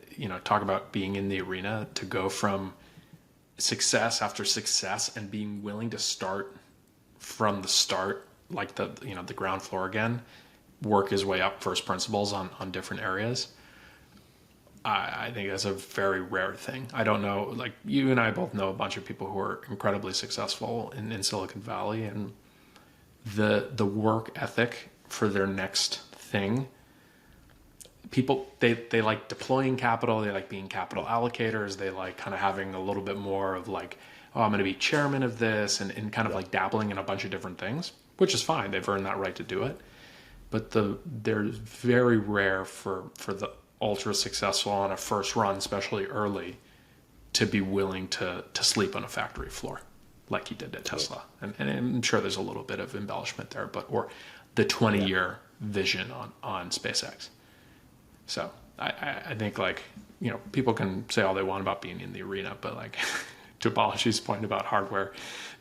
talk about being in the arena, to go from success after success and being willing to start from the start, like the ground floor again, work his way up first principles on different areas. I think that's a very rare thing. I don't know, like you and I both know a bunch of people who are incredibly successful in Silicon Valley, and the work ethic for their next thing. People, they like deploying capital. They like being capital allocators. They like kind of having a little bit more of like, oh, I'm going to be chairman of this, and kind of like dabbling in a bunch of different things, which is fine. They've earned that right to do it. But they're very rare for the ultra successful on a first run, especially early, to be willing to sleep on a factory floor like he did at Tesla. And I'm sure there's a little bit of embellishment there, or the 20-year vision on SpaceX. So I think, like, you know, people can say all they want about being in the arena, but like to Balaji's point about hardware,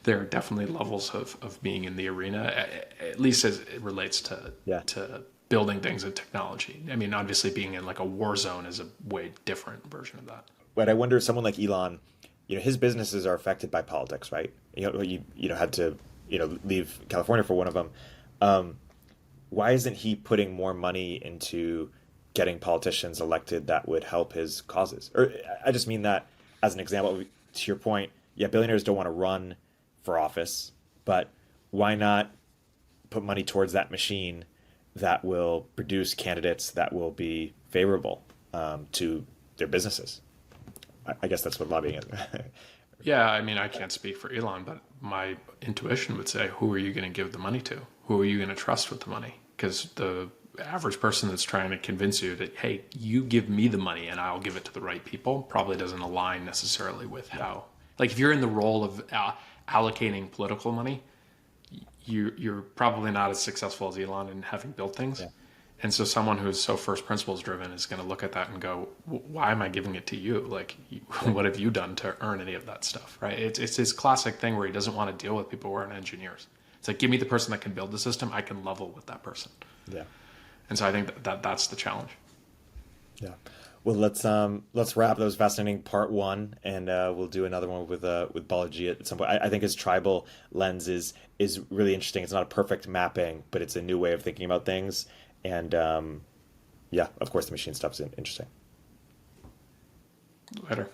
there are definitely levels of being in the arena, at least as it relates to building things and technology. I mean, obviously being in like a war zone is a way different version of that.
But I wonder, someone like Elon, you know, his businesses are affected by politics, right? You know, had to, you know, leave California for one of them. Why isn't he putting more money into getting politicians elected that would help his causes? Or I just mean that as an example. To your point, yeah, billionaires don't want to run for office, but why not put money towards that machine that will produce candidates that will be favorable to their businesses? I guess that's what lobbying is.
Yeah, I mean, I can't speak for Elon, but my intuition would say, who are you going to give the money to? Who are you going to trust with the money? Because the average person that's trying to convince you that, hey, you give me the money and I'll give it to the right people, probably doesn't align necessarily with how, like, if you're in the role of allocating political money, you're probably not as successful as Elon in having built things. Yeah. And so someone who's so first principles driven is going to look at that and go, why am I giving it to you? Like, what have you done to earn any of that stuff, right? It's his classic thing where he doesn't want to deal with people who aren't engineers. It's like, give me the person that can build the system. I can level with that person. Yeah. And so I think that's the challenge.
Yeah. Well, let's wrap. That was fascinating part one, and we'll do another one with Balaji at some point. I think his tribal lens is really interesting. It's not a perfect mapping, but it's a new way of thinking about things. And yeah, of course, the machine stuff is interesting.
Later.